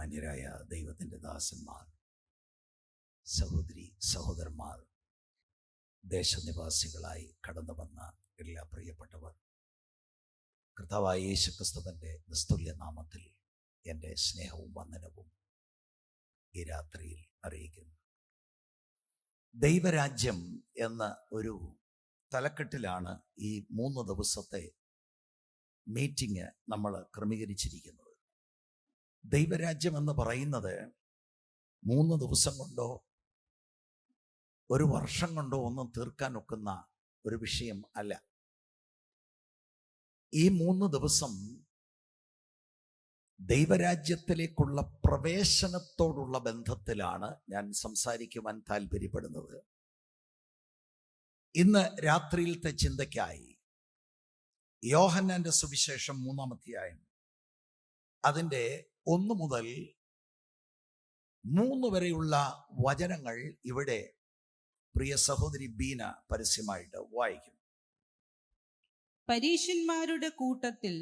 മാന്യരായ ദൈവത്തിൻ്റെ ദാസന്മാർ, സഹോദരി സഹോദരന്മാർ, ദേശനിവാസികളായി കടന്നു വന്ന എല്ലാ പ്രിയപ്പെട്ടവർ, കർത്താവായ യേശുക്രിസ്തുവിൻ്റെ നിസ്തുല്യ നാമത്തിൽ എൻ്റെ സ്നേഹവും വന്ദനവും ഈ രാത്രിയിൽ അറിയിക്കുന്നു. ദൈവരാജ്യം എന്ന ഒരു തലക്കെട്ടിലാണ് ഈ 3 ദിവസത്തെ മീറ്റിംഗ് നമ്മൾ ക്രമീകരിച്ചിരിക്കുന്നത്. ദൈവരാജ്യം എന്ന് പറയുന്നത് 3 ദിവസം കൊണ്ടോ 1 വർഷം കൊണ്ടോ ഒന്നും തീർക്കാൻ ഒക്കുന്ന ഒരു വിഷയം അല്ല. ഈ 3 ദിവസം ദൈവരാജ്യത്തിലേക്കുള്ള പ്രവേശനത്തോടുള്ള ബന്ധത്തിലാണ് ഞാൻ സംസാരിക്കുവാൻ താല്പര്യപ്പെടുന്നത്. ഇന്ന് രാത്രിയിലത്തെ ചിന്തയ്ക്കായി യോഹന്നാന്റെ സുവിശേഷം 3-ാം അധ്യായം അതിൻ്റെ 1 മുതൽ 3 വരെയുള്ള വചനങ്ങൾ ഇവിടെ പ്രിയ സഹോദരി ബീന പരസ്യമായിട്ട് വായിക്കും. പരീശന്മാരുടെ കൂട്ടത്തിൽ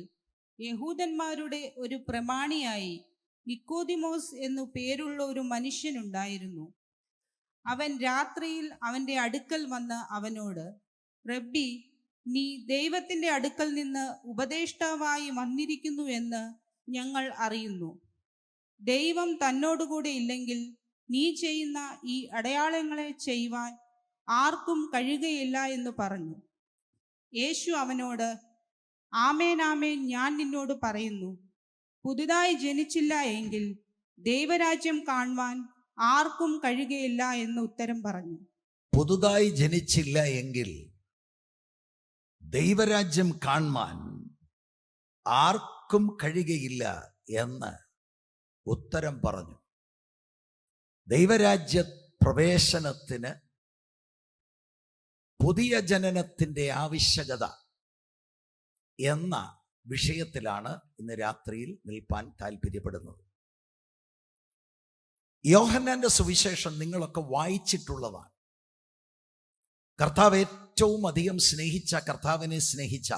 യഹൂദന്മാരുടെ ഒരു പ്രമാണിയായി നിക്കോദിമോസ് എന്നു പേരുള്ള ഒരു മനുഷ്യനുണ്ടായിരുന്നു. അവൻ രാത്രിയിൽ അവന്റെ അടുക്കൽ വന്ന് അവനോട്, റബ്ബി, നീ ദൈവത്തിന്റെ അടുക്കൽ നിന്ന് ഉപദേഷ്ടാവായി വന്നിരിക്കുന്നു എന്ന് ഞങ്ങൾ അറിയുന്നു. ദൈവം തന്നോടുകൂടെ ഇല്ലെങ്കിൽ നീ ചെയ്യുന്ന ഈ അടയാളങ്ങളെ ചെയ്യുവാൻ ആർക്കും കഴിയുകയില്ല എന്ന് പറഞ്ഞു. യേശു അവനോട്, ആമേൻ ആമേൻ, ഞാൻ നിന്നോട് പറയുന്നു, പുതുതായി ജനിച്ചില്ല എങ്കിൽ ദൈവരാജ്യം കാണുവാൻ ആർക്കും കഴിയുകയില്ല എന്ന് ഉത്തരം പറഞ്ഞു. പുതുതായി ജനിച്ചില്ല എങ്കിൽ ദൈവരാജ്യം കാണുവാൻ ആർക്കും കഴിയുകയില്ല എന്ന് ഉത്തരം പറഞ്ഞു. ദൈവരാജ്യ പ്രവേശനത്തിന് പുതിയ ജനനത്തിൻ്റെ ആവശ്യകത എന്ന വിഷയത്തിലാണ് ഇന്ന് രാത്രിയിൽ നിൽപ്പാൻ താല്പര്യപ്പെടുന്നത്. യോഹന്നാന്റെ സുവിശേഷം നിങ്ങളൊക്കെ വായിച്ചിട്ടുള്ളതാണ്. കർത്താവ് ഏറ്റവും അധികം സ്നേഹിച്ച, കർത്താവിനെ സ്നേഹിച്ച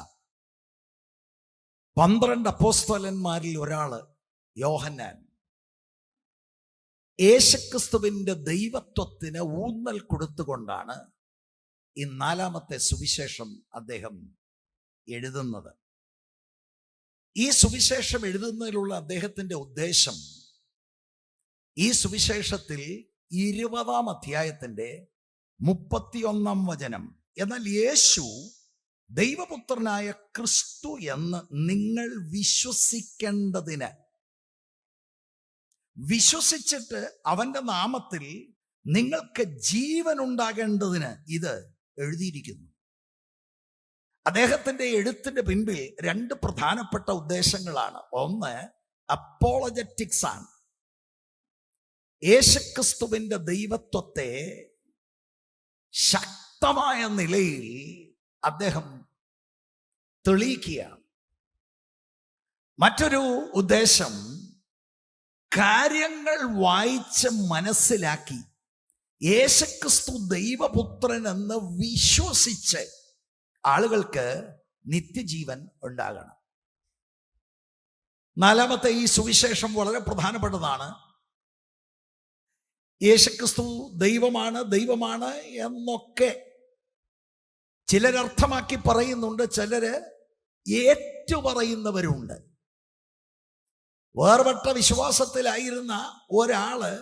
12 അപ്പോസ്തലന്മാരിൽ ഒരാള് യോഹന്നാൻ യേശുക്രിസ്തുവിന്റെ ദൈവത്വത്തിന് ഊന്നൽ കൊടുത്തുകൊണ്ടാണ് ഈ 4-ാമത്തെ സുവിശേഷം അദ്ദേഹം എഴുതുന്നത്. ഈ സുവിശേഷം എഴുതുന്നതിലുള്ള അദ്ദേഹത്തിന്റെ ഉദ്ദേശം, ഈ സുവിശേഷത്തിൽ 20-ാം അധ്യായത്തിന്റെ 31-ാം വചനം, എന്നാൽ യേശു ദൈവപുത്രനായ ക്രിസ്തു എന്ന് നിങ്ങൾ വിശ്വസിക്കേണ്ടതിന്, വിശ്വസിച്ചിട്ട് അവന്റെ നാമത്തിൽ നിങ്ങൾക്ക് ജീവൻ ഉണ്ടാകേണ്ടതിന് ഇത് എഴുതിയിരിക്കുന്നു. അദ്ദേഹത്തിന്റെ എഴുത്തിന്റെ പിൻപിൽ 2 പ്രധാനപ്പെട്ട ഉദ്ദേശങ്ങളാണ്. ഒന്ന്, അപ്പോളജറ്റിക്സ് ആണ്. യേശുക്രിസ്തുവിന്റെ ദൈവത്വത്തെ ശക്തമായ നിലയിൽ അദ്ദേഹം തെളിയിക്കുകയാണ്. മറ്റൊരു ഉദ്ദേശം, കാര്യങ്ങൾ വായിച്ച് മനസ്സിലാക്കി യേശുക്രിസ്തു ദൈവപുത്രൻ എന്ന് വിശ്വസിച്ച് ആളുകൾക്ക് നിത്യജീവൻ ഉണ്ടാകണം. 4-ാമത്തെ ഈ സുവിശേഷം വളരെ പ്രധാനപ്പെട്ടതാണ്. യേശുക്രിസ്തു ദൈവമാണ് ദൈവമാണ് എന്നൊക്കെ ചിലരർത്ഥമാക്കി പറയുന്നുണ്ട്, ചിലര് ഏറ്റുപറയുന്നവരുണ്ട്. വേർപെട്ട വിശ്വാസത്തിലായിരുന്ന ഒരാള്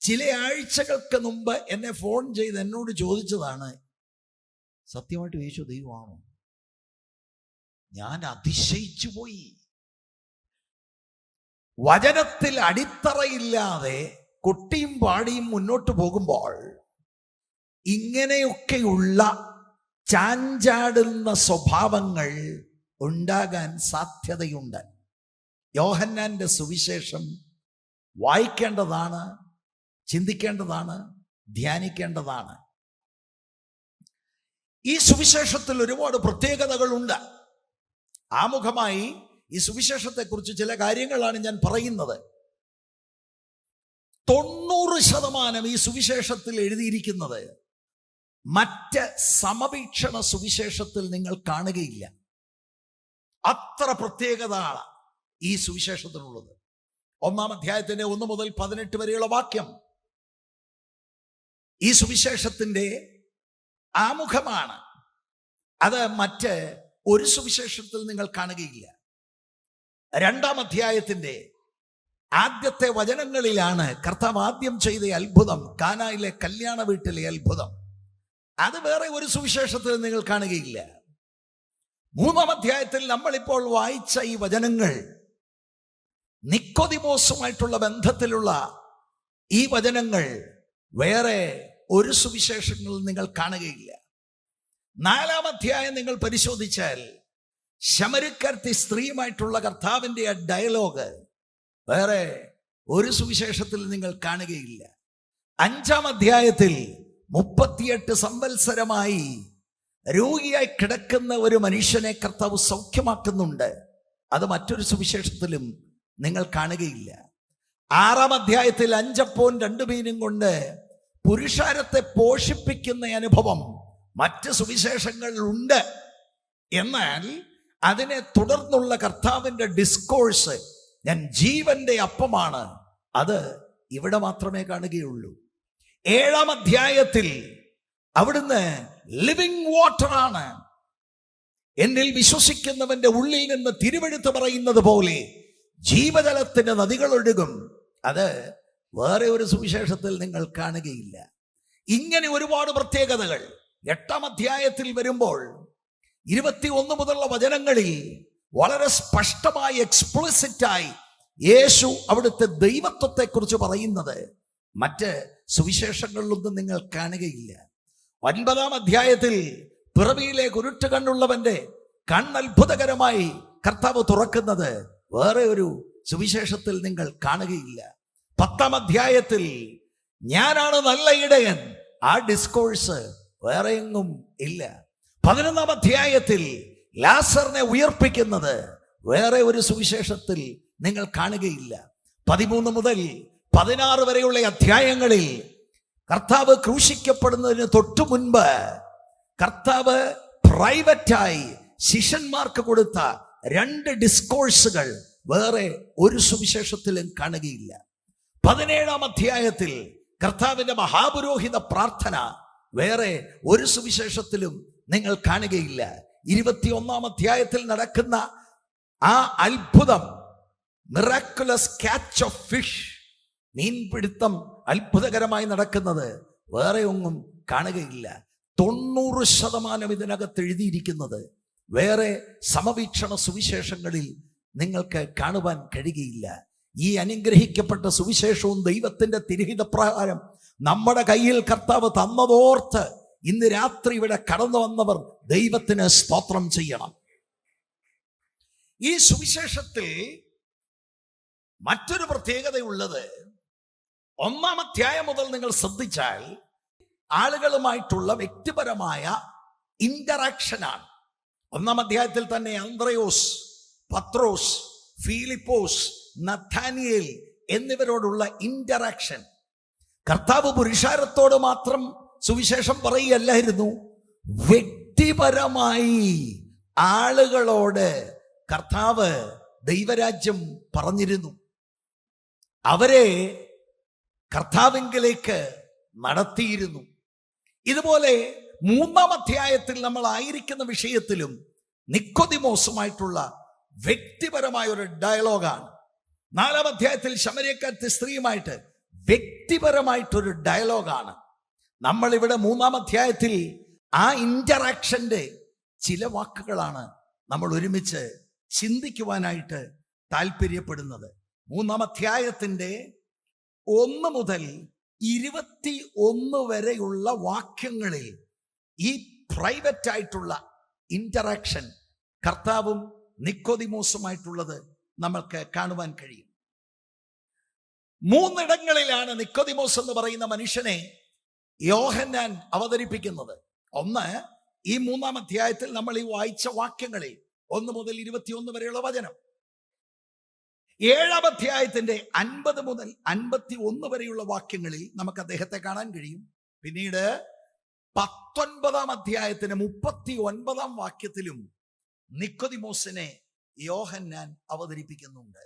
ചില ആഴ്ചകൾക്ക് മുമ്പ് എന്നെ ഫോൺ ചെയ്ത് എന്നോട് ചോദിച്ചതാണ്, സത്യമായിട്ട് യേശു ദൈവമാണോ? ഞാൻ അതിശയിച്ചു പോയി. വചനത്തിൽ അടിത്തറയില്ലാതെ കൊട്ടിയും പാടിയും മുന്നോട്ട് പോകുമ്പോൾ ഇങ്ങനെയൊക്കെയുള്ള ചാഞ്ചാടുന്ന സ്വഭാവങ്ങൾ ഉണ്ടാകാൻ സാധ്യതയുണ്ട്. യോഹന്നാന്റെ സുവിശേഷം വായിക്കേണ്ടതാണ്, ചിന്തിക്കേണ്ടതാണ്, ധ്യാനിക്കേണ്ടതാണ്. ഈ സുവിശേഷത്തിൽ ഒരുപാട് പ്രത്യേകതകളുണ്ട്. ആമുഖമായി ഈ സുവിശേഷത്തെക്കുറിച്ച് ചില കാര്യങ്ങളാണ് ഞാൻ പറയുന്നത്. 90% ഈ സുവിശേഷത്തിൽ എഴുതിയിരിക്കുന്നത് മറ്റ് സമവീക്ഷണ സുവിശേഷത്തിൽ നിങ്ങൾ കാണുകയില്ല. അത്ര പ്രത്യേകത ഈ സുവിശേഷത്തിനുള്ളത്. 1-ാം അധ്യായത്തിന്റെ 1 മുതൽ 18 വരെയുള്ള വാക്യം ഈ സുവിശേഷത്തിന്റെ ആമുഖമാണ്. അത് മറ്റ് ഒരു സുവിശേഷത്തിൽ നിങ്ങൾ കാണുകയില്ല. 2-ാം അധ്യായത്തിന്റെ ആദ്യത്തെ വചനങ്ങളിലാണ് കർത്താവ് ആദ്യം ചെയ്ത അത്ഭുതം, കാനായിലെ കല്യാണ വീട്ടിലെ അത്ഭുതം. അത് വേറെ ഒരു സുവിശേഷത്തിൽ നിങ്ങൾ കാണുകയില്ല. 3-ാം അധ്യായത്തിൽ നമ്മളിപ്പോൾ വായിച്ച ഈ വചനങ്ങൾ, നിക്കോദിമോസുമായിട്ടുള്ള ബന്ധത്തിലുള്ള ഈ വചനങ്ങൾ വേറെ ഒരു സുവിശേഷങ്ങളിൽ നിങ്ങൾ കാണുകയില്ല. 4-ാം അധ്യായം നിങ്ങൾ പരിശോധിച്ചാൽ ശമരിക്കാരത്തി സ്ത്രീയുമായിട്ടുള്ള കർത്താവിന്റെ ആ ഡയലോഗ് വേറെ ഒരു സുവിശേഷത്തിൽ നിങ്ങൾ കാണുകയില്ല. 5-ാം അധ്യായത്തിൽ 38 സംവത്സരമായി രോഗിയായി കിടക്കുന്ന ഒരു മനുഷ്യനെ കർത്താവ് സൗഖ്യമാക്കുന്നുണ്ട്. അത് മറ്റൊരു സുവിശേഷത്തിലും നിങ്ങൾ കാണുകയില്ല. 6-ാം അധ്യായത്തിൽ 5 അപ്പവും 2 മീനും കൊണ്ട് പുരുഷാരത്തെ പോഷിപ്പിക്കുന്ന അനുഭവം മറ്റ് സുവിശേഷങ്ങളിലുണ്ട്. എന്നാൽ അതിനെ തുടർന്നുള്ള കർത്താവിന്റെ ഡിസ്കോഴ്സ്, ഞാൻ ജീവന്റെ അപ്പമാണ്, അത് ഇവിടെ മാത്രമേ കാണുകയുള്ളൂ. 7-ാം അധ്യായത്തിൽ അവിടുന്ന് ലിവിങ് വാട്ടർ ആണ്, എന്നിൽ വിശ്വസിക്കുന്നവന്റെ ഉള്ളിൽ നിന്ന് തിരുവെഴുത്ത് പറയുന്നത് പോലെ ജീവജലത്തിന്റെ നദികൾ ഒഴുകും. അത് വേറെ ഒരു സുവിശേഷത്തിൽ നിങ്ങൾ കാണുകയില്ല. ഇങ്ങനെ ഒരുപാട് പ്രത്യേകതകൾ 8-ാം അധ്യായത്തിൽ വരുമ്പോൾ 21 മുതലുള്ള വചനങ്ങളിൽ വളരെ സ്പഷ്ടമായി, എക്സ്പ്ലിസിറ്റായി യേശു അവിടുത്തെ ദൈവത്വത്തെ കുറിച്ച് പറയുന്നത് മറ്റ് സുവിശേഷങ്ങളിലൊന്നും നിങ്ങൾ കാണുകയില്ല. 9-ാം അധ്യായത്തിൽ പിറവിയിലെ കുരുട്ട് കണ്ണുള്ളവന്റെ കണ്ണത്ഭുതകരമായി കർത്താവ് തുറക്കുന്നത് വേറെ ഒരു സുവിശേഷത്തിൽ നിങ്ങൾ കാണുകയില്ല. 10-ാം അധ്യായത്തിൽ ഞാനാണ് നല്ല ഇടയൻ, ആ ഡിസ്കോഴ്സ് വേറെ എങ്ങും ഇല്ല. 11-ാം അധ്യായത്തിൽ ലാസറിനെ ഉയർപ്പിക്കുന്നത് വേറെ ഒരു സുവിശേഷത്തിൽ നിങ്ങൾ കാണുകയില്ല. 13 മുതൽ 16 വരെയുള്ള അധ്യായങ്ങളിൽ കർത്താവ് ക്രൂശിക്കപ്പെടുന്നതിന് തൊട്ടു മുൻപ് കർത്താവ് പ്രൈവറ്റായി ശിഷ്യന്മാർക്ക് കൊടുത്ത 2 ഡിസ്കോഴ്സുകൾ വേറെ ഒരു സുവിശേഷത്തിലും കാണുകയില്ല. 17-ാം അധ്യായത്തിൽ കർത്താവിന്റെ മഹാപുരോഹിത പ്രാർത്ഥന വേറെ ഒരു സുവിശേഷത്തിലും നിങ്ങൾ കാണുകയില്ല. 21-ാം അധ്യായത്തിൽ നടക്കുന്ന ആ അത്ഭുതം, മിറാക്കുലസ് ക്യാച്ച് ഓഫ് ഫിഷ്, മീൻപിടുത്തം അത്ഭുതകരമായി നടക്കുന്നത് വേറെ ഒന്നും കാണുകയില്ല. 90% ഇതിനകത്ത് എഴുതിയിരിക്കുന്നത് വേറെ സമവീക്ഷണ സുവിശേഷങ്ങളിൽ നിങ്ങൾക്ക് കാണുവാൻ കഴിയുകയില്ല. ഈ അനുഗ്രഹിക്കപ്പെട്ട സുവിശേഷവും ദൈവത്തിന്റെ തിരുഹിതപ്രകാരം നമ്മുടെ കയ്യിൽ കർത്താവ് തന്നതോർത്ത് ഇന്ന് രാത്രി ഇവിടെ കടന്നു വന്നവർ ദൈവത്തിന് സ്തോത്രം ചെയ്യണം. ഈ സുവിശേഷത്തിൽ മറ്റൊരു പ്രത്യേകതയുള്ളത്, 1-ാം അധ്യായം മുതൽ നിങ്ങൾ ശ്രദ്ധിച്ചാൽ ആളുകളുമായിട്ടുള്ള വ്യക്തിപരമായ ഇന്ററാക്ഷനാണ്. 1-ാം അധ്യായത്തിൽ തന്നെ അന്ത്രയോസ്, പത്രോസ്, ഫിലിപ്പോസ്, നഥാനിയേൽ എന്നിവരോടുള്ള ഇന്ററാക്ഷൻ. കർത്താവ് പുരുഷാരത്തോട് മാത്രം സുവിശേഷം പറയുകയല്ലായിരുന്നു, വ്യക്തിപരമായി ആളുകളോട് കർത്താവ് ദൈവരാജ്യം പറഞ്ഞിരുന്നു. അവരെ കർത്താവിങ്കിലേക്ക് നടത്തിയിരുന്നു. ഇതുപോലെ 3-ാം അധ്യായത്തിൽ നമ്മൾ ആയിരിക്കുന്ന വിഷയത്തിലും നിക്കോദിമോസുമായിട്ടുള്ള വ്യക്തിപരമായ ഒരു ഡയലോഗാണ്. 4-ാം അധ്യായത്തിൽ ശമര്യക്കാരത്തി സ്ത്രീയുമായിട്ട് വ്യക്തിപരമായിട്ടൊരു ഡയലോഗാണ്. നമ്മൾ ഇവിടെ 3-ാം അധ്യായത്തിൽ ആ ഇന്ററാക്ഷന്റെ ചില വാക്കുകളാണ് നമ്മൾ ഒരുമിച്ച് ചിന്തിക്കുവാനായിട്ട് താല്പര്യപ്പെടുന്നത്. 3-ാം അധ്യായത്തിന്റെ 1 മുതൽ 21 വരെയുള്ള വാക്യങ്ങളിൽ ഈ പ്രൈവറ്റ് ആയിട്ടുള്ള ഇന്ററാക്ഷൻ കർത്താവും നിക്കോദിമോസുമായിട്ടുള്ളത് നമ്മൾക്ക് കാണുവാൻ കഴിയും. 3 ഇടങ്ങളിലാണ് നിക്കോദിമോസ് എന്ന് പറയുന്ന മനുഷ്യനെ യോഹന്നാൻ അവതരിപ്പിക്കുന്നത്. ഒന്ന്, ഈ 3-ാം അധ്യായത്തിൽ നമ്മൾ ഈ വായിച്ച വാക്യങ്ങളിൽ 1 മുതൽ 21 വരെയുള്ള വചനം. 7-ാം അധ്യായത്തിന്റെ 50 മുതൽ 51 വരെയുള്ള വാക്യങ്ങളിൽ നമുക്ക് അദ്ദേഹത്തെ കാണാൻ കഴിയും. പിന്നീട് 19-ാം അധ്യായത്തിന് 39-ാം വാക്യത്തിലും നിക്കോദിമോസിനെ യോഹന്നാൻ അവതരിപ്പിക്കുന്നുണ്ട്.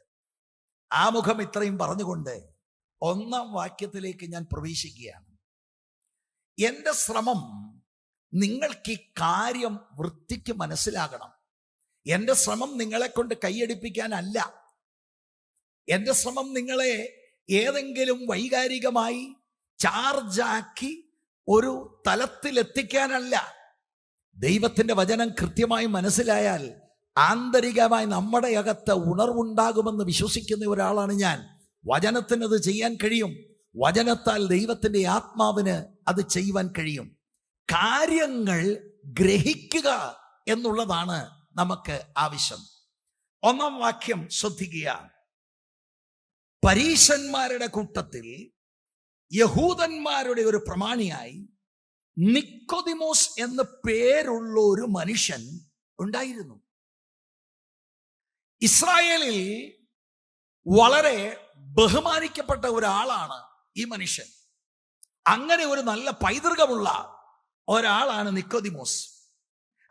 ആമുഖം ഇത്രയും പറഞ്ഞുകൊണ്ട് 1-ാം വാക്യത്തിലേക്ക് ഞാൻ പ്രവേശിക്കുകയാണ്. എൻ്റെ ശ്രമം നിങ്ങൾക്ക് ഈ കാര്യം വൃത്തിക്ക് മനസ്സിലാകണം. എൻ്റെ ശ്രമം നിങ്ങളെ കൊണ്ട് കൈയടിപ്പിക്കാനല്ല. എൻ്റെ ശ്രമം നിങ്ങളെ ഏതെങ്കിലും വൈകാരികമായി ചാർജാക്കി ഒരു തലത്തിലെത്തിക്കാനല്ല. ദൈവത്തിൻ്റെ വചനം കൃത്യമായി മനസ്സിലായാൽ ആന്തരികമായി നമ്മുടെ അകത്ത് ഉണർവുണ്ടാകുമെന്ന് വിശ്വസിക്കുന്ന ഒരാളാണ് ഞാൻ. വചനത്തിന് അത് ചെയ്യാൻ കഴിയും. വചനത്താൽ ദൈവത്തിൻ്റെ ആത്മാവിന് അത് ചെയ്യുവാൻ കഴിയും. കാര്യങ്ങൾ ഗ്രഹിക്കുക എന്നുള്ളതാണ് നമുക്ക് ആവശ്യം. 1-ാം വാക്യം ശ്രദ്ധിക്കുക. പരീശന്മാരുടെ കൂട്ടത്തിൽ യഹൂദന്മാരുടെ ഒരു പ്രമാണിയായി നിക്കോദിമോസ് എന്ന പേരുള്ള ഒരു മനുഷ്യൻ ഉണ്ടായിരുന്നു. ഇസ്രായേലിൽ വളരെ ബഹുമാനിക്കപ്പെട്ട ഒരാളാണ് ഈ മനുഷ്യൻ. അങ്ങനെ ഒരു നല്ല പൈതൃകമുള്ള ഒരാളാണ് നിക്കോദിമോസ്.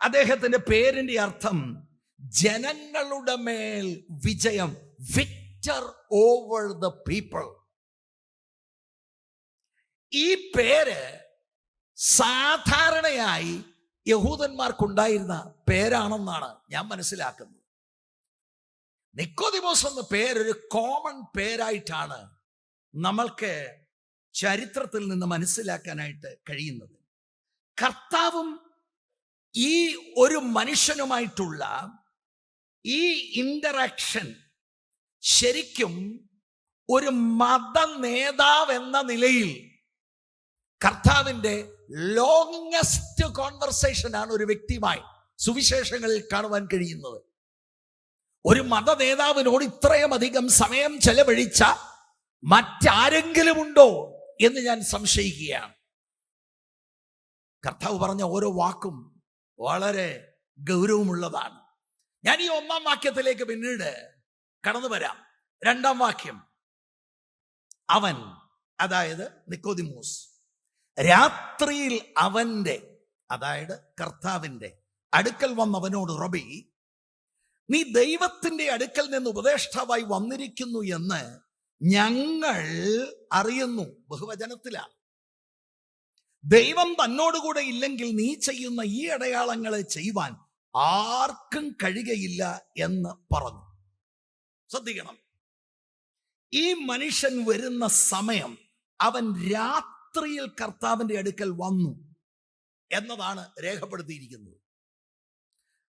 അദ്ദേഹത്തിന്റെ പേരിന്റെ അർത്ഥം ജനങ്ങളുടെ മേൽ വിജയം, വിക്ടർ ഓവർ ദ പീപ്പിൾ. ഈ പേര് സാധാരണയായി യഹൂദന്മാർക്കുണ്ടായിരുന്ന പേരാണെന്നാണ് ഞാൻ മനസ്സിലാക്കുന്നത്. നിക്കോദിമോസ് എന്ന പേരൊരു കോമൺ പേരായിട്ടാണ് നമ്മൾക്ക് ചരിത്രത്തിൽ നിന്ന് മനസ്സിലാക്കാനായിട്ട് കഴിയുന്നത്. കർത്താവും ഈ ഒരു മനുഷ്യനുമായിട്ടുള്ള ഈ ഇന്ററാക്ഷൻ ശരിക്കും ഒരു മത നേതാവ് എന്ന നിലയിൽ കർത്താവിൻ്റെ ലോങ്ങസ്റ്റ് കോൺവെർസേഷൻ ആണ് ഒരു വ്യക്തിയുമായി സുവിശേഷങ്ങളിൽ കാണുവാൻ കഴിയുന്നത്. ഒരു മത നേതാവിനോട് ഇത്രയും അധികം സമയം ചെലവഴിച്ച മറ്റാരെങ്കിലും ഉണ്ടോ എന്ന് ഞാൻ സംശയിക്കുകയാണ്. കർത്താവ് പറഞ്ഞ ഓരോ വാക്കും വളരെ ഗൗരവമുള്ളതാണ്. ഞാൻ ഈ 1-ാം വാക്യത്തിലേക്ക് പിന്നീട് കടന്നു വരാം. 2-ാം വാക്യം, അവൻ, അതായത് നിക്കോദിമോസ്, രാത്രിയിൽ അവന്റെ, അതായത് കർത്താവിന്റെ അടുക്കൽ വന്നവനോട്, റബി, നീ ദൈവത്തിന്റെ അടുക്കൽ നിന്ന് ഉപദേഷ്ടാവായി വന്നിരിക്കുന്നു എന്ന് ഞങ്ങൾ അറിയുന്നു. ബഹുവചനത്തിലാണ്. ദൈവം തന്നോടുകൂടെ ഇല്ലെങ്കിൽ നീ ചെയ്യുന്ന ഈ അടയാളങ്ങളെ ചെയ്യുവാൻ ആർക്കും കഴിയുകയില്ല എന്ന് പറഞ്ഞു. ശ്രദ്ധിക്കണം, ഈ മനുഷ്യൻ വരുന്ന സമയം അവൻ രാത്രിയിൽ കർത്താവിന്റെ അടുക്കൽ വന്നു എന്നതാണ് രേഖപ്പെടുത്തിയിരിക്കുന്നത്.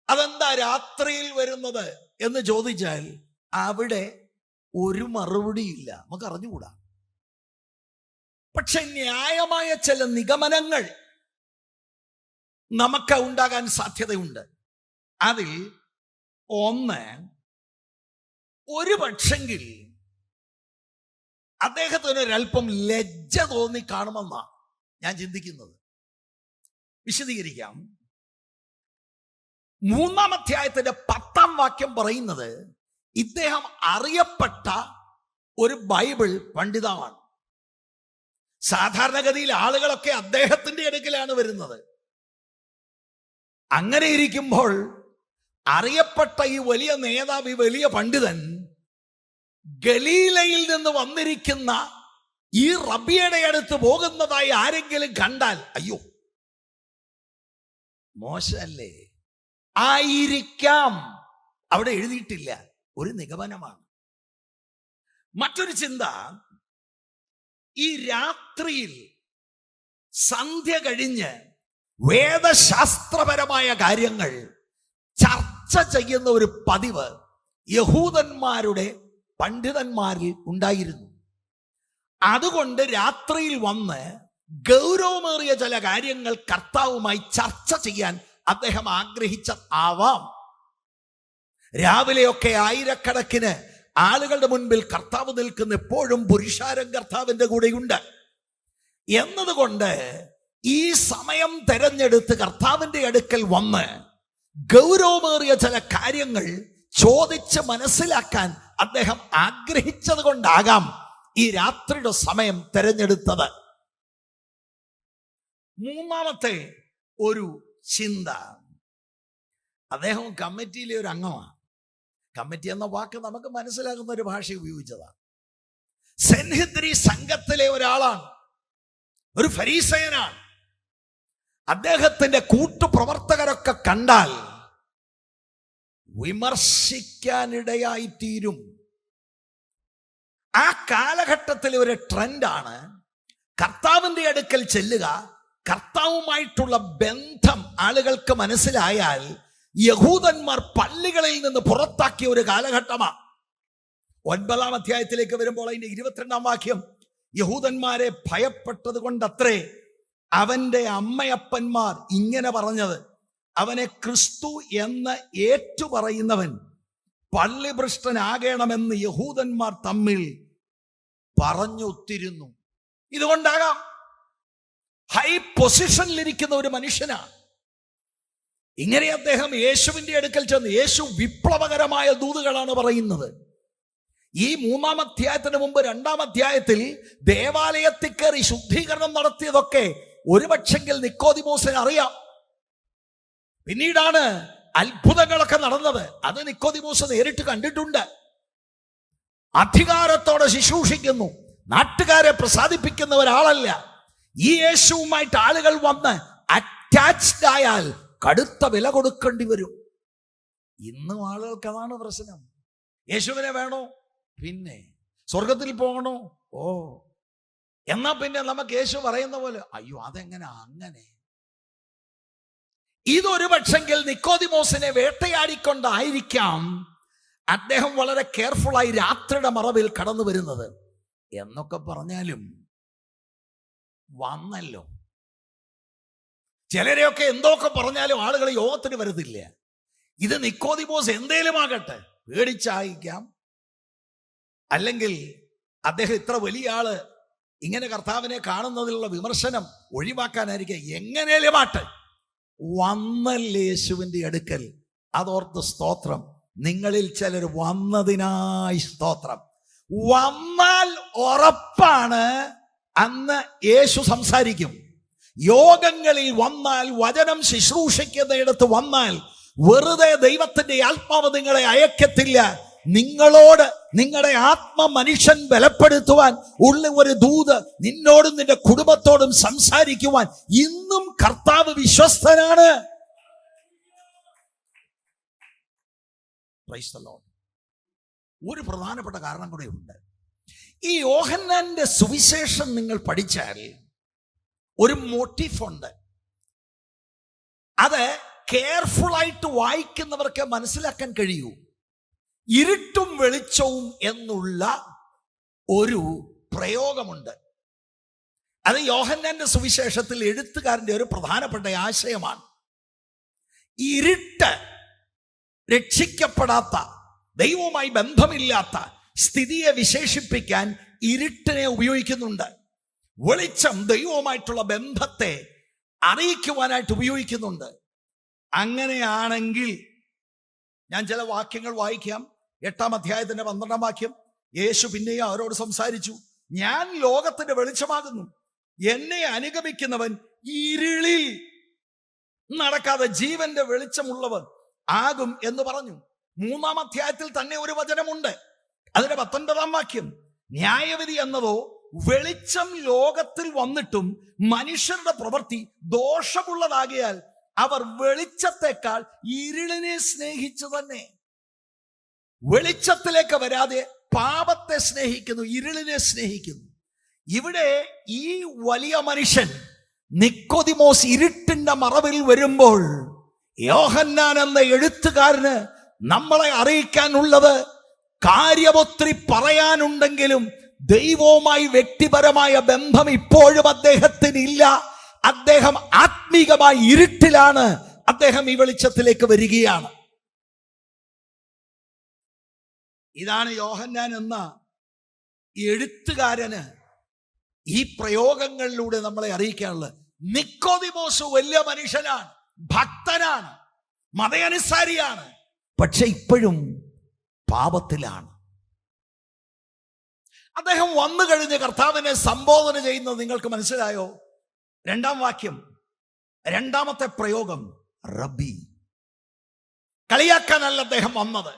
അതെന്താ രാത്രിയിൽ വരുന്നത് എന്ന് ചോദിച്ചാൽ അവിടെ ഒരു മറുപടിയില്ല, നമുക്ക് അറിഞ്ഞുകൂടാ. പക്ഷെ ന്യായമായ ചില നിഗമനങ്ങൾ നമുക്ക് ഉണ്ടാകാൻ സാധ്യതയുണ്ട്. അതിൽ ഒന്ന്, ഒരു പക്ഷെങ്കിൽ അദ്ദേഹത്തിന് ഒരല്പം ലജ്ജ തോന്നി കാണുമെന്നാണ് ഞാൻ ചിന്തിക്കുന്നത്. വിശദീകരിക്കാം. 3-ാം അധ്യായത്തിന്റെ 10-ാം വാക്യം പറയുന്നത് ഇദ്ദേഹം അറിയപ്പെട്ട ഒരു ബൈബിൾ പണ്ഡിതമാണ്. സാധാരണഗതിയിൽ ആളുകളൊക്കെ അദ്ദേഹത്തിന്റെ അടുക്കലാണ് വരുന്നത്. അങ്ങനെ ഇരിക്കുമ്പോൾ അറിയപ്പെട്ട ഈ വലിയ നേതാവ്, ഈ വലിയ പണ്ഡിതൻ ഗലീലയിൽ നിന്ന് വന്നിരിക്കുന്ന ഈ റബിയുടെ അടുത്ത് പോകുന്നതായി ആരെങ്കിലും കണ്ടാൽ, അയ്യോ മോശമല്ലേ, ആയിരിക്കാം. അവിടെ എഴുതിയിട്ടില്ല, ഒരു നിഗമനമാണ്. മറ്റൊരു ചിന്ത, ഈ രാത്രിയിൽ സന്ധ്യ കഴിഞ്ഞ് വേദശാസ്ത്രപരമായ കാര്യങ്ങൾ ചർച്ച ചെയ്യുന്ന ഒരു പതിവ് യഹൂദന്മാരുടെ പണ്ഡിതന്മാരിൽ ഉണ്ടായിരുന്നു. അതുകൊണ്ട് രാത്രിയിൽ വന്ന് ഗൗരവമേറിയ ചില കാര്യങ്ങൾ കർത്താവുമായി ചർച്ച ചെയ്യാൻ അദ്ദേഹം ആഗ്രഹിച്ച ആവാം. രാവിലെയൊക്കെ ആയിരക്കണക്കിന് ആളുകളുടെ മുൻപിൽ കർത്താവ് നിൽക്കുന്ന എപ്പോഴും പുരുഷാരം കർത്താവിന്റെ കൂടെയുണ്ട് എന്നതുകൊണ്ട് ഈ സമയം തെരഞ്ഞെടുത്ത് കർത്താവിന്റെ അടുക്കൽ വന്ന് ഗൗരവമേറിയ ചില കാര്യങ്ങൾ ചോദിച്ച് മനസ്സിലാക്കാൻ അദ്ദേഹം ആഗ്രഹിച്ചത് കൊണ്ടാകാം ഈ രാത്രിയുടെ സമയം തെരഞ്ഞെടുത്തത്. 3-ാമത്തെ ഒരു ചിന്ത, അദ്ദേഹം കമ്മിറ്റിയിലെ ഒരു അംഗമാണ്. കമ്മിറ്റി എന്ന വാക്ക് നമുക്ക് മനസ്സിലാകുന്ന ഒരു ഭാഷ ഉപയോഗിച്ചതാണ്. സെൻഹെദ്രി സംഘത്തിലെ ഒരാളാണ്, ഒരു ഫരീസയനാണ്. അദ്ദേഹത്തിന്റെ കൂട്ടുപ്രവർത്തകരൊക്കെ കണ്ടാൽ വിമർശിക്കാനിടയായി തീരും. ആ കാലഘട്ടത്തിലെ ഒരു ട്രെൻഡാണ് കർത്താവിന്റെ അടുക്കൽ ചെല്ലുക. കർത്താവുമായിട്ടുള്ള ബന്ധം ആളുകൾക്ക് മനസ്സിലായാൽ യഹൂദന്മാർ പള്ളികളിൽ നിന്ന് പുറത്താക്കിയ ഒരു കാലഘട്ടമാണ്. 9-ാം അധ്യായത്തിലേക്ക് വരുമ്പോൾ അതിന്റെ 22-ാം വാക്യം, യഹൂദന്മാരെ ഭയപ്പെട്ടത് കൊണ്ടത്രേ അവന്റെ അമ്മയപ്പന്മാർ ഇങ്ങനെ പറഞ്ഞത്, അവനെ ക്രിസ്തു എന്ന് ഏറ്റുപറയുന്നവൻ പള്ളിഭ്രഷ്ടനാകണമെന്ന് യഹൂദന്മാർ തമ്മിൽ പറഞ്ഞൊത്തിരുന്നു. ഇതുകൊണ്ടാകാം ഹൈ പൊസിഷനിലിരിക്കുന്ന ഒരു മനുഷ്യനാണ്. ഇങ്ങനെ അദ്ദേഹം യേശുവിന്റെ അടുക്കൽ ചെന്ന്, യേശു വിപ്ലവകരമായ ദൂതുകളാണ് പറയുന്നത്. ഈ 3-ാം അധ്യായത്തിന് മുമ്പ് 2-ാം അധ്യായത്തിൽ ദേവാലയത്തിൽ കയറി ശുദ്ധീകരണം നടത്തിയതൊക്കെ ഒരുപക്ഷെങ്കിൽ നിക്കോദിമോസിന് അറിയാം. പിന്നീടാണ് അത്ഭുതങ്ങളൊക്കെ നടന്നത്. അത് നിക്കോദിമോസ് നേരിട്ട് കണ്ടിട്ടുണ്ട്. അധികാരത്തോടെ ശുശ്രൂഷിക്കുന്നു, നാട്ടുകാരെ പ്രസാദിപ്പിക്കുന്ന ഒരാളല്ല. ഈ യേശുവുമായിട്ട് ആളുകൾ വന്ന് അറ്റാച്ച്ഡ് ആയാൽ കടുത്ത വില കൊടുക്കേണ്ടി വരും. ഇന്നും ആളുകൾക്ക് അതാണ് പ്രശ്നം. യേശുവിനെ വേണോ, പിന്നെ സ്വർഗത്തിൽ പോകണോ, ഓ എന്നാ പിന്നെ നമുക്ക് യേശു പറയുന്ന പോലെ അയ്യോ അതെങ്ങനെ അങ്ങനെ. ഇതൊരു പക്ഷെങ്കിൽ നിക്കോദിമോസിനെ വേട്ടയാടിക്കൊണ്ടായിരിക്കാം അദ്ദേഹം വളരെ കെയർഫുള്ളായി രാത്രിയുടെ മറവിൽ കടന്നു വരുന്നത്. എന്നൊക്കെ പറഞ്ഞാലും വന്നല്ലോ. ചിലരെയൊക്കെ എന്തൊക്കെ പറഞ്ഞാലും ആളുകൾ യോഗത്തിന് വരുന്നില്ല. ഇത് നിക്കോദിമോസ് എന്തേലും ആകട്ടെ, പേടിച്ചായിരിക്കാം, അല്ലെങ്കിൽ അദ്ദേഹം ഇത്ര വലിയ ആള് ഇങ്ങനെ കർത്താവിനെ കാണുന്നതിലുള്ള വിമർശനം ഒഴിവാക്കാനായിരിക്കാം. എങ്ങനെയും ആട്ടെ, വന്നല്ലേ യേശുവിന്റെ അടുക്കൽ. അതോർത്ത് സ്തോത്രം. നിങ്ങളിൽ ചിലർ വന്നതിനായി സ്തോത്രം. വന്നാൽ ഉറപ്പാണ് അന്ന് യേശു സംസാരിക്കും. യോഗങ്ങളിൽ വന്നാൽ, വചനം ശുശ്രൂഷിക്കുന്നിടത്ത് വന്നാൽ വെറുതെ ദൈവത്തിന്റെ ആത്മാവ് നിങ്ങളെ അയക്കത്തില്ല. നിങ്ങളോട് നിങ്ങളുടെ ആത്മ മനുഷ്യൻ ബലപ്പെടുത്തുവാൻ ഉള്ള ഒരു ദൂത് നിന്നോടും നിന്റെ കുടുംബത്തോടും സംസാരിക്കുവാൻ ഇന്നും കർത്താവ് വിശ്വസ്തനാണ്. Praise the lord. ഒരു പ്രധാനപ്പെട്ട കാരണം കൂടെ ഉണ്ട്. ഈ യോഹന്നാന്റെ സുവിശേഷം നിങ്ങൾ പഠിച്ചാൽ ഒരു മോട്ടീഫ് ഉണ്ട്. അത് കെയർഫുൾ ആയിട്ട് വായിക്കുന്നവർക്ക് മനസ്സിലാക്കാൻ കഴിയൂ. ഇരുട്ടും വെളിച്ചവും എന്നുള്ള ഒരു പ്രയോഗമുണ്ട്. അത് യോഹന്നാന്റെ സുവിശേഷത്തിൽ എഴുത്തുകാരന്റെ ഒരു പ്രധാനപ്പെട്ട ആശയമാണ്. ഇരുട്ട്, രക്ഷിക്കപ്പെടാത്ത, ദൈവവുമായി ബന്ധമില്ലാത്ത സ്ഥിതിയെ വിശേഷിപ്പിക്കാൻ ഇരുട്ടിനെ ഉപയോഗിക്കുന്നുണ്ട്. വെളിച്ചം ദൈവവുമായിട്ടുള്ള ബന്ധത്തെ അറിയിക്കുവാനായിട്ട് ഉപയോഗിക്കുന്നുണ്ട്. അങ്ങനെയാണെങ്കിൽ ഞാൻ ചില വാക്യങ്ങൾ വായിക്കാം. 8-ാം അധ്യായത്തിന്റെ 12-ാം വാക്യം, യേശു പിന്നെയും അവരോട് സംസാരിച്ചു, ഞാൻ ലോകത്തിന്റെ വെളിച്ചമാകുന്നു, എന്നെ അനുഗമിക്കുന്നവൻ ഇരുളിൽ നടക്കാതെ ജീവന്റെ വെളിച്ചമുള്ളവൻ ആകും എന്ന് പറഞ്ഞു. 3-ാം അധ്യായത്തിൽ തന്നെ ഒരു വചനമുണ്ട്. അതിന്റെ 19-ാം വാക്യം, ന്യായവിധി എന്നതോ വെളിച്ചം ലോകത്തിൽ വന്നിട്ടും മനുഷ്യരുടെ പ്രവൃത്തി ദോഷമുള്ളതാകിയാൽ അവർ വെളിച്ചത്തെക്കാൾ ഇരുളിനെ സ്നേഹിച്ചു തന്നെ. വെളിച്ചത്തിലേക്ക് വരാതെ പാപത്തെ സ്നേഹിക്കുന്നു, ഇരുളിനെ സ്നേഹിക്കുന്നു. ഇവിടെ ഈ വലിയ മനുഷ്യൻ നിക്കോദിമോസ് ഇരുട്ടിന്റെ മറവിൽ വരുമ്പോൾ യോഹന്നാൻ എന്ന എഴുത്തുകാരന് നമ്മളെ അറിയിക്കാനുള്ളത്, കാര്യമൊത്തിരി പറയാനുണ്ടെങ്കിലും ദൈവവുമായി വ്യക്തിപരമായ ബന്ധം ഇപ്പോഴും അദ്ദേഹത്തിനില്ല. അദ്ദേഹം ആത്മീകമായ ഇരുട്ടിലാണ്. അദ്ദേഹം ഈ വെളിച്ചത്തിലേക്ക് വരികയാണ്. ഇതാണ് യോഹന്നാൻ എന്ന എഴുത്തുകാരന് ഈ പ്രയോഗങ്ങളിലൂടെ നമ്മളെ അറിയിക്കാനുള്ളത്. നിക്കോദിമോസ് വലിയ മനുഷ്യനാണ്, ഭക്തനാണ്, മതയനുസാരിയാണ്, പക്ഷെ ഇപ്പോഴും പാപത്തിലാണ്. അദ്ദേഹം വന്നു കഴിഞ്ഞ് കർത്താവിനെ സംബോധന ചെയ്യുന്നത് നിങ്ങൾക്ക് മനസ്സിലായോ? 2-ാം വാക്യം, 2-ാമത്തെ പ്രയോഗം, റബ്ബി. കളിയാക്കാനല്ല അദ്ദേഹം വന്നത്.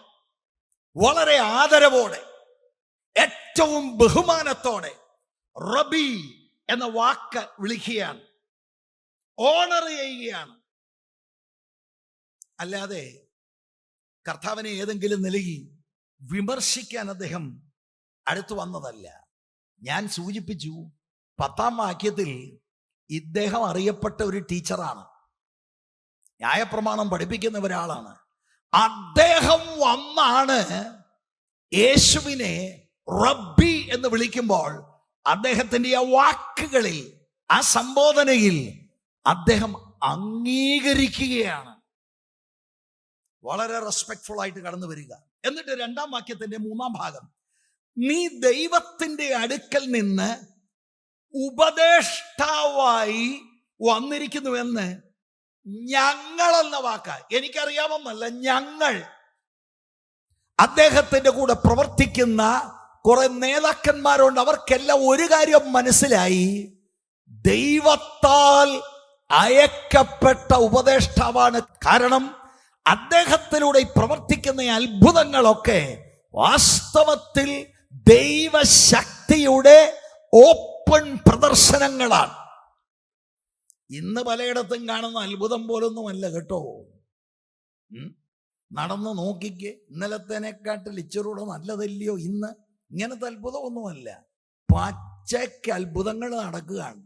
വളരെ ആദരവോടെ, ഏറ്റവും ബഹുമാനത്തോടെ റബി എന്ന വാക്ക് വിളിക്കുകയാണ്, ഓണർ ചെയ്യുകയാണ്. അല്ലാതെ കർത്താവിനെ ഏതെങ്കിലും നിലയിൽ വിമർശിക്കാൻ അദ്ദേഹം അടുത്തു വന്നതല്ല. ഞാൻ സൂചിപ്പിച്ചു, 10-ാം വാക്യത്തിൽ ഇദ്ദേഹം അറിയപ്പെട്ട ഒരു ടീച്ചറാണ്, ന്യായപ്രമാണം പഠിപ്പിക്കുന്ന ഒരാളാണ്. അദ്ദേഹം വന്നാണ് യേശുവിനെ റബ്ബി എന്ന് വിളിക്കുമ്പോൾ അദ്ദേഹത്തിന്റെ ആ വാക്കുകളിൽ, ആ സംബോധനയിൽ അദ്ദേഹം അംഗീകരിക്കുകയാണ്. വളരെ റെസ്പെക്ട്ഫുൾ ആയിട്ട് കടന്നു വരിക. എന്നിട്ട് 2-ാം വാക്യത്തിന്റെ 3-ാം ഭാഗം, നീ ദൈവത്തിന്റെ അടുക്കൽ നിന്ന് ഉപദേഷ്ടാവായി വന്നിരിക്കുന്നുവെന്ന് ഞങ്ങൾ എന്ന വാക്ക്, എനിക്കറിയാമെന്നല്ല, ഞങ്ങൾ, അദ്ദേഹത്തിന്റെ കൂടെ പ്രവർത്തിക്കുന്ന കുറെ നേതാക്കന്മാരുണ്ട്. അവർക്കെല്ലാം ഒരു കാര്യം മനസ്സിലായി, ദൈവത്താൽ അയക്കപ്പെട്ട ഉപദേഷ്ടാവാണ്. കാരണം അദ്ദേഹത്തിലൂടെ പ്രവർത്തിക്കുന്ന അത്ഭുതങ്ങളൊക്കെ വാസ്തവത്തിൽ ദൈവശക്തിയുടെ ഓപ്പൺ പ്രദർശനങ്ങളാണ്. ഇന്ന് പലയിടത്തും കാണുന്ന അത്ഭുതം പോലൊന്നുമല്ല കേട്ടോ. നടന്ന് നോക്കിക്കേ, ഇന്നലത്തേനെക്കാട്ടിൽ ഇച്ചിരൂടെ നല്ലതല്ലയോ ഇന്ന്? ഇങ്ങനത്തെ അത്ഭുതമൊന്നുമല്ല, പച്ചയ്ക്ക് അത്ഭുതങ്ങൾ നടക്കുകയാണ്.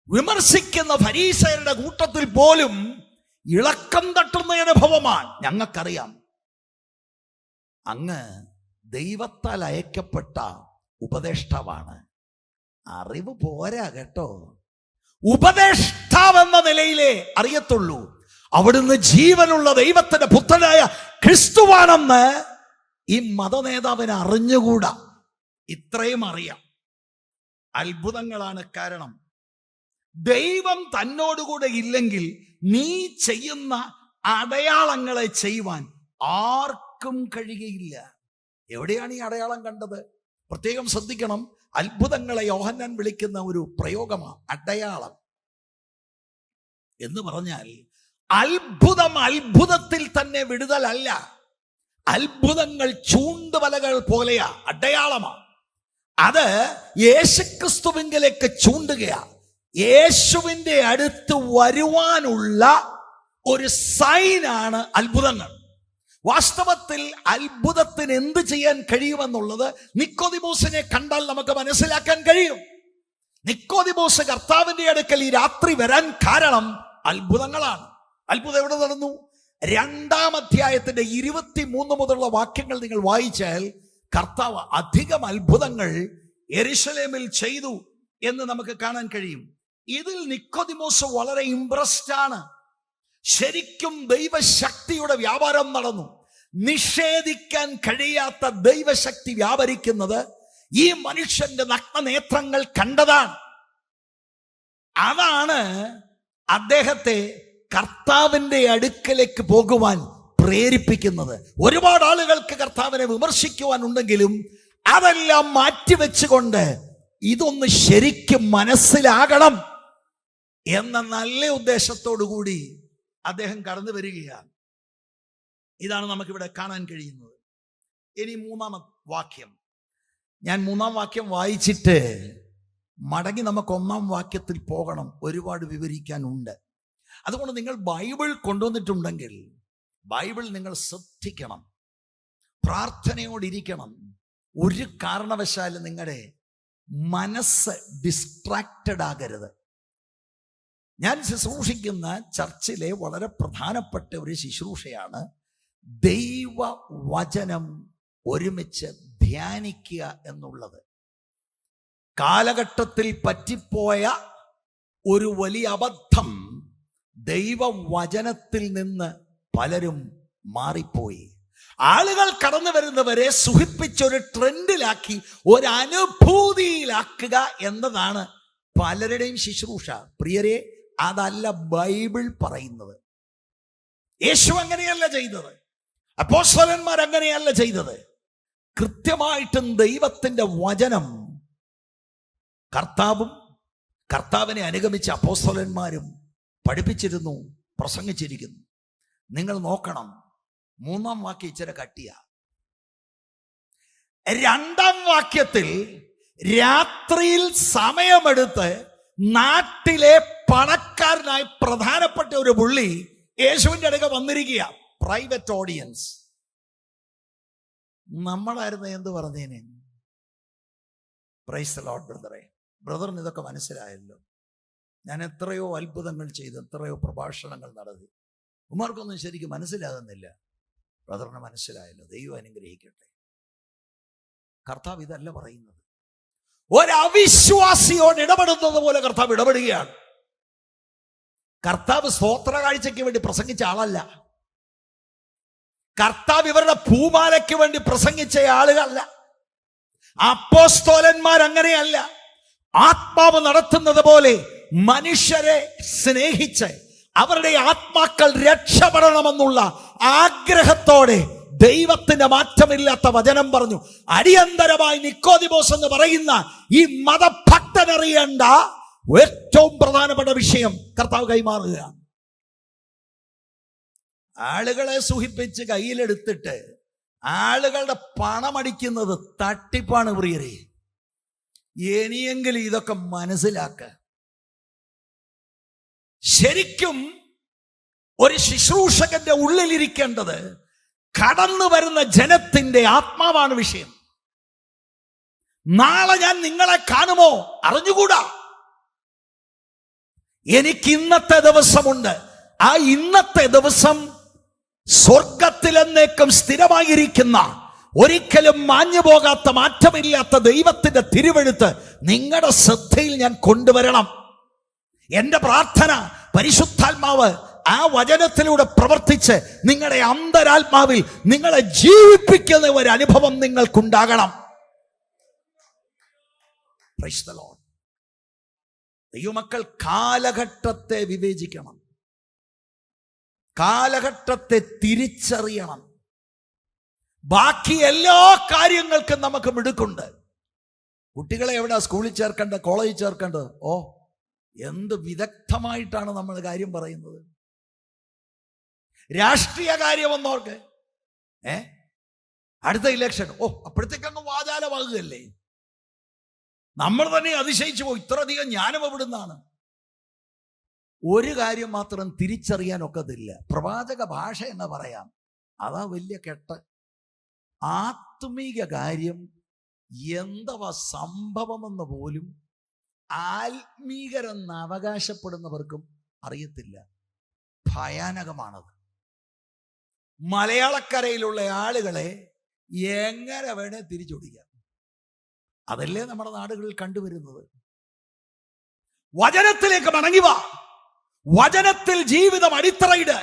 വിമർശിക്കുന്ന ഫരീസയരുടെ കൂട്ടത്തിൽ പോലും ഇളക്കം തട്ടുന്ന അനുഭവമാണ്. ഞങ്ങൾക്കറിയാം, അങ്ങ് ദൈവത്താൽ അയക്കപ്പെട്ട ഉപദേഷ്ടാവാണ്. അറിവ് പോരാ കേട്ടോ, ഉപദേഷ്ടാവെന്ന നിലയിലേ അറിയത്തുള്ളൂ. അവിടുന്ന് ജീവനുള്ള ദൈവത്തിന്റെ പുത്രനായ ക്രിസ്തുവാണെന്ന് ഈ മതനേതാവിന് അറിഞ്ഞുകൂടാ. ഇത്രയും അറിയാം, അത്ഭുതങ്ങളാണ് കാരണം. ദൈവം തന്നോടുകൂടെ ഇല്ലെങ്കിൽ നീ ചെയ്യുന്ന അടയാളങ്ങളെ ചെയ്യുവാൻ ആർക്കും കഴിയുകയില്ല. എവിടെയാണ് ഈ അടയാളം കണ്ടത്? പ്രത്യേകം ശ്രദ്ധിക്കണം. അത്ഭുതങ്ങളെ യോഹന്നാൻ വിളിക്കുന്ന ഒരു പ്രയോഗമാണ് അടയാളം എന്ന് പറഞ്ഞാൽ, അത്ഭുതം അത്ഭുതത്തിൽ തന്നെ വിടുതലല്ല. അത്ഭുതങ്ങൾ ചൂണ്ടുവലകൾ പോലെയാ, അടയാളമാണ്. അത് യേശുക്രിസ്തുവിങ്കലേക്ക് ചൂണ്ടുകയാ. യേശുവിന്റെ അടുത്ത് വരുവാനുള്ള ഒരു സൈനാണ് അത്ഭുതങ്ങൾ. വാസ്തവത്തിൽ അത്ഭുതത്തിന് എന്ത് ചെയ്യാൻ കഴിയുമെന്നുള്ളത് നിക്കോദിമോസിനെ കണ്ടാൽ നമുക്ക് മനസ്സിലാക്കാൻ കഴിയും. നിക്കോദിമോസ് കർത്താവിന്റെ അടുക്കൽ ഈ രാത്രി വരാൻ കാരണം അത്ഭുതങ്ങളാണ്. അത്ഭുതം എവിടെ നടന്നു? 2-ാം അധ്യായത്തിന്റെ 23 മുതലുള്ള വാക്യങ്ങൾ നിങ്ങൾ വായിച്ചാൽ കർത്താവ് അധികം അത്ഭുതങ്ങൾ യെരുശലേമിൽ ചെയ്തു എന്ന് നമുക്ക് കാണാൻ കഴിയും. ഇതിൽ നിക്കോദിമോസ് വളരെ ഇംപ്രസ്ഡ് ആണ്. ശരിക്കും ദൈവശക്തിയുടെ വ്യാപാരം നടന്നു. നിഷേധിക്കാൻ കഴിയാത്ത ദൈവശക്തി വ്യാപരിക്കുന്നത് ഈ മനുഷ്യന്റെ നഗ്നനേത്രങ്ങൾ കണ്ടതാണ്. അതാണ് അദ്ദേഹത്തെ കർത്താവിന്റെ അടുക്കലേക്ക് പോകുവാൻ പ്രേരിപ്പിക്കുന്നത്. ഒരുപാട് ആളുകൾക്ക് കർത്താവിനെ വിമർശിക്കുവാനുണ്ടെങ്കിലും അതെല്ലാം മാറ്റിവെച്ചുകൊണ്ട് ഇതൊന്ന് ശരിക്കും മനസ്സിലാകണം എന്ന നല്ല ഉദ്ദേശത്തോടു കൂടി അദ്ദേഹം കടന്നു വരികയാണ്. ഇതാണ് നമുക്കിവിടെ കാണാൻ കഴിയുന്നത്. ഇനി 3-ാം വാക്യം, ഞാൻ 3-ാം വാക്യം വായിച്ചിട്ട് മടങ്ങി നമുക്ക് 1-ാം വാക്യത്തിൽ പോകണം. ഒരുപാട് വിവരിക്കാനുണ്ട്. അതുകൊണ്ട് നിങ്ങൾ ബൈബിൾ കൊണ്ടുവന്നിട്ടുണ്ടെങ്കിൽ ബൈബിൾ നിങ്ങൾ ശ്രദ്ധിക്കണം, പ്രാർത്ഥനയോടിരിക്കണം. ഒരു കാരണവശാലും നിങ്ങളുടെ മനസ്സ് ഡിസ്ട്രാക്റ്റഡ് ആകരുത്. ഞാൻ ശുശ്രൂഷിക്കുന്ന ചർച്ചിലെ വളരെ പ്രധാനപ്പെട്ട ഒരു ശുശ്രൂഷയാണ് ദൈവവചനം ഒരുമിച്ച് ധ്യാനിക്കുക എന്നുള്ളത്. കാലഘട്ടത്തിൽ പറ്റിപ്പോയ ഒരു വലിയ അബദ്ധം, ദൈവവചനത്തിൽ നിന്ന് പലരും മാറിപ്പോയി. ആളുകൾ കടന്നു വരുന്നവരെ സുഖിപ്പിച്ചൊരു ട്രെൻഡിലാക്കി, ഒരു അനുഭൂതിയിലാക്കുക എന്നതാണ് പലരുടെയും ശുശ്രൂഷ. പ്രിയരെ, അതല്ല ബൈബിൾ പറയുന്നത്. യേശു അങ്ങനെയല്ല ചെയ്തത്, അപ്പോസ്തലന്മാർ അങ്ങനെയല്ല ചെയ്തത്. കൃത്യമായിട്ടും ദൈവത്തിന്റെ വചനം കർത്താവും കർത്താവിനെ അനുഗമിച്ച അപ്പോസ്തലന്മാരും പഠിപ്പിച്ചിരുന്നു, പ്രസംഗിച്ചിരിക്കുന്നു. നിങ്ങൾ നോക്കണം, മൂന്നാം വാക്യം ഇച്ചിരി കട്ടിയ. രണ്ടാം വാക്യത്തിൽ രാത്രിയിൽ സമയമെടുത്ത് നാട്ടിലെ പണക്കാരനായി പ്രധാനപ്പെട്ട ഒരു പുള്ളി യേശുവിന്റെ അടുക്ക വന്നിരിക്കുക. Private audience. നമ്മളായിരുന്നു എന്ത് പറഞ്ഞേനെ? പ്രൈസ് ദി ലോർഡ് ബ്രദറെ. ബ്രദറിന് ഇതൊക്കെ മനസ്സിലായല്ലോ. ഞാൻ എത്രയോ അത്ഭുതങ്ങൾ ചെയ്തു, എത്രയോ പ്രഭാഷണങ്ങൾ നടത്തി. ഉമാർക്കൊന്നും ശരിക്കും മനസ്സിലാകുന്നില്ല. ബ്രദറിന് മനസ്സിലായല്ലോ. ദൈവം അനുഗ്രഹിക്കട്ടെ. കർത്താവ് ഇതല്ല പറയുന്നത്. ഒരവിശ്വാസിയോട് ഇടപെടുന്നത് പോലെ കർത്താവ് ഇടപെടുകയാണ്. കർത്താവ് സ്തോത്ര കാഴ്ചയ്ക്ക് വേണ്ടി പ്രസംഗിച്ച ആളല്ല. കർത്താവ് ഇവരുടെ പൂമാലയ്ക്ക് വേണ്ടി പ്രസംഗിച്ച ആളുകളല്ല. അപ്പോസ്തലന്മാർ അങ്ങനെയല്ല. ആത്മാവ് നടത്തുന്നത് പോലെ മനുഷ്യരെ സ്നേഹിച്ച് അവരുടെ ആത്മാക്കൾ രക്ഷപ്പെടണമെന്നുള്ള ആഗ്രഹത്തോടെ ദൈവത്തിന്റെ മാറ്റമില്ലാത്ത വചനം പറഞ്ഞു. അടിയന്തരമായി നിക്കോദിമോസ് എന്ന് പറയുന്ന ഈ മതഭക്തനറിയേണ്ട ഏറ്റവും പ്രധാനപ്പെട്ട വിഷയം കർത്താവ് കൈമാറുക. ആളുകളെ സുഖിപ്പിച്ച് കയ്യിലെടുത്തിട്ട് ആളുകളുടെ പണമടിക്കുന്നത് തട്ടിപ്പാണ് പ്രിയരെ. ഇനിയെങ്കിലും ഇതൊക്കെ മനസ്സിലാക്ക. ശരിക്കും ഒരു ശുശ്രൂഷകന്റെ ഉള്ളിലിരിക്കേണ്ടത് കടന്നു വരുന്ന ജനത്തിന്റെ ആത്മാവാണ് വിഷയം. നാളെ ഞാൻ നിങ്ങളെ കാണുമോ അറിഞ്ഞുകൂടാ. എനിക്ക് ഇന്നത്തെ ദിവസമുണ്ട്. ആ ഇന്നത്തെ ദിവസം സ്വർഗത്തിലെന്നേക്കും സ്ഥിരമായിരിക്കുന്ന, ഒരിക്കലും മാഞ്ഞു പോകാത്ത, മാറ്റമില്ലാത്ത ദൈവത്തിന്റെ തിരുവെഴുത്ത് നിങ്ങളുടെ ശ്രദ്ധയിൽ ഞാൻ കൊണ്ടുവരണം. എന്റെ പ്രാർത്ഥന പരിശുദ്ധാത്മാവ് ആ വചനത്തിലൂടെ പ്രവർത്തിച്ച് നിങ്ങളുടെ അന്തരാത്മാവിൽ നിങ്ങളെ ജീവിപ്പിക്കുന്ന ഒരു അനുഭവം നിങ്ങൾക്കുണ്ടാകണം. Price the Lord. ദൈവമക്കൾ കാലഘട്ടത്തെ വിവേചിക്കണം, കാലഘട്ടത്തെ തിരിച്ചറിയണം. ബാക്കി എല്ലാ കാര്യങ്ങൾക്കും നമുക്ക് മിടുക്കുണ്ട്. കുട്ടികളെ എവിടെ സ്കൂളിൽ ചേർക്കേണ്ടത്, കോളേജിൽ ചേർക്കേണ്ടത്? ഓ, എന്ത് വിദഗ്ധമായിട്ടാണ് നമ്മൾ കാര്യം പറയുന്നത്. രാഷ്ട്രീയ കാര്യമെന്നോർക്ക് അടുത്ത ഇലക്ഷൻ, ഓ അപ്പോഴത്തേക്കങ്ങ് വാചാലമാകുകയല്ലേ. നമ്മൾ തന്നെ അതിശയിച്ചു പോകും, ഇത്രയധികം ജ്ഞാനം എവിടുന്നാണ്. ഒരു കാര്യം മാത്രം തിരിച്ചറിയാൻ ഒക്കത്തില്ല. പ്രവാചക ഭാഷ എന്ന് പറയാം, അതാ വലിയ കെട്ട്. ആത്മീക കാര്യം എന്തവാ സംഭവമെന്ന് പോലും ആത്മീകരെന്ന് അവകാശപ്പെടുന്നവർക്കും അറിയത്തില്ല. ഭയാനകമാണത്. മലയാളക്കരയിലുള്ള ആളുകളെ എങ്ങനെ വേണേ തിരിച്ചൊടിക്കാം. അതല്ലേ നമ്മുടെ നാടുകളിൽ കണ്ടുവരുന്നത്. വചനത്തിലേക്ക് മടങ്ങി വാ. വചനത്തിൽ ജീവിതം അടിത്തറയിട്.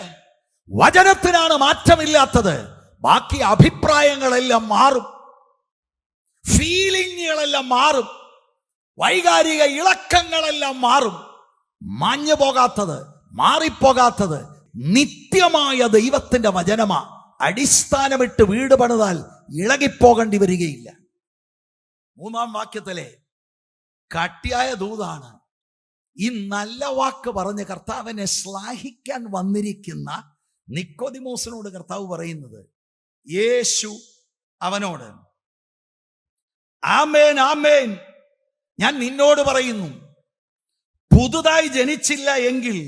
വചനത്തിനാണ് മാറ്റമില്ലാത്തത്. ബാക്കി അഭിപ്രായങ്ങളെല്ലാം മാറും, ഫീലിങ്ങുകളെല്ലാം മാറും, വൈകാരിക ഇളക്കങ്ങളെല്ലാം മാറും. മാഞ്ഞു പോകാത്തത്, മാറിപ്പോകാത്തത് നിത്യമായ ദൈവത്തിന്റെ വചനമാ. അടിസ്ഥാനമിട്ട് വീട് പണിതാൽ ഇളകിപ്പോകേണ്ടി വരികയില്ല. മൂന്നാം വാക്യത്തിലെ കട്ടിയായ ദൂതാണ് ഈ നല്ല വാക്ക് പറഞ്ഞ് കർത്താവിനെ ശ്ലാഘിക്കാൻ വന്നിരിക്കുന്ന നിക്കോദിമോസിനോട് കർത്താവ് പറയുന്നത്. യേശു അവനോട്, ആമേൻ ആമേൻ, ഞാൻ നിന്നോട് പറയുന്നു, പുതുതായി ജനിച്ചില്ല എങ്കിൽ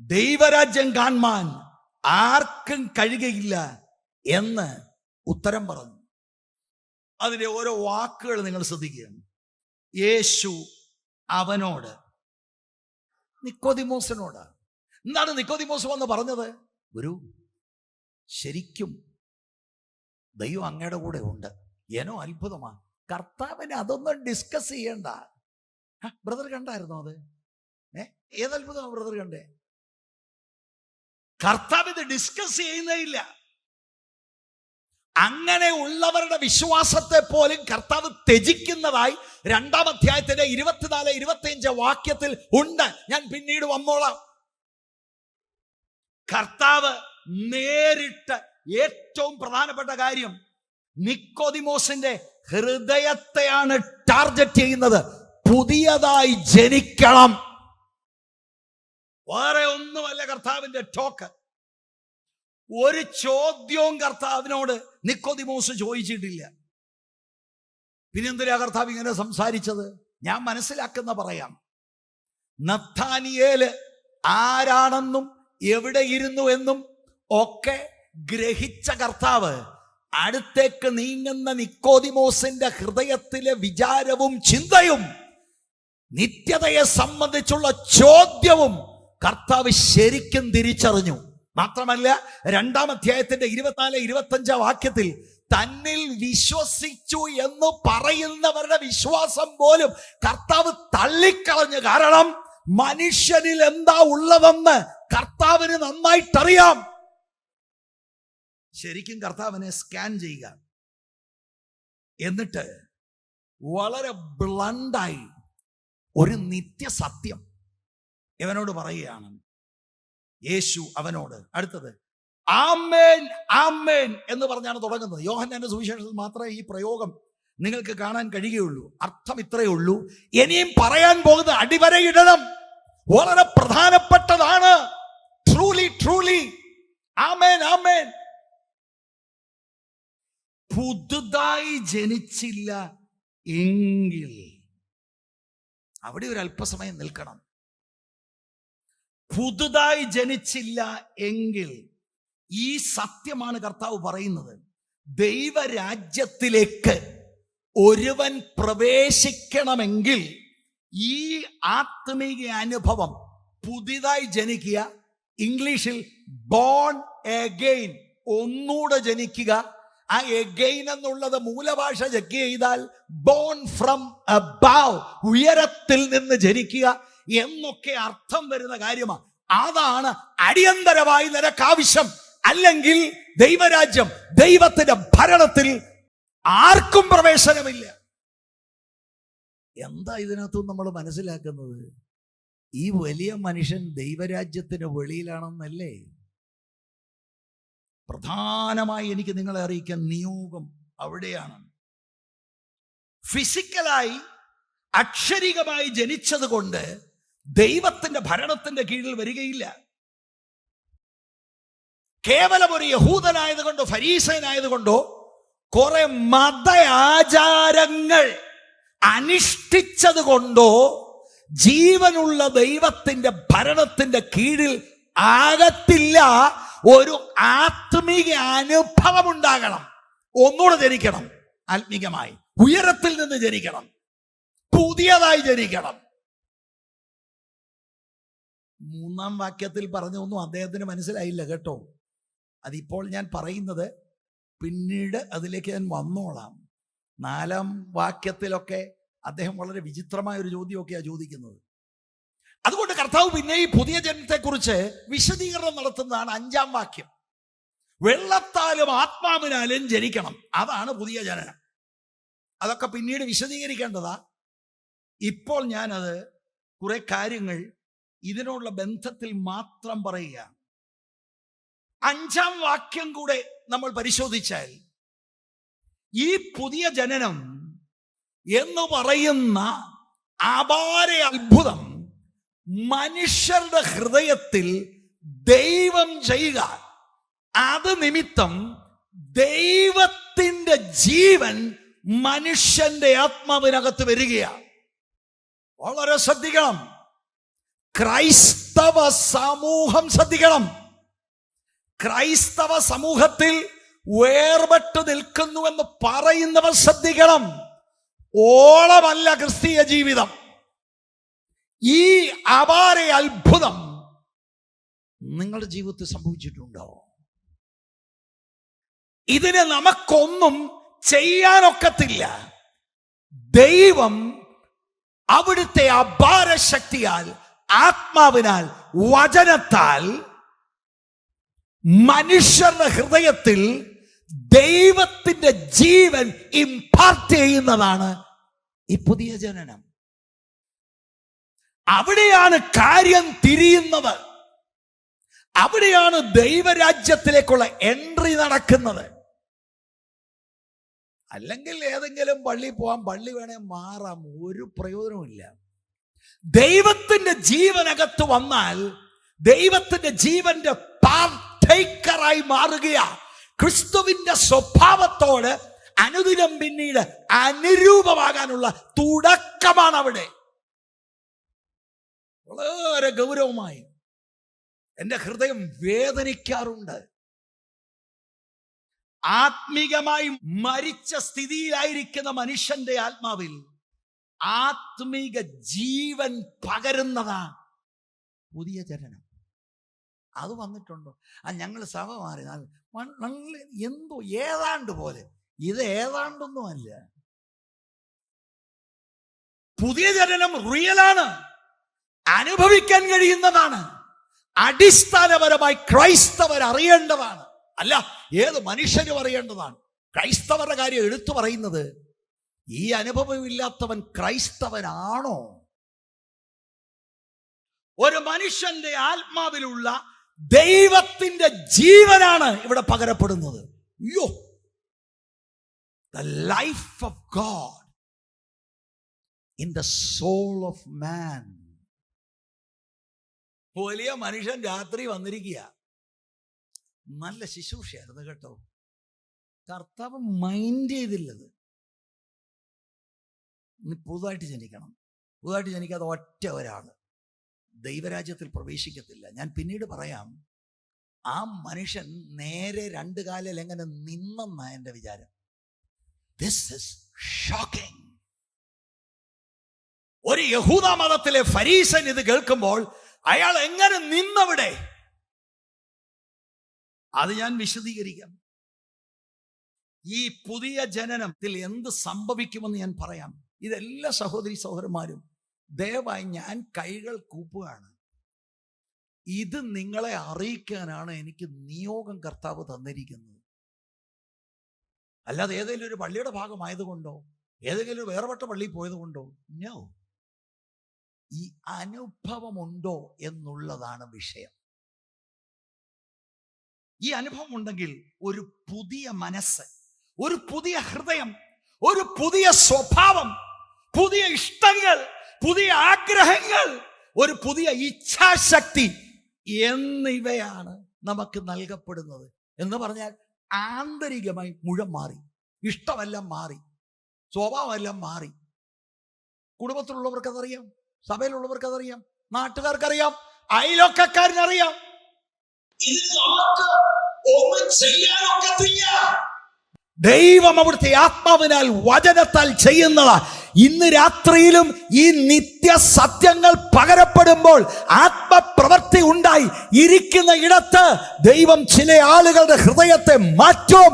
ദൈവരാജ്യം കാണാൻ ആർക്കും കഴിയുകയില്ല എന്ന് ഉത്തരം പറഞ്ഞു. അതിന്റെ ഓരോ വാക്കുകൾ നിങ്ങൾ ശ്രദ്ധിക്കുകയാണ്. യേശു അവനോട്, നിക്കോദിമോസിനോട്. എന്താണ് നിക്കോദിമോസ് വന്ന് പറഞ്ഞത്? ഗുരു, ശരിക്കും ദൈവം അങ്ങയുടെ കൂടെ ഉണ്ട്. ഏനോ അത്ഭുതമാണ്. കർത്താവിനെ അതൊന്നും ഡിസ്കസ് ചെയ്യണ്ട. ബ്രദർ കണ്ടായിരുന്നോ അത്? ഏതത്ഭുതമാണ് ബ്രദർ കണ്ടേ? കർത്താവ് ഇത് ഡിസ്കസ് ചെയ്യുന്നേ ഇല്ല. അങ്ങനെ ഉള്ളവരുടെ വിശ്വാസത്തെ പോലും കർത്താവ് ത്യജിക്കുന്നതായി 2-ാം അധ്യായത്തിന്റെ 24-25 വാക്യത്തിൽ ഉണ്ട്. ഞാൻ പിന്നീട് വന്നോളാം. കർത്താവ് നേരിട്ട് ഏറ്റവും പ്രധാനപ്പെട്ട കാര്യം നിക്കോദിമോസിന്റെ ഹൃദയത്തെയാണ് ടാർഗറ്റ് ചെയ്യുന്നത്. പുതിയതായി ജനിക്കണം. വേറെ ഒന്നുമല്ല കർത്താവിന്റെ ടോക്ക്. ഒരു ചോദ്യവും കർത്താവിനോട് നിക്കോദിമോസ് ചോദിച്ചിട്ടില്ല. പിന്നെന്തിനാ കർത്താവ് ഇങ്ങനെ സംസാരിച്ചത്? ഞാൻ മനസ്സിലാക്കുന്ന പറയാം. നഥാനിയേല് ആരാണെന്നും എവിടെ ഇരുന്നു എന്നും ഒക്കെ ഗ്രഹിച്ച കർത്താവ് അടുത്തേക്ക് നീങ്ങുന്ന നിക്കോദിമോസിന്റെ ഹൃദയത്തിലെ വിചാരവും ചിന്തയും നിത്യതയെ സംബന്ധിച്ചുള്ള ചോദ്യവും കർത്താവ് ശരിക്കും തിരിച്ചറിഞ്ഞു. മാത്രമല്ല 2-ാം അധ്യായത്തിന്റെ 24-25 വാക്യത്തിൽ തന്നിൽ വിശ്വസിച്ചു എന്ന് പറയുന്നവരുടെ വിശ്വാസം പോലും കർത്താവ് തള്ളിക്കളഞ്ഞു. കാരണം മനുഷ്യനിൽ എന്താ ഉള്ളതെന്ന് കർത്താവിന് നന്നായിട്ടറിയാം. ശരിക്കും കർത്താവിനെ സ്കാൻ ചെയ്യുക, എന്നിട്ട് വളരെ ബ്ലണ്ടായി ഒരു നിത്യസത്യം ഇവനോട് പറയുകയാണ്. യേശു അവനോട് അടുത്തത് ആമേൻ ആമേൻ എന്ന് പറഞ്ഞാണ് തുടങ്ങുന്നത്. യോഹന്നാന്റെ സുവിശേഷത്തിൽ മാത്രമേ ഈ പ്രയോഗം നിങ്ങൾക്ക് കാണാൻ കഴിയുകയുള്ളൂ. അർത്ഥം ഇത്രയേ ഉള്ളൂ. ഇനിയും പറയാൻ പോകുന്ന അടിവരയിടണം, വളരെ പ്രധാനപ്പെട്ടതാണ്. ട്രൂലി ട്രൂലി ആമേൻ ആമേൻ. പുതുതായി ജനിച്ചില്ല എങ്കിൽ അവിടെ ഒരു അല്പസമയം നിൽക്കണം. പുതുതായി ജനിച്ചില്ല എങ്കിൽ ഈ സത്യമാണ് കർത്താവ് പറയുന്നത്. ദൈവരാജ്യത്തിലേക്ക് ഒരുവൻ പ്രവേശിക്കണമെങ്കിൽ ഈ ആത്മീയ അനുഭവം, പുതിയതായി ജനിക്കുക, ഇംഗ്ലീഷിൽ ബോൺ എഗെയിൻ, ഒന്നൂടെ ജനിക്കുക. ആ എഗെയിൻ എന്നുള്ളത് മൂലഭാഷ ചെക്ക് ചെയ്താൽ ബോൺ ഫ്രം അബവ്, ഉയരത്തിൽ നിന്ന് ജനിക്കുക എന്നൊക്കെ അർത്ഥം വരുന്ന കാര്യമാണ്. അതാണ് അടിയന്തരമായി നിനക്ക് ആവശ്യം. അല്ലെങ്കിൽ ദൈവരാജ്യം, ദൈവത്തിന്റെ ഭരണത്തിൽ ആർക്കും പ്രവേശനമില്ല. എന്താ ഇതിനകത്ത് നമ്മൾ മനസ്സിലാക്കുന്നത്? ഈ വലിയ മനുഷ്യൻ ദൈവരാജ്യത്തിന് വെളിയിലാണെന്നല്ലേ? പ്രധാനമായി എനിക്ക് നിങ്ങളെ അറിയിക്കാൻ നിയോഗം അവിടെയാണ്. ഫിസിക്കലായി അക്ഷരികമായി ജനിച്ചത് കൊണ്ട് ദൈവത്തിന്റെ ഭരണത്തിന്റെ കീഴിൽ വരികയില്ല. കേവലം ഒരു യഹൂദനായതുകൊണ്ടോ ഫരീസയനായതുകൊണ്ടോ കുറെ മത ആചാരങ്ങൾ അനുഷ്ഠിച്ചത് കൊണ്ടോ ജീവനുള്ള ദൈവത്തിന്റെ ഭരണത്തിന്റെ കീഴിൽ ആകത്തില്ല. ഒരു ആത്മീയ അനുഭവം ഉണ്ടാകണം. ഒന്നുകൂടെ ജനിക്കണം, ആത്മീകമായി ഉയരത്തിൽ നിന്ന് ജനിക്കണം, പുതിയതായി ജനിക്കണം. 3-ാം വാക്യത്തിൽ പറഞ്ഞൊന്നും അദ്ദേഹത്തിന് മനസ്സിലായില്ല കേട്ടോ. അതിപ്പോൾ ഞാൻ പറയുന്നത്, പിന്നീട് അതിലേക്ക് ഞാൻ വന്നോളാം. 4-ാം വാക്യത്തിലൊക്കെ അദ്ദേഹം വളരെ വിചിത്രമായ ഒരു ചോദ്യമൊക്കെയാണ് ചോദിക്കുന്നത്. അതുകൊണ്ട് കർത്താവ് പിന്നെ ഈ പുതിയ ജനനത്തെക്കുറിച്ച് വിശദീകരണം നടത്തുന്നതാണ് 5-ാം വാക്യം. വെള്ളത്താലും ആത്മാവിനാലും ജനിക്കണം, അതാണ് പുതിയ ജനനം. അതൊക്കെ പിന്നീട് വിശദീകരിക്കേണ്ടതാ. ഇപ്പോൾ ഞാനത് കുറെ കാര്യങ്ങൾ ഇതിനോടുള്ള ബന്ധത്തിൽ മാത്രം പറയുക. 5-ാം വാക്യം കൂടെ നമ്മൾ പരിശോധിച്ചാൽ ഈ പുതിയ ജനനം എന്ന് പറയുന്ന അപാര അത്ഭുതം മനുഷ്യരുടെ ഹൃദയത്തിൽ ദൈവം ചെയ്യുക, അത് നിമിത്തം ദൈവത്തിന്റെ ജീവൻ മനുഷ്യന്റെ ആത്മാവിനകത്ത് വരികയാണ്. വളരെ ശ്രദ്ധിക്കണം. ക്രൈസ്തവ സമൂഹം ശ്രദ്ധിക്കണം. ക്രൈസ്തവ സമൂഹത്തിൽ വേർപെട്ടു നിൽക്കുന്നുവെന്ന് പറയുന്നവർ ശ്രദ്ധിക്കണം. ഓളമല്ല ക്രിസ്തീയ ജീവിതം. ഈ അപാര അത്ഭുതം നിങ്ങളുടെ ജീവിതത്തിൽ സംഭവിച്ചിട്ടുണ്ടോ? ഇതിന് നമുക്കൊന്നും ചെയ്യാനൊക്കത്തില്ല. ദൈവം അവിടുത്തെ അപാര ശക്തിയാൽ, ആത്മാവിനാൽ, വചനത്താൽ മനുഷ്യരുടെ ഹൃദയത്തിൽ ദൈവത്തിന്റെ ജീവൻ ഇംപാർട്ട് ചെയ്യുന്നതാണ് ഈ പുതിയ ജനനം. അവിടെയാണ് കാര്യം തിരിയുന്നത്. അവിടെയാണ് ദൈവരാജ്യത്തിലേക്കുള്ള എൻട്രി നടക്കുന്നത്. അല്ലെങ്കിൽ ഏതെങ്കിലും പള്ളി പോവാം, പള്ളി വേണേ മാറാം, ഒരു പ്രയോജനവുമില്ല. ദൈവത്തിന്റെ ജീവനകത്ത് വന്നാൽ ദൈവത്തിന്റെ ജീവന്റെ പാർട്ട് ടേക്കറായി മാറുകയാ. ക്രിസ്തുവിന്റെ സ്വഭാവത്തോട് അനുദിനം പിന്നീട് അനുരൂപമാകാനുള്ള തുടക്കമാണ് അവിടെ. വളരെ ഗൗരവമായി എൻ്റെ ഹൃദയം വേദനിക്കാറുണ്ട്. ആത്മീകമായി മരിച്ച സ്ഥിതിയിലായിരിക്കുന്ന മനുഷ്യന്റെ ആത്മാവിൽ ആത്മീക ജീവൻ പകരുന്നതാണ് പുതിയ ജനനം. അത് വന്നിട്ടുണ്ടോ? ഞങ്ങൾ സഭ മാറി എന്തോ ഏതാണ്ട് പോലെ. ഇത് ഏതാണ്ടൊന്നുമല്ല. പുതിയ ജനനം റിയലാണ്, അനുഭവിക്കാൻ കഴിയുന്നതാണ്, അടിസ്ഥാനപരമായി ക്രൈസ്തവർ അറിയേണ്ടതാണ്. അല്ല, ഏത് മനുഷ്യനും അറിയേണ്ടതാണ്. ക്രൈസ്തവരുടെ കാര്യം എടുത്തു പറയുന്നത്, ഈ അനുഭവമില്ലാത്തവൻ ക്രൈസ്തവനാണോ? ഒരു മനുഷ്യന്റെ ആത്മാവിലുള്ള ദൈവത്തിന്റെ ജീവനാണ് ഇവിടെ പകരപ്പെടുന്നത്. അയ്യോ, the life of God in the soul of man. വലിയ മനുഷ്യൻ രാത്രി വന്നിരിക്കുക. നല്ല ശുശ്രൂഷയായിരുന്നു കേട്ടോ. കർത്താവ് മൈൻഡ് ചെയ്തില്ലത്. നീ പുതുതായിട്ട് ജനിക്കണം. പുതുതായിട്ട് ജനിക്കാതെ ഒറ്റ ഒരാൾ ദൈവരാജ്യത്തിൽ പ്രവേശിക്കത്തില്ല. ഞാൻ പിന്നീട് പറയാം. ആ മനുഷ്യൻ നേരെ രണ്ട് കാലിൽ എങ്ങനെ നിന്നെന്നാ എൻ്റെ വിചാരം. This is shocking. ഒരു യഹൂദ മതത്തിലെ ഫരീസൻ ഇത് കേൾക്കുമ്പോൾ അയാൾ എങ്ങനെ നിന്നവിടെ? അത് ഞാൻ വിശദീകരിക്കാം. ഈ പുതിയ ജനനത്തിൽ എന്ത് സംഭവിക്കുമെന്ന് ഞാൻ പറയാം. ഇതെല്ലാ സഹോദരി സഹോദരന്മാരും ദയവായി ഞാൻ കൈകൾ കൂപ്പുകയാണ്. ഇത് നിങ്ങളെ അറിയിക്കാനാണ് എനിക്ക് നിയോഗം കർത്താവ് തന്നിരിക്കുന്നത്. അല്ലാതെ ഏതെങ്കിലും ഒരു പള്ളിയുടെ ഭാഗമായതുകൊണ്ടോ ഏതെങ്കിലും ഒരു വേർപെട്ട പള്ളിയിൽ പോയതുകൊണ്ടോ നോ. ഈ അനുഭവമുണ്ടോ എന്നുള്ളതാണ് വിഷയം. ഈ അനുഭവം ഉണ്ടെങ്കിൽ ഒരു പുതിയ മനസ്സ്, ഒരു പുതിയ ഹൃദയം, ഒരു പുതിയ സ്വഭാവം, പുതിയ ഇഷ്ടങ്ങൾ, പുതിയ ആഗ്രഹങ്ങൾ, ഒരു പുതിയ ഇച്ഛാശക്തി എന്നിവയാണ് നമുക്ക് നൽകപ്പെടുന്നത്. എന്ന് പറഞ്ഞാൽ ആന്തരികമായി മുഴുവൻ മാറി, ഇഷ്ടമെല്ലാം മാറി, സ്വഭാവമെല്ലാം മാറി. കുടുംബത്തിലുള്ളവർക്ക് അതറിയാം, സഭയിലുള്ളവർക്ക് അതറിയാം, നാട്ടുകാർക്കറിയാം, അയൽവക്കക്കാരനറിയാം. ഇത് നമുക്ക് ഒന്നും ചെയ്യാനൊക്കത്തില്ല. ദൈവം അവിടുത്തെ ആത്മാവിനാൽ വചനത്താൽ ചെയ്യുന്നതാ. ഇന്ന് രാത്രിയിലും ഈ നിത്യസത്യങ്ങൾ പകരപ്പെടുമ്പോൾ ആത്മപ്രവൃത്തി ഉണ്ടായി ഇരിക്കുന്ന ഇടത്ത് ദൈവം ചില ആളുകളുടെ ഹൃദയത്തെ മാറ്റും,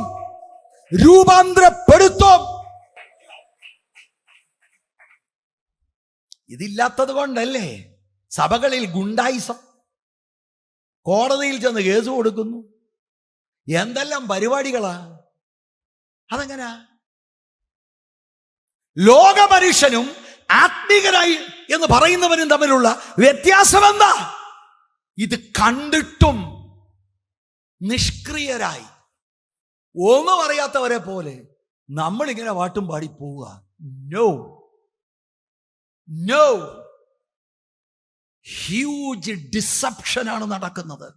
രൂപാന്തരപ്പെടുത്തും. ഇതില്ലാത്തത് കൊണ്ടല്ലേ സഭകളിൽ ഗുണ്ടായിസം, കോടതിയിൽ ചെന്ന് കേസ് കൊടുക്കുന്നു, എന്തെല്ലാം പരിപാടികളാ. അതെങ്ങനാ? ലോക മനുഷ്യനും ആത്മീകനായി എന്ന് പറയുന്നവനും തമ്മിലുള്ള വ്യത്യാസം എന്താ? ഇത് കണ്ടിട്ടും നിഷ്ക്രിയരായി ഒന്നും അറിയാത്തവരെ പോലെ നമ്മളിങ്ങനെ പാട്ടും പാടി പോവുക. നോ നോ, ഹ്യൂജ് ഡിസപ്ഷനാണ് നടക്കുന്നത്.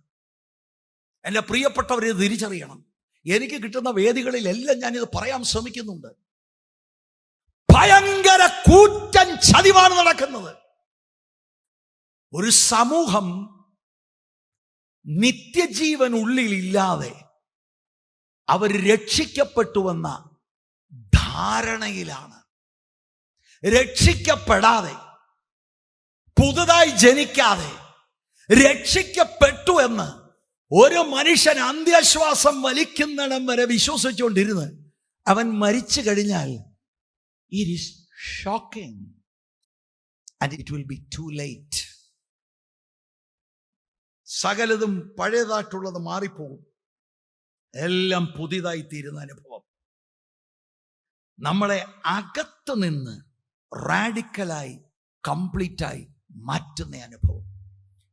എൻ്റെ പ്രിയപ്പെട്ടവരെ തിരിച്ചറിയണം. എനിക്ക് കിട്ടുന്ന വേദികളിലെല്ലാം ഞാനിത് പറയാൻ ശ്രമിക്കുന്നുണ്ട്. ഭയങ്കര കൂറ്റൻ ചതിവാണ് നടക്കുന്നത്. ഒരു സമൂഹം നിത്യജീവൻ ഉള്ളിലില്ലാതെ അവർ രക്ഷിക്കപ്പെട്ടുവെന്ന ധാരണയിലാണ്. രക്ഷിക്കപ്പെടാതെ, പുതുതായി ജനിക്കാതെ രക്ഷിക്കപ്പെട്ടു എന്ന് ഒരു മനുഷ്യൻ അന്ത്യശ്വാസം വലിക്കുന്നിടം വരെ വിശ്വസിച്ചുകൊണ്ടിരുന്ന് അവൻ മരിച്ചു കഴിഞ്ഞാൽ it is shocking and it will be too late. സകലതും പഴയതായിട്ടുള്ളത് മാറിപ്പോകും, എല്ലാം പുതിയതായി തീരുന്ന അനുഭവം നമ്മളെ അകത്ത് നിന്ന് റാഡിക്കലായി കംപ്ലീറ്റായി മാറ്റുന്ന അനുഭവം.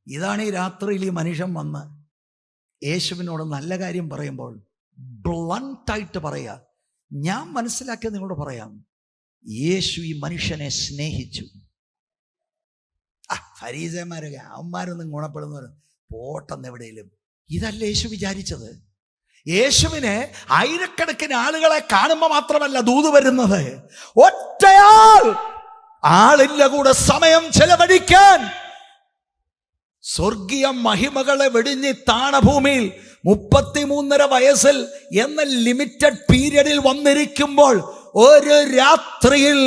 ഇതാണ് ഈ രാത്രിയിൽ ഈ മനുഷ്യൻ വന്ന് യേശുവിനോട് നല്ല കാര്യം പറയുമ്പോൾ ബ്ലണ്ടായിട്ട് പറയാ. ഞാൻ മനസ്സിലാക്കിയത് നിങ്ങളോട് പറയാം. യേശു ഈ മനുഷ്യനെ സ്നേഹിച്ചു. ഫരീസന്മാരൊക്കെ അവന്മാരൊന്നും ഗുണപ്പെടുന്നവർ പോട്ടെന്ന് എവിടെയെങ്കിലും. ഇതല്ല യേശു വിചാരിച്ചത്. യേശുവിന് ആയിരക്കണക്കിന് ആളുകളെ കാണുമ്പോൾ മാത്രമല്ല ദൂത് വരുന്നത്, ഒറ്റയാൾ ആളിന്റെ കൂടെ സമയം ചെലവഴിക്കാൻ സ്വർഗീയ മഹിമകളെ വെടിഞ്ഞ് താണഭൂമിയിൽ 33.5 വയസ്സിൽ എന്ന ലിമിറ്റഡ് പീരിയഡിൽ വന്നിരിക്കുമ്പോൾ ഒരു രാത്രിയിൽ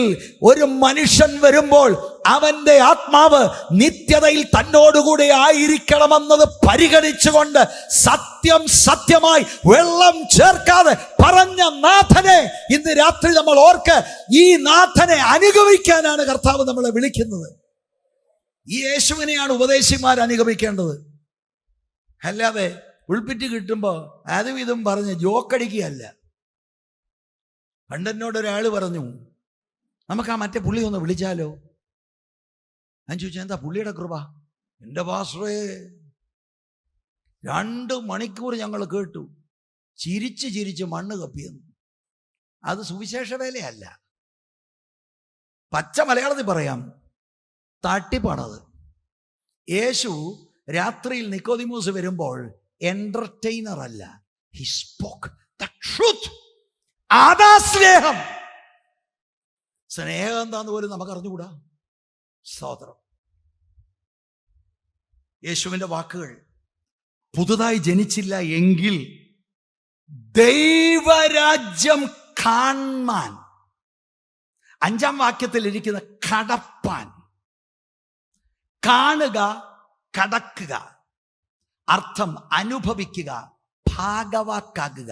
ഒരു മനുഷ്യൻ വരുമ്പോൾ അവന്റെ ആത്മാവ് നിത്യതയിൽ തന്നോടുകൂടി ആയിരിക്കണമെന്നത് പരിഗണിച്ചുകൊണ്ട് സത്യം സത്യമായി വെള്ളം ചേർക്കാതെ പറഞ്ഞ നാഥനെ ഇന്ന് രാത്രി നമ്മൾ ഓർക്ക്. ഈ നാഥനെ അനുഗമിക്കാനാണ് കർത്താവ് നമ്മളെ വിളിക്കുന്നത്. ഈ യേശുവിനെയാണ് ഉപദേശിമാർ അനുഗമിക്കേണ്ടത്. അല്ലാതെ ഉൾപ്പിറ്റ് കിട്ടുമ്പോൾ അതും ഇതും പറഞ്ഞ് ജോക്കടിക്കുകയല്ല. പണ്ടെന്നോട് ഒരാൾ പറഞ്ഞു, നമുക്ക് ആ മറ്റേ പുള്ളി ഒന്ന് വിളിച്ചാലോ? ഞാൻ ചോദിച്ചാൽ എന്താ പുള്ളിയുടെ കൃപ? എൻ്റെ പാസ്റ്ററേ 2 മണിക്കൂർ ഞങ്ങൾ കേട്ടു, ചിരിച്ച് ചിരിച്ച് മണ്ണ് കപ്പിയെന്നു. അത് സുവിശേഷ വേലയല്ല, പച്ച മലയാളത്തിൽ പറയാം, തട്ടിപ്പാണത്. യേശു രാത്രിയിൽ നിക്കോദിമോസ് വരുമ്പോൾ എന്റർടൈനർ അല്ല, ഹി സ്പോക്ക് ദ ട്രൂത്ത്. അതാ സ്നേഹം. സ്നേഹം എന്താന്ന് പോലും നമുക്ക് അറിഞ്ഞുകൂടാ. സ്തോത്രം. യേശുവിന്റെ വാക്കുകൾ, പുതുതായി ജനിച്ചില്ല എങ്കിൽ ദൈവരാജ്യം കാണാൻ, 5-ാം വാക്യത്തിൽ ഇരിക്കുന്ന കടപ്പാൻ, കാണുക, കടക്കുക, അർത്ഥം അനുഭവിക്കുക, ഭാഗവാക്കാകുക.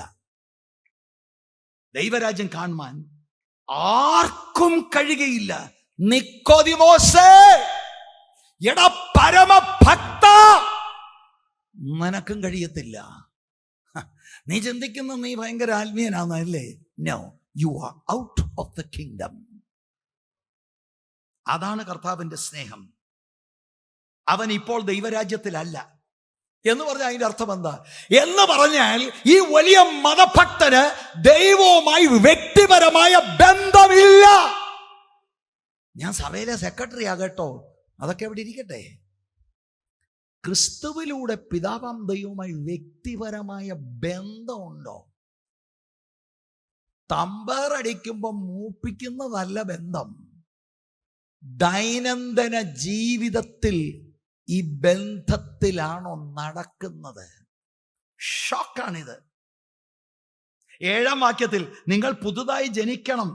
ദൈവരാജ്യം കാണുവാൻ ആർക്കും കഴിയുകയില്ല. നിക്കോദിമോസേ, എടാ പരമഭക്ത, നിനക്കും കഴിയത്തില്ല. നീ ചിന്തിക്കുന്ന നീ ഭയങ്കര ആത്മീയനാന്നല്ലേ? No, you are out of the kingdom. അതാണ് കർത്താവിന്റെ സ്നേഹം. അവൻ ഇപ്പോൾ ദൈവരാജ്യത്തിലല്ല എന്ന് പറഞ്ഞാൽ അതിന്റെ അർത്ഥം എന്താ എന്ന് പറഞ്ഞാൽ, ഈ വലിയ മതഭക്തന് ദൈവവുമായി വ്യക്തിപരമായ ബന്ധമില്ല. ഞാൻ സഭയിലെ സെക്രട്ടറി ആകട്ടോ, അതൊക്കെ അവിടെ ഇരിക്കട്ടെ. ക്രിസ്തുവിലൂടെ പിതാവാം ദൈവവുമായി വ്യക്തിപരമായ ബന്ധമുണ്ടോ? തമ്പേറടിക്കുമ്പോൾ മൂപ്പിക്കുന്നതല്ല ബന്ധം. ദൈനംദിന ജീവിതത്തിൽ ഈ ബന്ധത്തിലാണോ നടക്കുന്നത്? ഷോക്കാണിത്. 7-ാം വാക്യത്തിൽ നിങ്ങൾ പുതുതായി ജനിക്കണം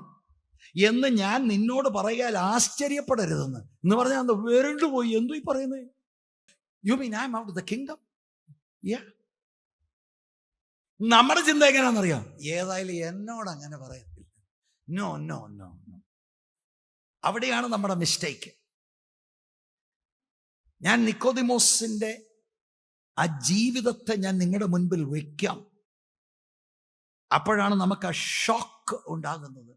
എന്ന് ഞാൻ നിന്നോട് പറയാൽ ആശ്ചര്യപ്പെടരുതെന്ന് എന്ന് പറഞ്ഞാൽ എന്താ? വേറിട്ട് പോയി. എന്തോ ഈ പറയുന്നത്? You mean I am out of the kingdom? നമ്മുടെ ചിന്ത എങ്ങനെയാണെന്നറിയാം. ഏതായാലും എന്നോട് അങ്ങനെ പറയത്തില്ല. No no no no. അവിടെയാണ് നമ്മുടെ മിസ്റ്റേക്ക്. ഞാൻ നിക്കോദിമോസിന്റെ ആ ജീവിതത്തെ ഞാൻ നിങ്ങളുടെ മുൻപിൽ വയ്ക്കാം. അപ്പോഴാണ് നമുക്ക് ആ ഷോക്ക് ഉണ്ടാകുന്നത്.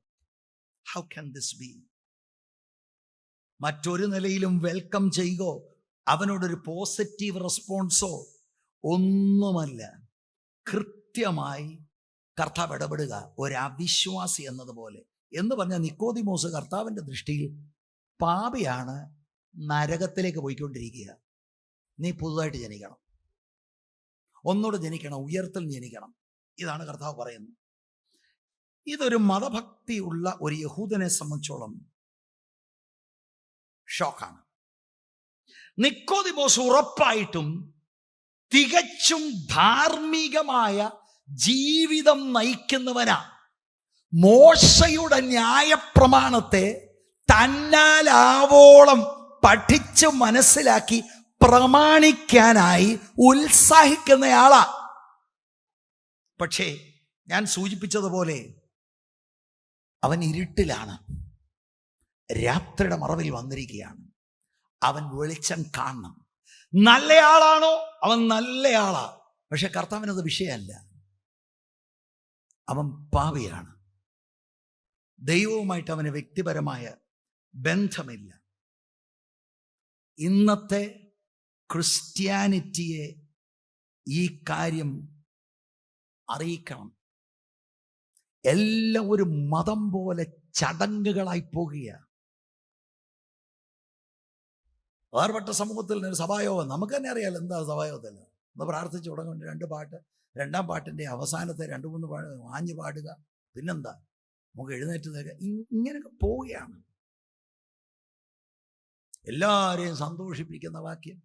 How can this B? മറ്റൊരു നിലയിലും വെൽക്കം ചെയ്യുകയോ അവനോടൊരു പോസിറ്റീവ് റെസ്പോൺസോ ഒന്നുമല്ല. കൃത്യമായി കർത്താവ് ഇടപെടുക, ഒരവിശ്വാസി എന്നതുപോലെ. എന്ന് പറഞ്ഞാൽ നിക്കോദിമോസ് കർത്താവിൻ്റെ ദൃഷ്ടിയിൽ പാപിയാണ്, നരകത്തിലേക്ക് പോയിക്കൊണ്ടിരിക്കുക. നീ പുതുതായിട്ട് ജനിക്കണം, ഒന്നുകൂടെ ജനിക്കണം, ഉയർത്തിൽ ജനിക്കണം. ഇതാണ് കർത്താവ് പറയുന്നത്. ഇതൊരു മതഭക്തിയുള്ള ഒരു യഹൂദനെ സംബന്ധിച്ചോളം ഷോക്കാണ്. നിക്കോദിമോസ് ഉറപ്പായിട്ടും തികച്ചും ധാർമ്മികമായ ജീവിതം നയിക്കുന്നവനാ. മോശയുടെ ന്യായപ്രമാണത്തെ തന്നാലാവോളം പഠിച്ച് മനസ്സിലാക്കി പ്രമാണിക്കാനായി ഉത്സാഹിക്കുന്നയാളാ. പക്ഷേ ഞാൻ സൂചിപ്പിച്ചതുപോലെ അവൻ ഇരുട്ടിലാണ്, രാത്രിയുടെ മറവിൽ വന്നിരിക്കുകയാണ്. അവൻ വെളിച്ചം കാണണം. നല്ലയാളാണോ? അവൻ നല്ലയാളാ. പക്ഷെ കർത്താവിനത് വിഷയമല്ല. അവൻ പാപിയാണ്. ദൈവവുമായിട്ട് അവന് വ്യക്തിപരമായ ബന്ധമില്ല. ഇന്നത്തെ ക്രിസ്ത്യാനിറ്റിയെ ഈ കാര്യം അറിയിക്കണം. എല്ലാം ഒരു മതം പോലെ ചടങ്ങുകളായി പോകുകയാണ്. വേർപെട്ട സമൂഹത്തിൽ സഭായോഗം നമുക്ക് തന്നെ അറിയാലോ എന്താ സഭായോഗത്തിൽ. ഒന്ന് പ്രാർത്ഥിച്ചു തുടങ്ങുന്നുണ്ട്. 2 പാട്ട്, 2-ാം പാട്ടിൻ്റെ അവസാനത്തെ 2-3 ആഞ്ഞു പാടുക, പിന്നെന്താ നമുക്ക് എഴുന്നേറ്റ് നിൽക്കുക, ഇങ്ങനെയൊക്കെ പോവുകയാണ്. എല്ലാവരെയും സന്തോഷിപ്പിക്കുന്ന വാക്യം.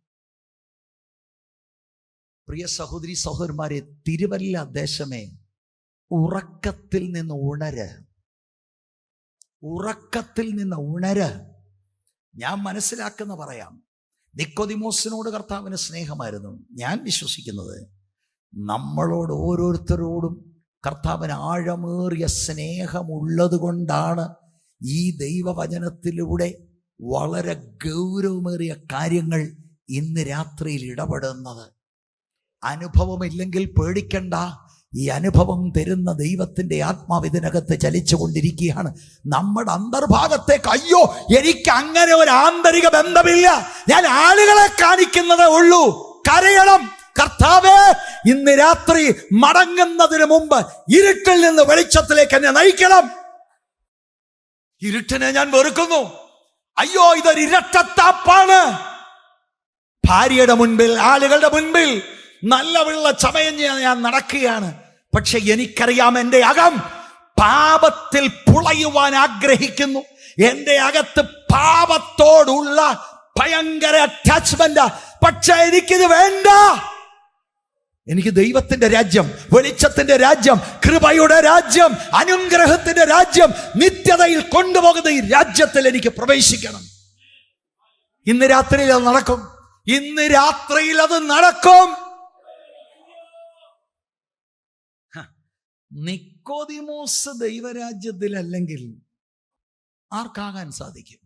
പ്രിയ സഹോദരി സഹോദരന്മാരെ, തിരുവല്ല ദേശമേ, ഉറക്കത്തിൽ നിന്ന് ഉണര്, ഉറക്കത്തിൽ നിന്ന് ഉണര്. ഞാൻ മനസ്സിലാക്കുന്ന പറയാം. നിക്കോദിമോസിനോട് കർത്താവിന് സ്നേഹമായിരുന്നു. ഞാൻ വിശ്വസിക്കുന്നത് നമ്മളോട് ഓരോരുത്തരോടും കർത്താവിന് ആഴമേറിയ സ്നേഹമുള്ളത് കൊണ്ടാണ് ഈ ദൈവവചനത്തിലൂടെ വളരെ ഗൗരവമേറിയ കാര്യങ്ങൾ ഇന്ന് രാത്രിയിൽ ഇടപെടുന്നത്. അനുഭവമില്ലെങ്കിൽ പേടിക്കണ്ട. ഈ അനുഭവം തരുന്ന ദൈവത്തിൻ്റെ ആത്മാവ് ഇതിനകത്ത് ചലിച്ചു കൊണ്ടിരിക്കുകയാണ്. നമ്മുടെ അന്തർഭാഗത്തേക്ക്, അയ്യോ എനിക്ക് അങ്ങനെ ഒരു ആന്തരിക ബന്ധമില്ല, ഞാൻ ആളുകളെ കാണിക്കുന്നതേ ഉള്ളൂ. കരയണം, കർത്താവേ ഇന്ന് രാത്രി മടങ്ങുന്നതിന് മുമ്പ് ഇരുട്ടിൽ നിന്ന് വെളിച്ചത്തിലേക്ക് എന്നെ നയിക്കണം. ഇരുട്ടിനെ ഞാൻ വെറുക്കുന്നു. അയ്യോ ഇതൊരു ഇരട്ടത്താപ്പാണ്. ഭാര്യയുടെ മുൻപിൽ, ആളുകളുടെ മുൻപിൽ നല്ല വെള്ള ചമയം ഞാൻ നടക്കുകയാണ്. പക്ഷെ എനിക്കറിയാം എൻ്റെ അകം പാപത്തിൽ പുളയുവാൻ ആഗ്രഹിക്കുന്നു. എൻ്റെ അകത്ത് പാപത്തോടുള്ള ഭയങ്കര അറ്റാച്ച്മെന്റ്. പക്ഷെ എനിക്കിത് വേണ്ട. എനിക്ക് ദൈവത്തിന്റെ രാജ്യം, വെളിച്ചത്തിന്റെ രാജ്യം, കൃപയുടെ രാജ്യം, അനുഗ്രഹത്തിന്റെ രാജ്യം, നിത്യതയിൽ കൊണ്ടുപോകുന്ന ഈ രാജ്യത്തിൽ എനിക്ക് പ്രവേശിക്കണം. ഇന്ന് രാത്രിയിൽ അത് നടക്കും. ഇന്ന് രാത്രിയിൽ അത് നടക്കും. നിക്കോദിമോസ് ദൈവരാജ്യത്തിലല്ലെങ്കിൽ ആർക്കാകാൻ സാധിക്കും?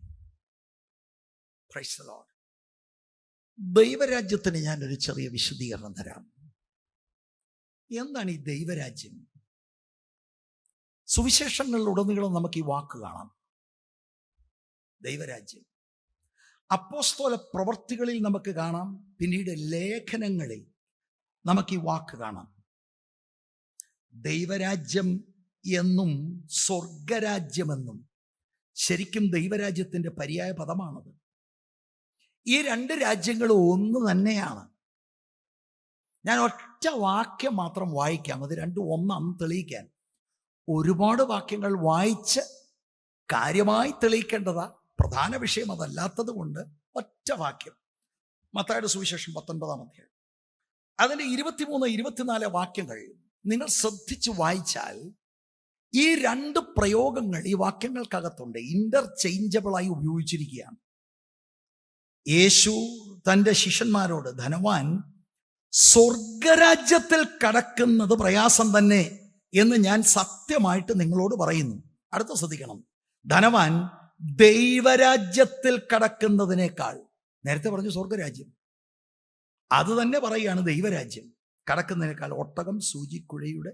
Praise the lord. ദൈവരാജ്യത്തിന് ഞാനൊരു ചെറിയ വിശദീകരണം തരാം. എന്താണ് ഈ ദൈവരാജ്യം? സുവിശേഷങ്ങളിലുടനീളം നമുക്ക് ഈ വാക്ക് കാണാം, ദൈവരാജ്യം. അപ്പോസ്തല പ്രവർത്തികളിൽ നമുക്ക് കാണാം, പിന്നീട് ലേഖനങ്ങളിൽ നമുക്ക് ഈ വാക്ക് കാണാം. ദൈവരാജ്യം എന്നും സ്വർഗരാജ്യമെന്നും ശരിക്കും ദൈവരാജ്യത്തിന്റെ പര്യായ പദമാണത്. ഈ 2 രാജ്യങ്ങളും ഒന്ന് തന്നെയാണ്. ഞാൻ ഒറ്റ വാക്യം മാത്രം വായിക്കാം, അത് 2 ഒന്നാണെന്ന് തെളിയിക്കാൻ. ഒരുപാട് വാക്യങ്ങൾ വായിച്ച് കാര്യമായി തെളിയിക്കേണ്ടതാ, പ്രധാന വിഷയം അതല്ലാത്തത് കൊണ്ട് ഒറ്റ വാക്യം. മത്തായിയുടെ സുവിശേഷം 19-ാം അധ്യായം അതിൻ്റെ 23, 24 വാക്യങ്ങൾ നിങ്ങൾ ശ്രദ്ധിച്ച് വായിച്ചാൽ ഈ 2 പ്രയോഗങ്ങൾ ഈ വാക്യങ്ങൾക്കകത്തുണ്ട്, ഇന്റർചേഞ്ചബിളായി ഉപയോഗിച്ചിരിക്കുകയാണ്. യേശു തൻ്റെ ശിഷ്യന്മാരോട്, ധനവാൻ സ്വർഗരാജ്യത്തിൽ കടക്കുന്നത് പ്രയാസം തന്നെ എന്ന് ഞാൻ സത്യമായിട്ട് നിങ്ങളോട് പറയുന്നു. അടുത്ത ശ്രദ്ധിക്കണം, ധനവാൻ ദൈവരാജ്യത്തിൽ കടക്കുന്നതിനേക്കാൾ, നേരത്തെ പറഞ്ഞു സ്വർഗരാജ്യം, അത് തന്നെ പറയുകയാണ് ദൈവരാജ്യം കടക്കുന്നതിനേക്കാൾ ഒട്ടകം സൂചിക്കുഴയുടെ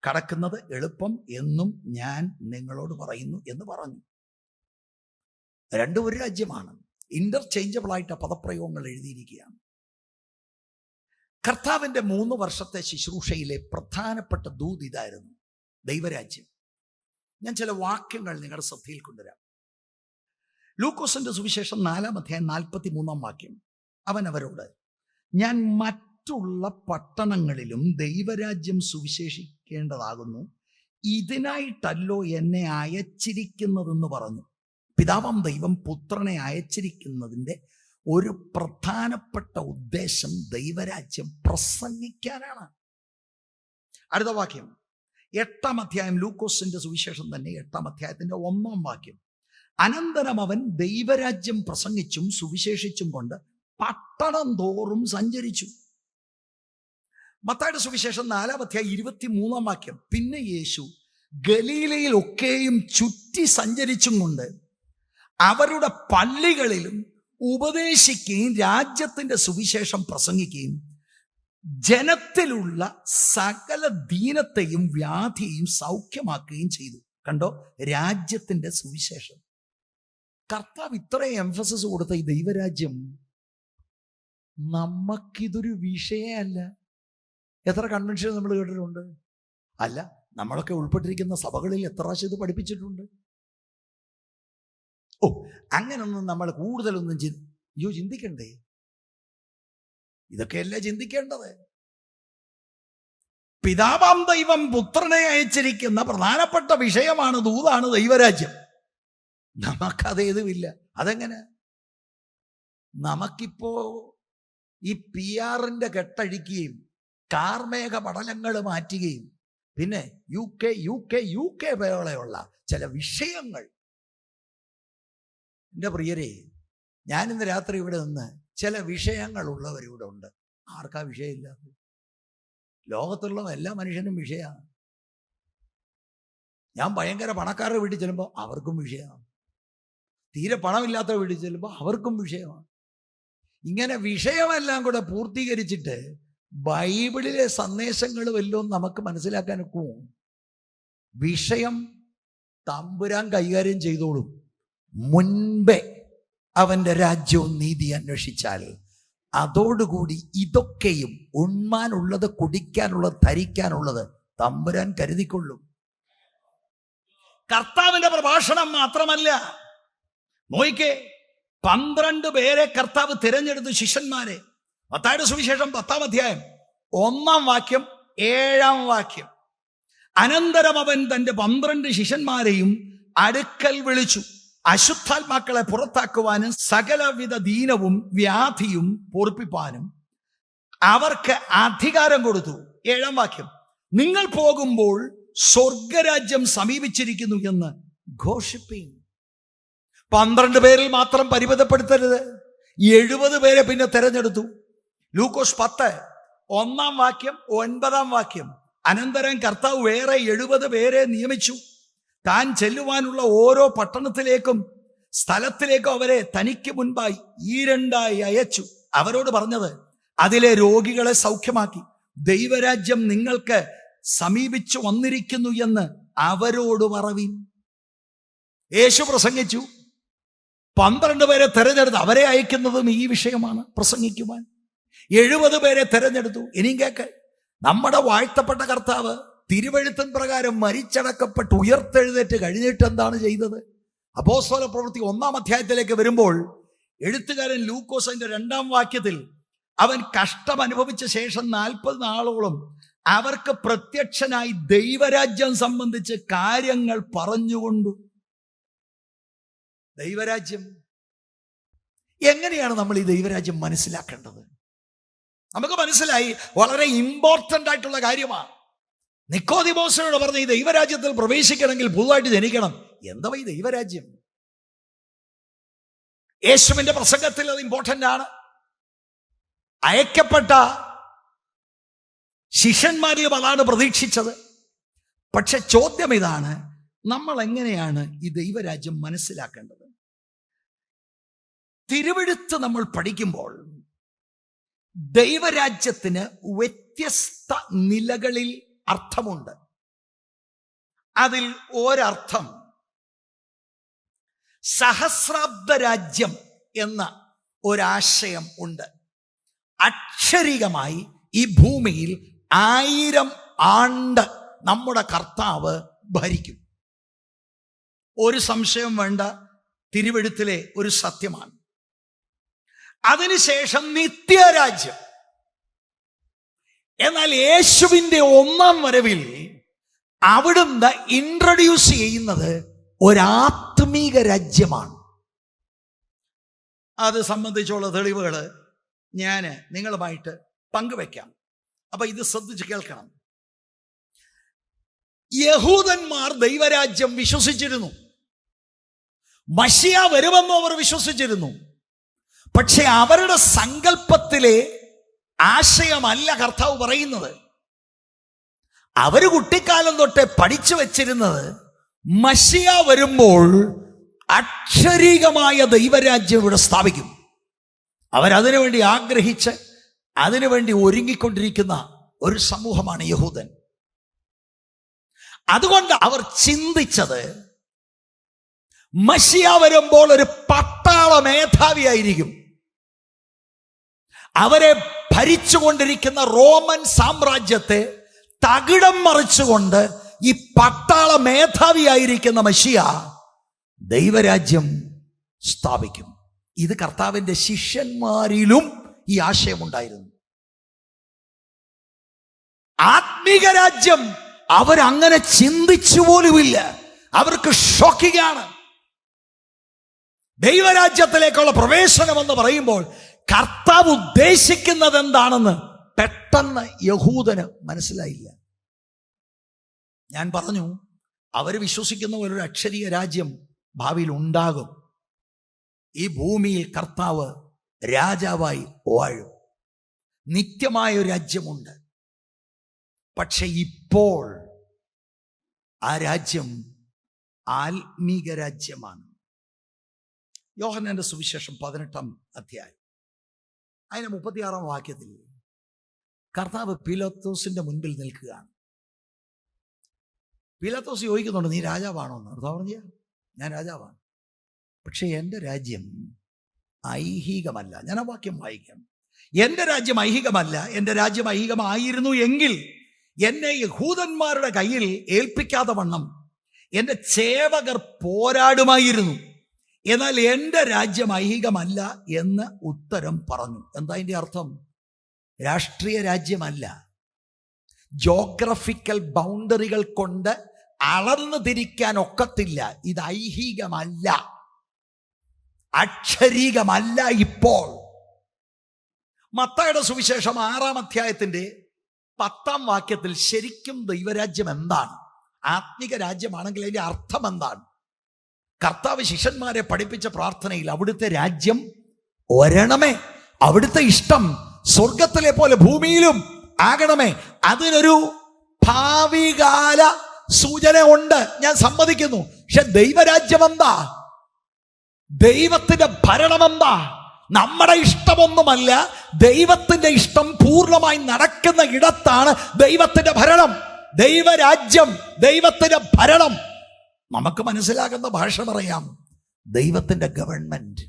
കടക്കുന്നത് എളുപ്പം എന്നും ഞാൻ നിങ്ങളോട് പറയുന്നു എന്ന് പറഞ്ഞു. 2 ഒരു രാജ്യമാണ്. ഇന്റർചേഞ്ചബിൾ ആയിട്ട് പദപ്രയോഗങ്ങൾ എഴുതിയിരിക്കുകയാണ്. കർത്താവിൻ്റെ 3 വർഷത്തെ ശുശ്രൂഷയിലെ പ്രധാനപ്പെട്ട ദൂത് ഇതായിരുന്നു, ദൈവരാജ്യം. ഞാൻ ചില വാക്യങ്ങൾ നിങ്ങളുടെ ശ്രദ്ധയിൽ കൊണ്ടുവരാം. ലൂക്കോസിന്റെ സുവിശേഷം 4-ാം അധ്യായം 43-ാം വാക്യം. അവൻ അവരോട്, ഞാൻ മറ്റുള്ള പട്ടണങ്ങളിലും ദൈവരാജ്യം സുവിശേഷിക്കേണ്ടതാകുന്നു, ഇതിനായിട്ടല്ലോ എന്നെ അയച്ചിരിക്കുന്നതെന്ന് പറഞ്ഞു. പിതാവാം ദൈവം പുത്രനെ അയച്ചിരിക്കുന്നതിൻ്റെ ഒരു പ്രധാനപ്പെട്ട ഉദ്ദേശം ദൈവരാജ്യം പ്രസംഗിക്കാനാണ്. അടുത്ത വാക്യം 8-ാം അധ്യായം, ലൂക്കോസിന്റെ സുവിശേഷം തന്നെ 8-ാം അധ്യായത്തിന്റെ 1-ാം വാക്യം. അനന്തരം അവൻ ദൈവരാജ്യം പ്രസംഗിച്ചും സുവിശേഷിച്ചും കൊണ്ട് പട്ടണം തോറും സഞ്ചരിച്ചു. മത്തായിയുടെ സുവിശേഷം 4-ാം അധ്യായം 23-ാം വാക്യം. പിന്നെ യേശു ഗലീലയിൽ ഒക്കെയും ചുറ്റി സഞ്ചരിച്ചും കൊണ്ട് അവരുടെ പള്ളികളിലും ഉപദേശിക്കുകയും രാജ്യത്തിന്റെ സുവിശേഷം പ്രസംഗിക്കുകയും ജനത്തിലുള്ള സകല ദീനത്തെയും വ്യാധിയെയും സൗഖ്യമാക്കുകയും ചെയ്തു. കണ്ടോ, രാജ്യത്തിന്റെ സുവിശേഷം. കർത്താവ് ഇത്രയും എംഫസിസ് കൊടുത്ത ഈ ദൈവരാജ്യം നമുക്കിതൊരു വിഷയമല്ല. എത്ര കൺവെൻഷൻ നമ്മൾ കേട്ടിട്ടുണ്ട്? അല്ല, നമ്മളൊക്കെ ഉൾപ്പെട്ടിരിക്കുന്ന സഭകളിൽ എത്ര പ്രാവശ്യം ഇത് പഠിപ്പിച്ചിട്ടുണ്ട്. ഓ, അങ്ങനൊന്നും നമ്മൾ കൂടുതലൊന്നും ചിന്തിക്കണ്ടേ? ഇതൊക്കെയല്ലേ ചിന്തിക്കേണ്ടത്. പിതാവാം ദൈവം പുത്രനെ അയച്ചിരിക്കുന്ന പ്രധാനപ്പെട്ട വിഷയമാണ്, ദൂതാണ് ദൈവരാജ്യം. നമുക്കതേതുമില്ല. അതെങ്ങനെ? നമുക്കിപ്പോ ഈ PR-ന്റെ കെട്ടഴിക്കുകയും കാർമേഘ പടലങ്ങൾ മാറ്റുകയും പിന്നെ യു കെ പോലെയുള്ള ചില വിഷയങ്ങൾ. എൻ്റെ പ്രിയരെ, ഞാനിന്ന് രാത്രി ഇവിടെ നിന്ന് ചില വിഷയങ്ങളുള്ളവരിവിടെ ഉണ്ട്. ആർക്കാ വിഷയമില്ലാത്തത്? ലോകത്തുള്ള എല്ലാ മനുഷ്യനും വിഷയമാണ്. ഞാൻ ഭയങ്കര പണക്കാരുടെ വീട്ടിൽ ചെല്ലുമ്പോൾ അവർക്കും വിഷയമാണ്. തീരെ പണമില്ലാത്ത വീട്ടിൽ ചെല്ലുമ്പോൾ അവർക്കും വിഷയമാണ്. ഇങ്ങനെ വിഷയമെല്ലാം കൂടെ പൂർത്തീകരിച്ചിട്ട് ബൈബിളിലെ സന്ദേശങ്ങൾ വല്ലതും നമുക്ക് മനസ്സിലാക്കാൻ ഒക്കുമോ? വിഷയം തമ്പുരാൻ കൈകാര്യം ചെയ്തോളും. മുൻപേ അവൻ്റെ രാജ്യവും നീതി അന്വേഷിച്ചാൽ അതോടുകൂടി ഇതൊക്കെയും ഉണ്മാനുള്ളത്, കുടിക്കാനുള്ളത്, ധരിക്കാനുള്ളത് തമ്പുരാൻ കരുതിക്കൊള്ളും. കർത്താവിന്റെ പ്രഭാഷണം മാത്രമല്ല, നോയിക്കേ, 12 പേരെ കർത്താവ് തിരഞ്ഞെടുത്തു, ശിഷ്യന്മാരെ. മത്തായിയുടെ സുവിശേഷം 10-ാം അധ്യായം 1-ാം വാക്യം 7-ാം വാക്യം. അനന്തരം അവൻ തന്റെ 12 ശിഷ്യന്മാരെയും അടുക്കൽ വിളിച്ചു, അശുദ്ധാത്മാക്കളെ പുറത്താക്കുവാനും സകലവിധ ദീനവും വ്യാധിയും പൊറുപ്പിപ്പാനും അവർക്ക് അധികാരം കൊടുത്തു. 7-ാം വാക്യം, നിങ്ങൾ പോകുമ്പോൾ സ്വർഗരാജ്യം സമീപിച്ചിരിക്കുന്നു എന്ന് ഘോഷിപ്പീൻ. 12 പേരിൽ മാത്രം പരിമിതപ്പെടുത്തരുത്. 70 പേരെ പിന്നെ തെരഞ്ഞെടുത്തു. ലൂക്കോസ് 10-1-ാം വാക്യം 9-ാം വാക്യം. അനന്തരം കർത്താവ് വേറെ 70 പേരെ നിയമിച്ചു. താൻ ചെല്ലുവാനുള്ള ഓരോ പട്ടണത്തിലേക്കും സ്ഥലത്തിലേക്കും അവരെ തനിക്ക് മുൻപായി 2 അയച്ചു. അവരോട് പറഞ്ഞത്, അതിലെ രോഗികളെ സൗഖ്യമാക്കി ദൈവരാജ്യം നിങ്ങൾക്ക് സമീപിച്ചു വന്നിരിക്കുന്നു എന്ന് അവരോട് പറവീൻ. യേശു പ്രസംഗിച്ചു. 12 പേരെ തെരഞ്ഞെടുത്ത് അവരെ അയക്കുന്നതും ഈ വിഷയമാണ്, പ്രസംഗിക്കുവാൻ. 70 പേരെ തെരഞ്ഞെടുത്തു. ഇനിയും കേക്ക്, നമ്മുടെ വാഴ്ത്തപ്പെട്ട കർത്താവ് തിരുവെഴുത്തിൻ പ്രകാരം മരിച്ചടക്കപ്പെട്ട് ഉയർത്തെഴുന്നേറ്റ് കഴിഞ്ഞിട്ട് എന്താണ് ചെയ്തത്? അപ്പോസ്തല പ്രവൃത്തി 1-ാം അധ്യായത്തിലേക്ക് വരുമ്പോൾ എഴുത്തുകാരൻ ലൂക്കോസ് അതിന്റെ 2-ാം വാക്യത്തിൽ അവൻ കഷ്ടം അനുഭവിച്ച ശേഷം 40 നാളോളം അവർക്ക് പ്രത്യക്ഷനായി ദൈവരാജ്യം സംബന്ധിച്ച് കാര്യങ്ങൾ പറഞ്ഞുകൊണ്ടു. ദൈവരാജ്യം എങ്ങനെയാണ് നമ്മൾ ഈ ദൈവരാജ്യം മനസ്സിലാക്കേണ്ടത്? നമുക്ക് മനസ്സിലായി, വളരെ ഇമ്പോർട്ടൻ്റ് ആയിട്ടുള്ള കാര്യമാണ്. നിക്കോദിമോസിനോട് പറഞ്ഞ ഈ ദൈവരാജ്യത്തിൽ പ്രവേശിക്കണമെങ്കിൽ പുതുതായിട്ട് ജനിക്കണം. എന്താ ഈ ദൈവരാജ്യം? യേശുവിന്റെ പ്രസംഗത്തിൽ അത് ഇമ്പോർട്ടൻ്റ് ആണ്. അയക്കപ്പെട്ട ശിഷ്യന്മാരിലും അതാണ് പ്രതീക്ഷിച്ചത്. പക്ഷെ ചോദ്യം ഇതാണ്, നമ്മൾ എങ്ങനെയാണ് ഈ ദൈവരാജ്യം മനസ്സിലാക്കേണ്ടത്? തിരുവെഴുത്ത് നമ്മൾ പഠിക്കുമ്പോൾ ദൈവരാജ്യത്തിന് വ്യത്യസ്ത നിലകളിൽ അർത്ഥമുണ്ട്. അതിൽ ഒരർത്ഥം സഹസ്രാബ്ദ രാജ്യം എന്ന ഒരാശയം ഉണ്ട്. അക്ഷരികമായി ഈ ഭൂമിയിൽ 1000 ആണ്ട് നമ്മുടെ കർത്താവ് ഭരിക്കും. ഒരു സംശയം വേണ്ട, തിരുവെഴുത്തിലെ ഒരു സത്യമാണ്. അതിനുശേഷം നിത്യരാജ്യം. എന്നാൽ യേശുവിൻ്റെ 1-ാം വരവിൽ അവിടുന്ന് ഇൻട്രൊഡ്യൂസ് ചെയ്യുന്നത് ഒരാത്മീക രാജ്യമാണ്. അത് സംബന്ധിച്ചുള്ള തെളിവുകൾ ഞാൻ നിങ്ങളുമായിട്ട് പങ്കുവെക്കാം. അപ്പൊ ഇത് ശ്രദ്ധിച്ച് കേൾക്കണം. യഹൂദന്മാർ ദൈവരാജ്യം വിശ്വസിച്ചിരുന്നു. മശിയ വരുമെന്നും അവർ വിശ്വസിച്ചിരുന്നു. പക്ഷെ അവരുടെ സങ്കല്പത്തിലെ ആശയമല്ല കർത്താവ് പറയുന്നത്. അവര് കുട്ടിക്കാലം തൊട്ടേ പഠിച്ചു വെച്ചിരുന്നത് മശിയ വരുമ്പോൾ അക്ഷരികമായ ദൈവരാജ്യം ഇവിടെ സ്ഥാപിക്കും. അവരതിനു വേണ്ടി ആഗ്രഹിച്ച് അതിനുവേണ്ടി ഒരുങ്ങിക്കൊണ്ടിരിക്കുന്ന ഒരു സമൂഹമാണ് യഹൂദൻ. അതുകൊണ്ട് അവർ ചിന്തിച്ചത് മശിയ വരുമ്പോൾ ഒരു പട്ടാള മേധാവിയായിരിക്കും. അവരെ ഭരിച്ചുകൊണ്ടിരിക്കുന്ന റോമൻ സാമ്രാജ്യത്തെ തകിടം മറിച്ചുകൊണ്ട് ഈ പട്ടാള മേധാവിയായിരിക്കുന്ന മശിയ ദൈവരാജ്യം സ്ഥാപിക്കും. ഇത് കർത്താവിന്റെ ശിഷ്യന്മാരിലും ഈ ആശയമുണ്ടായിരുന്നു. ആത്മീക രാജ്യം അവരങ്ങനെ ചിന്തിച്ചു പോലുമില്ല. അവർക്ക് ഷോക്കിംഗാണ്. ദൈവരാജ്യത്തിലേക്കുള്ള പ്രവേശനം എന്ന് പറയുമ്പോൾ കർത്താവ് ഉദ്ദേശിക്കുന്നത് എന്താണെന്ന് പെട്ടെന്ന് യഹൂദന് മനസ്സിലായില്ല. ഞാൻ പറഞ്ഞു, അവർ വിശ്വസിക്കുന്ന ഒരു അക്ഷരീയ രാജ്യം ഭാവിയിൽ ഉണ്ടാകും. ഈ ഭൂമിയിൽ കർത്താവ് രാജാവായി വാഴും. നിത്യമായ ഒരു രാജ്യമുണ്ട്. പക്ഷെ ഇപ്പോൾ ആ രാജ്യം ആത്മീക രാജ്യമാണ്. യോഹന്നാന്റെ സുവിശേഷം 18-ാം അധ്യായം അതിന് 36-ാം വാക്യത്തിൽ കർത്താവ് പീലാത്തോസിന്റെ മുൻപിൽ നിൽക്കുകയാണ്. പീലാത്തോസ് ചോദിക്കുന്നുണ്ട്, നീ രാജാവാണോ എന്ന്. കർത്താവ് പറഞ്ഞ, ഞാൻ രാജാവാണ്, പക്ഷെ എൻ്റെ രാജ്യം ഐഹികമല്ല. ഞാൻ ആ വാക്യം വായിക്കാം. എൻ്റെ രാജ്യം ഐഹികമല്ല. എൻ്റെ രാജ്യം ഐഹികമായിരുന്നു എങ്കിൽ എന്നെ യഹൂദന്മാരുടെ കയ്യിൽ ഏൽപ്പിക്കാതെ വണ്ണം എൻ്റെ സേവകർ പോരാടുമായിരുന്നു. എന്നാൽ എൻ്റെ രാജ്യം ഐഹികമല്ല എന്ന് ഉത്തരം പറഞ്ഞു. എന്താ അതിൻ്റെ അർത്ഥം? രാഷ്ട്രീയ രാജ്യമല്ല. ജോഗ്രഫിക്കൽ ബൗണ്ടറികൾ കൊണ്ട് അളന്നു തിരിക്കാൻ ഒക്കത്തില്ല. ഇത് ഐഹികമല്ല, അക്ഷരീകമല്ല. ഇപ്പോൾ മത്തായിയുടെ സുവിശേഷം 6-ാം അധ്യായത്തിന്റെ 10-ാം വാക്യത്തിൽ ശരിക്കും ദൈവരാജ്യം എന്താണ്, ആത്മിക രാജ്യമാണെങ്കിൽ അതിന്റെ അർത്ഥം എന്താണ്? കർത്താവ് ശിഷ്യന്മാരെ പഠിപ്പിച്ച പ്രാർത്ഥനയിൽ അവിടുത്തെ രാജ്യം വരണമേ, അവിടുത്തെ ഇഷ്ടം സ്വർഗത്തിലെ പോലെ ഭൂമിയിലും ആകണമേ. അതിനൊരു ഭാവികാല സൂചന ഉണ്ട്, ഞാൻ സമ്മതിക്കുന്നു. പക്ഷെ ദൈവരാജ്യം എന്താ? ദൈവത്തിന്റെ ഭരണം എന്താ? നമ്മുടെ ഇഷ്ടമൊന്നുമല്ല. ദൈവത്തിന്റെ ഇഷ്ടം പൂർണ്ണമായി നടക്കുന്ന ഇടത്താണ് ദൈവത്തിന്റെ ഭരണം. ദൈവരാജ്യം, ദൈവത്തിന്റെ ഭരണം. നമുക്ക് മനസ്സിലാകുന്ന ഭാഷ പറയാം, ദൈവത്തിന്റെ ഗവൺമെന്റ്.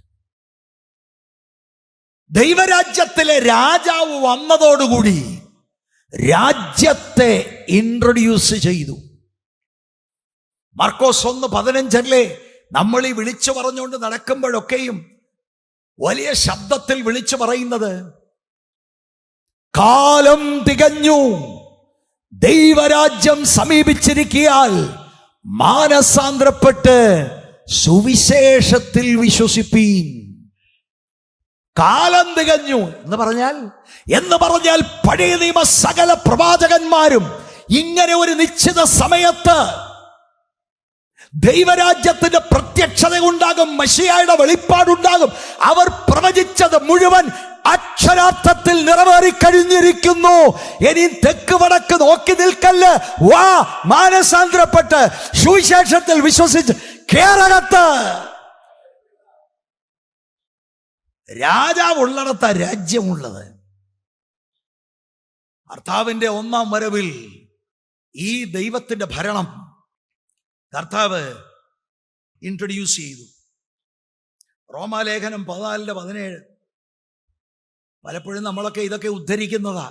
ദൈവരാജ്യത്തിലെ രാജാവ് വന്നതോടുകൂടി രാജ്യത്തെ ഇൻട്രൊഡ്യൂസ് ചെയ്തു. മർക്കോസ് 1:15 നമ്മൾ ഈ വിളിച്ചു പറഞ്ഞുകൊണ്ട് നടക്കുമ്പോഴൊക്കെയും വലിയ ശബ്ദത്തിൽ വിളിച്ചു പറയുന്നത്, കാലം തികഞ്ഞു, ദൈവരാജ്യം സമീപിച്ചിരിക്കയാൽ മാനസാന്തരപ്പെട്ട് സുവിശേഷത്തിൽ വിശ്വസിപ്പീൻ. കാലം തികഞ്ഞു എന്ന് പറഞ്ഞാൽ പഴയ നിയമ സകല പ്രവാചകന്മാരും ഇങ്ങനെ ഒരു നിശ്ചിത സമയത്ത് ദൈവരാജ്യത്തിന്റെ പ്രത്യക്ഷത ഉണ്ടാകും, മെശിയായുടെ വെളിപ്പാടുണ്ടാകും. അവർ പ്രവചിച്ചത് മുഴുവൻ അക്ഷരാർത്ഥത്തിൽ നിറവേറിക്കഴിഞ്ഞിരിക്കുന്നു. ഇനി തെക്ക് വടക്ക് നോക്കി നിൽക്കല്ല്, വാ, മാനസാന്തരപ്പെട്ട് സുവിശേഷത്തിൽ വിശ്വസിച്ച് കേരളത്ത്. രാജാവ് ഉള്ളിടത്ത രാജ്യമുള്ളത്. കർത്താവിന്റെ 1-ാം വരവിൽ ഈ ദൈവത്തിന്റെ ഭരണം കർത്താവ് ഇൻട്രൊഡ്യൂസ് ചെയ്തു. റോമാലേഖനം 14:17. പലപ്പോഴും നമ്മളൊക്കെ ഇതൊക്കെ ഉദ്ധരിക്കുന്നതാ.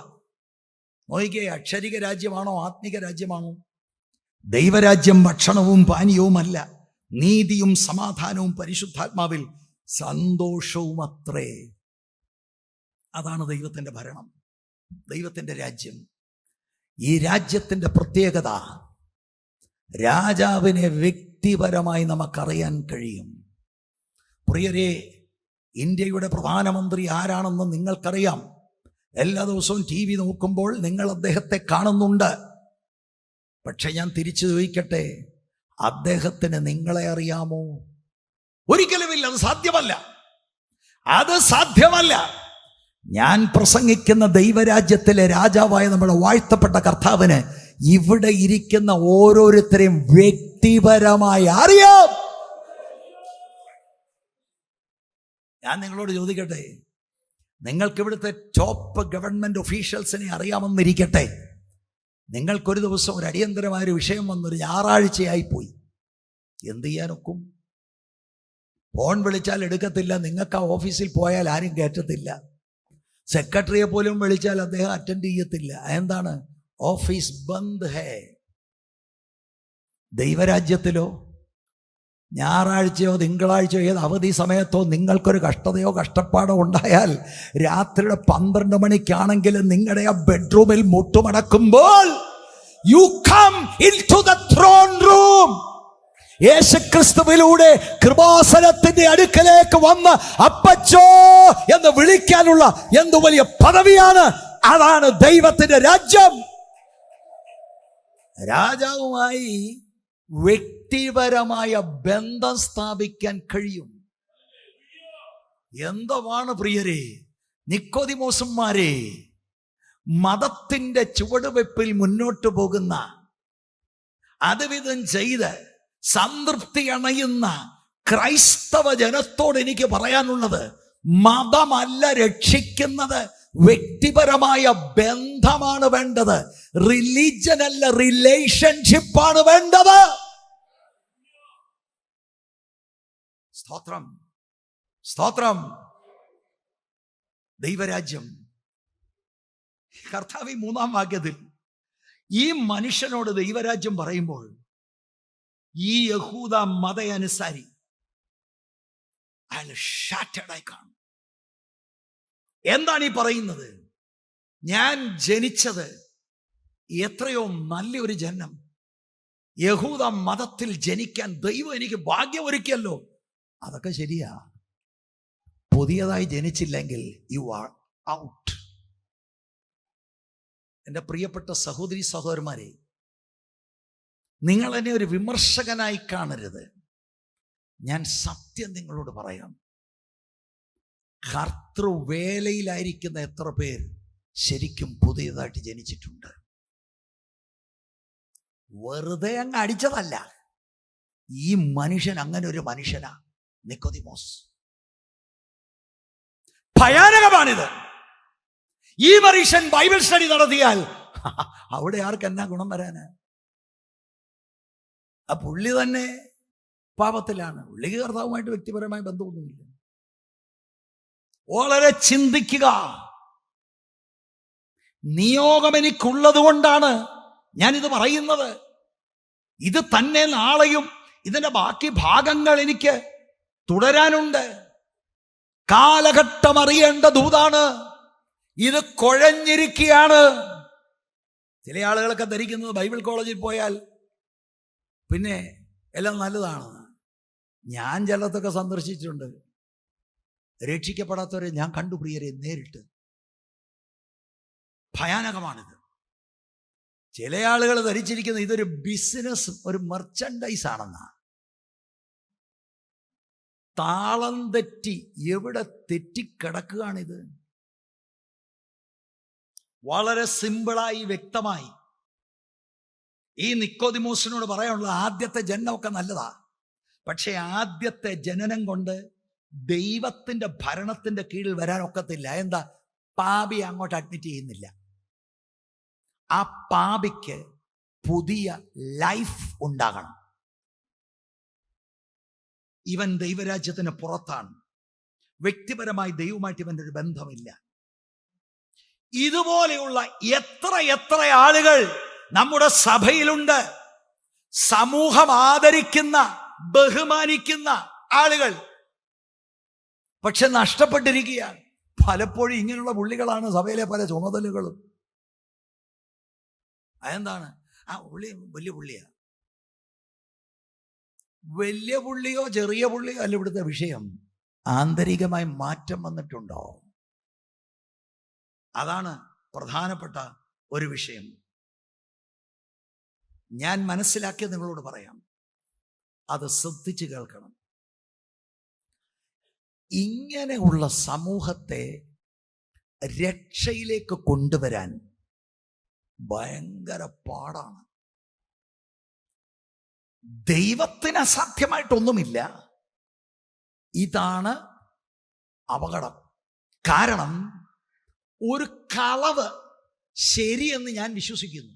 നോക്കിക്കേ, അക്ഷരിക രാജ്യമാണോ ആത്മിക രാജ്യമാണോ? ദൈവരാജ്യം ഭക്ഷണവും പാനീയവുമല്ല, നീതിയും സമാധാനവും പരിശുദ്ധാത്മാവിൽ സന്തോഷവും അത്രേ. അതാണ് ദൈവത്തിന്റെ ഭരണം, ദൈവത്തിന്റെ രാജ്യം. ഈ രാജ്യത്തിന്റെ പ്രത്യേകത, രാജാവിനെ വ്യക്തിപരമായി നമുക്കറിയാൻ കഴിയും. പ്രിയരെ, ഇന്ത്യയുടെ പ്രധാനമന്ത്രി ആരാണെന്ന് നിങ്ങൾക്കറിയാം. എല്ലാ ദിവസവും TV നോക്കുമ്പോൾ നിങ്ങൾ അദ്ദേഹത്തെ കാണുന്നുണ്ട്. പക്ഷെ ഞാൻ തിരിച്ചു ചോദിക്കട്ടെ, അദ്ദേഹത്തിന് നിങ്ങളെ അറിയാമോ? ഒരിക്കലുമില്ല. അത് സാധ്യമല്ല. ഞാൻ പ്രസംഗിക്കുന്ന ദൈവരാജ്യത്തിലെ രാജാവായ നമ്മുടെ വാഴ്ത്തപ്പെട്ട കർത്താവിന് ഇവിടെ ഇരിക്കുന്ന ഓരോരുത്തരെയും വ്യക്തിപരമായി അറിയാം. ഞാൻ നിങ്ങളോട് ചോദിക്കട്ടെ, നിങ്ങൾക്ക് ഇവിടുത്തെ ടോപ്പ് ഗവൺമെന്റ് ഒഫീഷ്യൽസിനെ അറിയാമെന്നിരിക്കട്ടെ. നിങ്ങൾക്കൊരു ദിവസം ഒരു അടിയന്തരമായൊരു വിഷയം വന്നൊരു ഞായറാഴ്ചയായിപ്പോയി, എന്ത് ചെയ്യാനൊക്കും? ഫോൺ വിളിച്ചാൽ എടുക്കത്തില്ല, നിങ്ങൾക്ക് ആ ഓഫീസിൽ പോയാൽ ആരും കയറ്റത്തില്ല. സെക്രട്ടറിയെ പോലും വിളിച്ചാൽ അദ്ദേഹം അറ്റൻഡ് ചെയ്യത്തില്ല. എന്താണ്? ഓഫീസ് ബന്ദ് ഹേ. ദൈവരാജ്യത്തിലോ ഞായറാഴ്ചയോ തിങ്കളാഴ്ചയോ ഏത് അവധി സമയത്തോ നിങ്ങൾക്കൊരു കഷ്ടതയോ കഷ്ടപ്പാടോ ഉണ്ടായാൽ രാത്രിയുടെ 12 മണിക്കാണെങ്കിലും നിങ്ങളുടെ ആ ബെഡ്റൂമിൽ മുട്ടുമടക്കുമ്പോൾ you come into the throne room. യേശുക്രിസ്തുവിലൂടെ കൃപാസനത്തിന്റെ അടുക്കലേക്ക് വന്ന് അപ്പച്ചോ എന്ന് വിളിക്കാനുള്ള എന്തു വലിയ പദവിയാണ്. അതാണ് ദൈവത്തിന്റെ രാജ്യം. രാജാവുമായി വ്യക്തിപരമായ ബന്ധം സ്ഥാപിക്കാൻ കഴിയും. എന്താണ് പ്രിയരെ, നിക്കോദിമോസുമാരെ, മതത്തിന്റെ ചുവടുവെപ്പിൽ മുന്നോട്ട് പോകുന്ന, അതുവിധം ചെയ്ത് സംതൃപ്തി അണയുന്ന ക്രൈസ്തവ ജനത്തോട് എനിക്ക് പറയാനുള്ളത്, മതമല്ല രക്ഷിക്കുന്നത്, വ്യക്തിപരമായ ബന്ധമാണ് വേണ്ടത്. റിലീജൻ അല്ല, റിലേഷൻഷിപ്പാണ് വേണ്ടത്. സ്തോത്രം, സ്തോത്രം. ദൈവരാജ്യം. കർത്താവ് 3-ാം വാക്യത്തിൽ ഈ മനുഷ്യനോട് ദൈവരാജ്യം പറയുമ്പോൾ ഈ യഹൂദ മത അനുസാരി അയാൾ ഷാറ്റേഡായി കാണും. എന്താണ് ഈ പറയുന്നത്? ഞാൻ ജനിച്ചത് എത്രയോ നല്ലൊരു ജന്മം, യഹൂദ മതത്തിൽ ജനിക്കാൻ ദൈവം എനിക്ക് ഭാഗ്യം ഒരുക്കിയല്ലോ. അതൊക്കെ ശരിയാ. പുതിയതായി ജനിച്ചില്ലെങ്കിൽ യു ആർ ഔട്ട്. എൻ്റെ പ്രിയപ്പെട്ട സഹോദരി സഹോദരന്മാരെ, നിങ്ങൾ എന്നെ ഒരു വിമർശകനായി കാണരുത്. ഞാൻ സത്യം നിങ്ങളോട് പറയാം. കർത്തൃവേലയിലായിരിക്കുന്ന എത്ര പേർ ശരിക്കും പുതിയതായിട്ട് ജനിച്ചിട്ടുണ്ട്? വെറുതെ അങ്ങ് അടിച്ചതല്ല. ഈ മനുഷ്യൻ അങ്ങനെ ഒരു മനുഷ്യനാ, നിക്കോദിമോസ്. ഭയാനകമാണിത്. ഈ മനുഷ്യൻ ബൈബിൾ സ്റ്റഡി നടത്തിയാൽ അവിടെ ആർക്ക് എന്നാ ഗുണം വരാന്? ആ പുള്ളി തന്നെ പാപത്തിലാണ്. പുള്ളിക്ക് കർത്താവുമായിട്ട് വ്യക്തിപരമായ ബന്ധമൊന്നുമില്ല. വളരെ ചിന്തിക്കുക. നിയോഗം എനിക്കുള്ളത് കൊണ്ടാണ് ഞാനിത് പറയുന്നത്. ഇത് തന്നെ നാളെയും ഇതിന്റെ ബാക്കി ഭാഗങ്ങൾ എനിക്ക് തുടരാനുണ്ട്. കാലഘട്ടം അറിയേണ്ട ദൂതാണ്. ഇത് കുഴഞ്ഞിരിക്കുകയാണ്. ചില ആളുകളൊക്കെ ധരിക്കുന്നത് ബൈബിൾ കോളേജിൽ പോയാൽ പിന്നെ എല്ലാം നല്ലതാണ്. ഞാൻ ചിലതൊക്കെ സന്ദർശിച്ചിട്ടുണ്ട്. രക്ഷിക്കപ്പെടാത്തവരെ ഞാൻ കണ്ടു പ്രിയരെ, നേരിട്ട്. ഭയാനകമാണിത്. ചില ആളുകൾ ധരിച്ചിരിക്കുന്നത് ഇതൊരു ബിസിനസ്, ഒരു മെർച്ചൻഡൈസ് ആണെന്നാ. താളം തെറ്റി എവിടെ തെറ്റിക്കിടക്കുകയാണിത്. വളരെ സിമ്പിളായി വ്യക്തമായി ഈ നിക്കോദിമോസിനോട് പറയാനുള്ള ആദ്യത്തെ ജനനമൊക്കെ നല്ലതാ. പക്ഷെ ആദ്യത്തെ ജനനം കൊണ്ട് ദൈവത്തിന്റെ ഭരണത്തിന്റെ കീഴിൽ വരാൻ ഒക്കത്തില്ല. എന്താ? പാപി അങ്ങോട്ട് അഡ്മിറ്റ് ചെയ്യുന്നില്ല. ആ പാപിക്ക് പുതിയ ലൈഫ് ഉണ്ടാകണം. ഇവൻ ദൈവരാജ്യത്തിന് പുറത്താണ്. വ്യക്തിപരമായി ദൈവമായിട്ട് ഇവൻ്റെ ഒരു ബന്ധമില്ല. ഇതുപോലെയുള്ള എത്ര ആളുകൾ നമ്മുടെ സഭയിലുണ്ട്. സമൂഹം ആദരിക്കുന്ന, ബഹുമാനിക്കുന്ന ആളുകൾ, പക്ഷെ നഷ്ടപ്പെട്ടിരിക്കുകയാണ്. പലപ്പോഴും ഇങ്ങനെയുള്ള പുള്ളികളാണ് സഭയിലെ പല ചുമതലകളും. അതെന്താണ്? ആ പുള്ളി വലിയ പുള്ളിയാ. വലിയ പുള്ളിയോ ചെറിയ പുള്ളിയോ അല്ല ഇവിടുത്തെ വിഷയം. ആന്തരികമായി മാറ്റം വന്നിട്ടുണ്ടോ? അതാണ് പ്രധാനപ്പെട്ട ഒരു വിഷയം. ഞാൻ മനസ്സിലാക്കിയത് നിങ്ങളോട് പറയാം. അത് ശ്രദ്ധിച്ച് കേൾക്കണം. ഇങ്ങനെയുള്ള സമൂഹത്തെ രക്ഷയിലേക്ക് കൊണ്ടുവരാൻ ഭയങ്കര പാടാണ്. ദൈവത്തിന് അസാധ്യമായിട്ടൊന്നുമില്ല. ഇതാണ് അപകടം. കാരണം ഒരു കളവ് ശരിയെന്ന് ഞാൻ വിശ്വസിക്കുന്നു.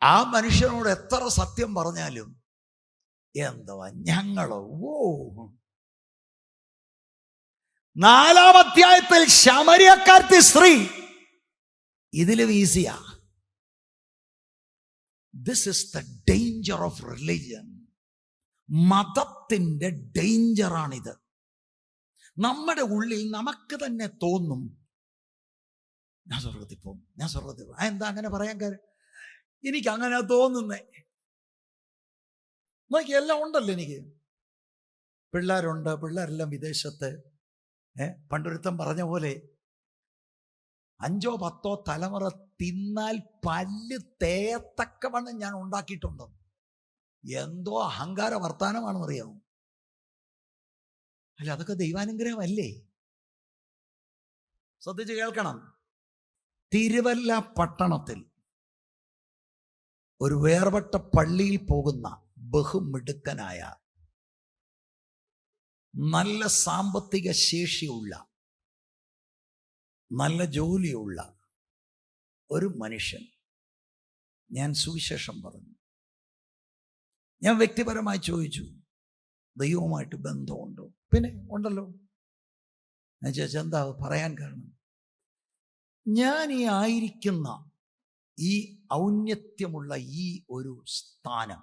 ആ മനുഷ്യനോട് എത്ര സത്യം പറഞ്ഞാലും എന്തുവാ ഞങ്ങളോ 4-ാം അധ്യായത്തിൽ ശമര്യക്കാരത്തി സ്ത്രീ ഇതിലും ഈസിയാ. This is the danger of religion. മതത്തിൻ്റെ ഡേഞ്ചറാണിത്. നമ്മുടെ ഉള്ളിൽ നമുക്ക് തന്നെ തോന്നും, ഞാൻ സ്വർഗത്തിൽ പോകും, ഞാൻ സ്വർഗത്തിൽ പോകും. എന്താ അങ്ങനെ പറയാൻ കാര്യം? എനിക്ക് അങ്ങനെ തോന്നുന്നേ. നോക്കി, എല്ലാം ഉണ്ടല്ലോ എനിക്ക്. പിള്ളേരുണ്ട്, പിള്ളേരെല്ലാം വിദേശത്ത്. പണ്ടൊരുത്തം പറഞ്ഞ പോലെ 5 or 10 തലമുറ തിന്നാൽ പല്ല് തേയത്തക്കവണ്ണം ഞാൻ ഉണ്ടാക്കിയിട്ടുണ്ട്. എന്തോ അഹങ്കാര വർത്താനമാണെന്നറിയാമോ? അല്ല, അതൊക്കെ ദൈവാനുഗ്രഹമല്ലേ? ശ്രദ്ധിച്ച് കേൾക്കണം. തിരുവല്ല പട്ടണത്തിൽ ഒരു വേർപെട്ട പള്ളിയിൽ പോകുന്ന ബഹുമിടുക്കനായ, നല്ല സാമ്പത്തിക ശേഷിയുള്ള, നല്ല ജോലിയുള്ള ഒരു മനുഷ്യൻ, ഞാൻ സുവിശേഷം പറഞ്ഞു. ഞാൻ വ്യക്തിപരമായി ചോദിച്ചു, ദൈവവുമായിട്ട് ബന്ധമുണ്ടോ? പിന്നെ ഉണ്ടല്ലോ. ഞാൻ ചോദിച്ചാൽ എന്താ പറയാൻ കാരണം? ഞാൻ ഈ ആയിരിക്കുന്ന ഈ ഔന്നത്യമുള്ള ഈ ഒരു സ്ഥാനം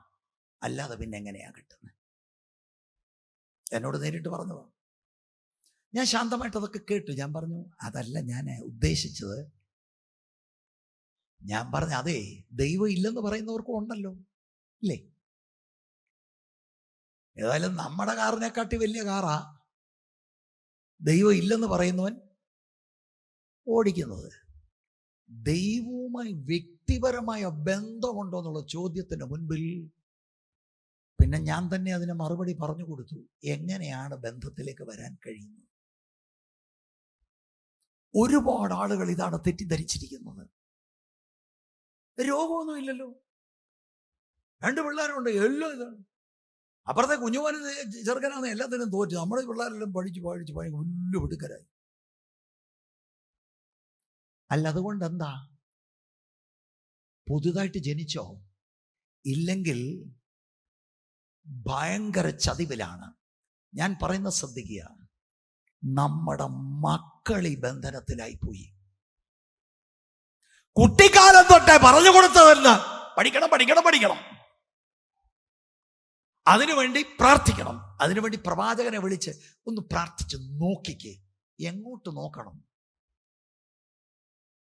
അല്ലാതെ പിന്നെ എങ്ങനെയാ കിട്ടുന്നത്? എന്നോട് നേരിട്ട് പറഞ്ഞതാണ്. ഞാൻ ശാന്തമായിട്ട് അതൊക്കെ കേട്ടു. ഞാൻ പറഞ്ഞു, അതല്ല ഞാൻ ഉദ്ദേശിച്ചത്. ഞാൻ പറഞ്ഞു, അതെ, ദൈവം ഇല്ലെന്ന് പറയുന്നവർക്കും ഉണ്ടല്ലോ, ഇല്ലേ? ഏതായാലും നമ്മുടെ കാറിനെക്കാട്ടി വലിയ കാറാ ദൈവം ഇല്ലെന്ന് പറയുന്നവൻ ഓടിക്കുന്നത്. ദൈവവുമായി വ്യക്തിപരമായ ബന്ധമുണ്ടോ എന്നുള്ള ചോദ്യത്തിന് മുൻപിൽ പിന്നെ ഞാൻ തന്നെ അതിന് മറുപടി പറഞ്ഞു കൊടുത്തു. എങ്ങനെയാണ് ബന്ധത്തിലേക്ക് വരാൻ കഴിയുന്നത്? ഒരുപാട് ആളുകൾ ഇതാണ് തെറ്റിദ്ധരിച്ചിരിക്കുന്നത്. രോഗമൊന്നും ഇല്ലല്ലോ, 2 പിള്ളേരുണ്ട്, എല്ലാം ഇതാണ്. അപ്പുറത്തെ കുഞ്ഞുമോൻ ചെറുക്കനാണ് എല്ലാത്തിനും തോറ്റ്. നമ്മുടെ പിള്ളേരെല്ലാം പഠിച്ച് വലിയ മിടുക്കരായി. അല്ല, അതുകൊണ്ട് എന്താ? പുതുതായിട്ട് ജനിച്ചോ? ഇല്ലെങ്കിൽ ഭയങ്കര ചതിവിലാണ്. ഞാൻ പറയുന്നത് ശ്രദ്ധിക്കുക. നമ്മുടെ മക്കൾ ഈ ബന്ധനത്തിലായി പോയി. കുട്ടിക്കാലം തൊട്ടേ പറഞ്ഞു കൊടുത്തതല്ല, പഠിക്കണം പഠിക്കണം പഠിക്കണം, അതിനുവേണ്ടി പ്രാർത്ഥിക്കണം. അതിനുവേണ്ടി പ്രവാചകനെ വിളിച്ച് ഒന്ന് പ്രാർത്ഥിച്ച് നോക്കിക്കേ. എങ്ങോട്ട് നോക്കണം?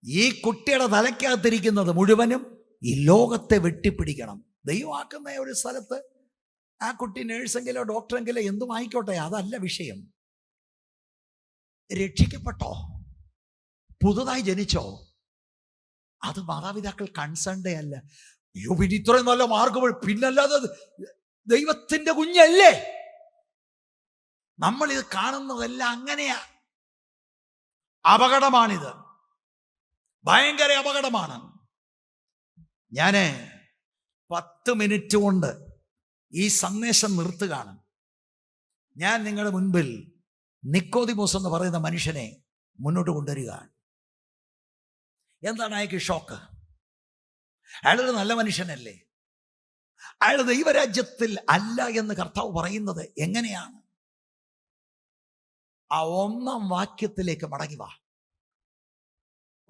ഈ കുട്ടിയുടെ തലയ്ക്കകത്തിരിക്കുന്നത് മുഴുവനും ഈ ലോകത്തെ വെട്ടിപ്പിടിക്കണം. ദൈവമാക്കുന്ന ഒരു സ്ഥലത്ത് ആ കുട്ടി നേഴ്സെങ്കിലോ ഡോക്ടറെങ്കിലോ എന്തും ആയിക്കോട്ടെ, അതല്ല വിഷയം. രക്ഷിക്കപ്പെട്ടോ? പുതുതായി ജനിച്ചോ? അത് മാതാപിതാക്കൾ കൺസേൺഡേ അല്ല. അയ്യോ, പിന്നെ ഇത്രയും നല്ല മാർക്ക്, പിന്നല്ലാതെ ദൈവത്തിന്റെ കുഞ്ഞല്ലേ? നമ്മൾ ഇത് കാണുന്നതെല്ലാം അങ്ങനെയാ. അപകടമാണിത്, ഭയങ്കര അപകടമാണ്. ഞാന് 10 മിനിറ്റ് കൊണ്ട് ഈ സന്ദേശം നിർത്തുകയാണ്. ഞാൻ നിങ്ങളുടെ മുൻപിൽ നിക്കോദിമോസ് എന്ന് പറയുന്ന മനുഷ്യനെ മുന്നോട്ട് കൊണ്ടുവരികയാണ്. എന്താണ് അയാൾക്ക് ഷോക്ക്? അയാളൊരു നല്ല മനുഷ്യനല്ലേ? അയാൾ ദൈവരാജ്യത്തിൽ അല്ല എന്ന് കർത്താവ് പറയുന്നത് എങ്ങനെയാണ്? ആ 1-ാം വാക്യത്തിലേക്ക് മടങ്ങി വാ.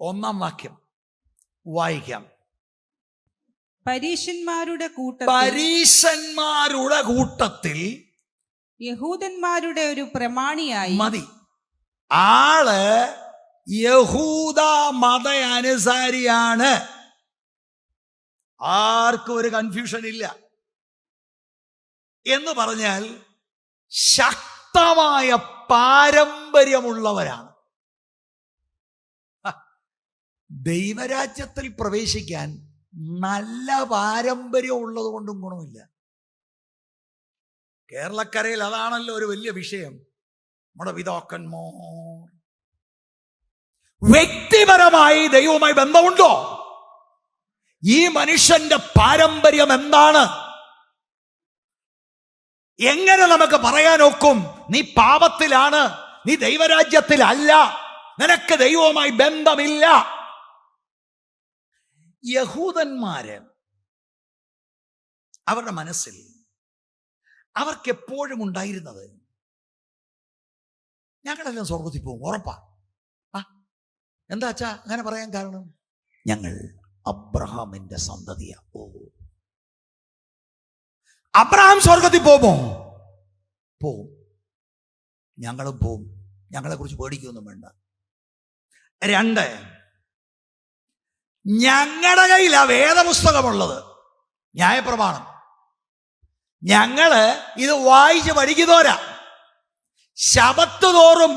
1-ാം വാക്യം വായിക്കാം. പരീശന്മാരുടെ കൂട്ടത്തിൽ യഹൂദന്മാരുടെ ഒരു പ്രമാണിയായി. മതി. ആള് യഹൂദ മത അനുസാരിയാണ്. ആർക്കും ഒരു കൺഫ്യൂഷൻ ഇല്ല. എന്ന് പറഞ്ഞാൽ ശക്തമായ പാരമ്പര്യമുള്ളവരാണ്. ദൈവരാജ്യത്തിൽ പ്രവേശിക്കാൻ നല്ല പാരമ്പര്യം ഉള്ളത് കൊണ്ടും ഗുണമില്ല. കേരളക്കരയിൽ അതാണല്ലോ ഒരു വലിയ വിഷയം. നമ്മുടെ പിതാക്കന്മാർ വ്യക്തിപരമായി ദൈവവുമായി ബന്ധമുണ്ടോ? ഈ മനുഷ്യന്റെ പാരമ്പര്യം എന്താണ്? എങ്ങനെ നമുക്ക് പറയാനൊക്കും നീ പാപത്തിലാണ്, നീ ദൈവരാജ്യത്തിലല്ല, നിനക്ക് ദൈവവുമായി ബന്ധമില്ല? യഹൂദന്മാര് അവരുടെ മനസ്സിൽ അവർക്കെപ്പോഴും ഉണ്ടായിരുന്നത്, ഞങ്ങളെല്ലാം സ്വർഗത്തിൽ പോകും, ഉറപ്പാ. എന്താ അച്ഛാ അങ്ങനെ പറയാൻ കാരണം? ഞങ്ങൾ അബ്രഹാമിന്റെ സന്തതിയാ. ഓ, അബ്രഹാം സ്വർഗത്തിൽ പോകുമോ? പോവും. ഞങ്ങളും പോവും. ഞങ്ങളെ കുറിച്ച് പേടിക്കൊന്നും വേണ്ട. 2, ഞങ്ങളുടെ കയ്യിലാ വേദപുസ്തകമുള്ളത്, ന്യായപ്രമാണം. ഞങ്ങള് ഇത് വായിച്ച് പഠിക്കുന്നവരാ. ശബത്ത് തോറും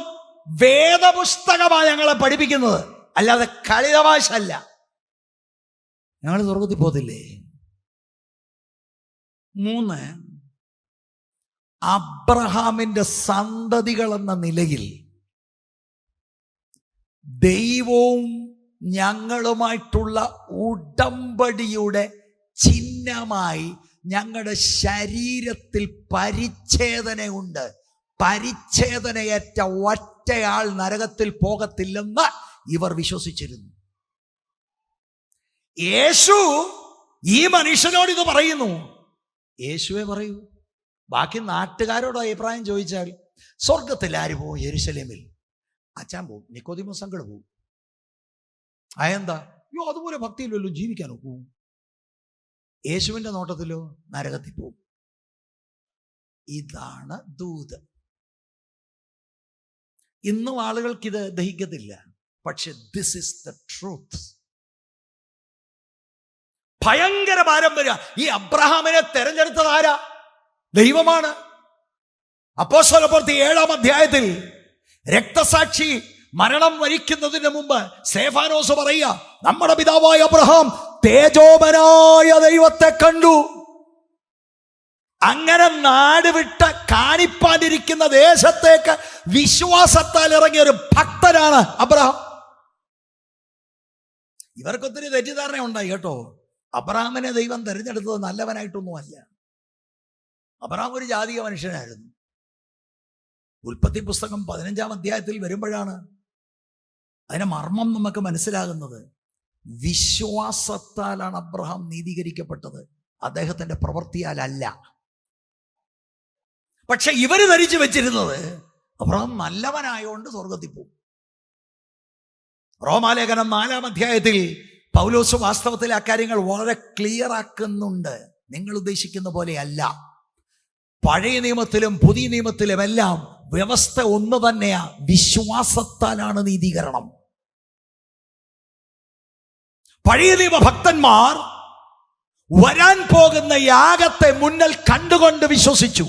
വേദപുസ്തകമാണ് ഞങ്ങളെ പഠിപ്പിക്കുന്നത്, അല്ലാതെ കളിതമാശ അല്ല. ഞങ്ങൾ സ്വർഗത്തിൽ പോകത്തില്ലേ? 3, അബ്രഹാമിന്റെ സന്തതികൾ എന്ന നിലയിൽ ദൈവവും ഞങ്ങളുമായിട്ടുള്ള ഉടമ്പടിയുടെ ചിഹ്നമായി ഞങ്ങളുടെ ശരീരത്തിൽ പരിച്ഛേദനയുണ്ട്. പരിച്ഛേദനയേറ്റ ഒറ്റയാൾ നരകത്തിൽ പോകത്തില്ലെന്ന് ഇവർ വിശ്വസിച്ചിരുന്നു. യേശു ഈ മനുഷ്യനോട് ഇത് പറയുന്നു. യേശുവേ പറയൂ. ബാക്കി നാട്ടുകാരോട് അഭിപ്രായം ചോദിച്ചാൽ സ്വർഗത്തിൽ ആര് പോവും? യെരുശലേമിൽ അച്ഛൻ പോവും, നിക്കോദിമോസ് അങ്കിൾ പോവും. അതെന്താ? അയ്യോ, അതുപോലെ ഭക്തിയില്ലല്ലോ, ജീവിക്കാനോ പോവും. യേശുവിന്റെ നോട്ടത്തിലോ നരകത്തിൽ പോവും. ഇതാണ് ദൂത്. ഇന്നും ആളുകൾക്ക് ഇത് ദഹിക്കത്തില്ല, പക്ഷെ ദിസ് ഇസ് ദ ട്രൂത്ത്. ഭയങ്കര പാരമ്പര്യ. ഈ അബ്രഹാമിനെ തെരഞ്ഞെടുത്തത് ആരാ? ദൈവമാണ്. അപ്പോസ്തലപ്രവൃത്തി 7-ാം അധ്യായത്തിൽ രക്തസാക്ഷി മരണം വരിക്കുന്നതിന് മുമ്പ് സ്തെഫാനോസ് പറയുക, നമ്മുടെ പിതാവായ അബ്രഹാം തേജോമനായ ദൈവത്തെ കണ്ടു. അങ്ങനെ നാട് വിട്ട് കാണിപ്പാനിരിക്കുന്ന ദേശത്തേക്ക് വിശ്വാസത്താൽ ഇറങ്ങിയ ഒരു ഭക്തനാണ് അബ്രഹാം. ഇവർക്കൊത്തിരി തെറ്റിദ്ധാരണ ഉണ്ടായി കേട്ടോ. അബ്രഹാമിനെ ദൈവം തെരഞ്ഞെടുത്തത് നല്ലവനായിട്ടൊന്നുമല്ല. അബ്രഹാം ഒരു ജാതിക മനുഷ്യനായിരുന്നു. ഉൽപ്പത്തി പുസ്തകം 15-ാം അധ്യായത്തിൽ വരുമ്പോഴാണ് അതിന്റെ മർമ്മം നമുക്ക് മനസ്സിലാകുന്നത്. വിശ്വാസത്താലാണ് അബ്രഹാം നീതീകരിക്കപ്പെട്ടത്, അദ്ദേഹത്തിന്റെ പ്രവൃത്തിയാലല്ല. പക്ഷെ ഇവര് ധരിച്ചു വെച്ചിരുന്നത് അബ്രഹാം നല്ലവനായോണ്ട് സ്വർഗത്തിൽ പോകും. റോമാലേഖനം 4-ാം അധ്യായത്തിൽ പൗലോസ് വാസ്തവത്തിൽ അക്കാര്യങ്ങൾ വളരെ ക്ലിയർ ആക്കുന്നുണ്ട്. നിങ്ങൾ ഉദ്ദേശിക്കുന്ന പോലെയല്ല. പഴയ നിയമത്തിലും പുതിയ നിയമത്തിലും എല്ലാം വ്യവസ്ഥ ഒന്ന് തന്നെയാ. വിശ്വാസത്താലാണ് നീതീകരണം. പഴയ നിയമ ഭക്തന്മാർ വരാൻ പോകുന്ന യാഗത്തെ മുന്നിൽ കണ്ടുകൊണ്ട് വിശ്വസിച്ചു.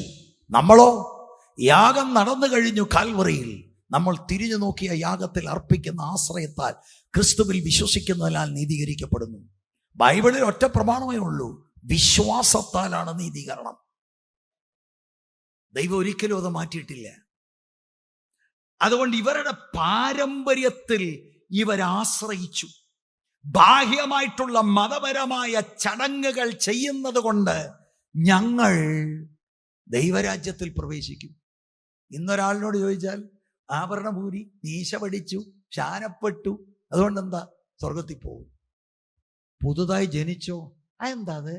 നമ്മളോ യാഗം നടന്നു കഴിഞ്ഞു കാൽവറിയിൽ. നമ്മൾ തിരിഞ്ഞു നോക്കിയ യാഗത്തിൽ അർപ്പിക്കുന്ന ആശ്രയത്താൽ ക്രിസ്തുവിൽ വിശ്വസിക്കുന്നതിനാൽ നീതീകരിക്കപ്പെടുന്നു. ബൈബിളിൽ ഒറ്റ പ്രമാണമേ ഉള്ളൂ, വിശ്വാസത്താലാണ് നീതീകരണം. ദൈവം ഒരിക്കലും അത് മാറ്റിയിട്ടില്ല. അതുകൊണ്ട് ഇവരുടെ പാരമ്പര്യത്തിൽ ഇവരാശ്രയിച്ചു. ബാഹ്യമായിട്ടുള്ള മതപരമായ ചടങ്ങുകൾ ചെയ്യുന്നത് കൊണ്ട് ഞങ്ങൾ ദൈവരാജ്യത്തിൽ പ്രവേശിക്കും. ഇന്നൊരാളിനോട് ചോദിച്ചാൽ ആഭരണപൂരി, മീശ പഠിച്ചു, ശാനപ്പെട്ടു, അതുകൊണ്ട് എന്താ സ്വർഗത്തിൽ പോകും? പുതുതായി ജനിച്ചോ? അതെന്താ അത്?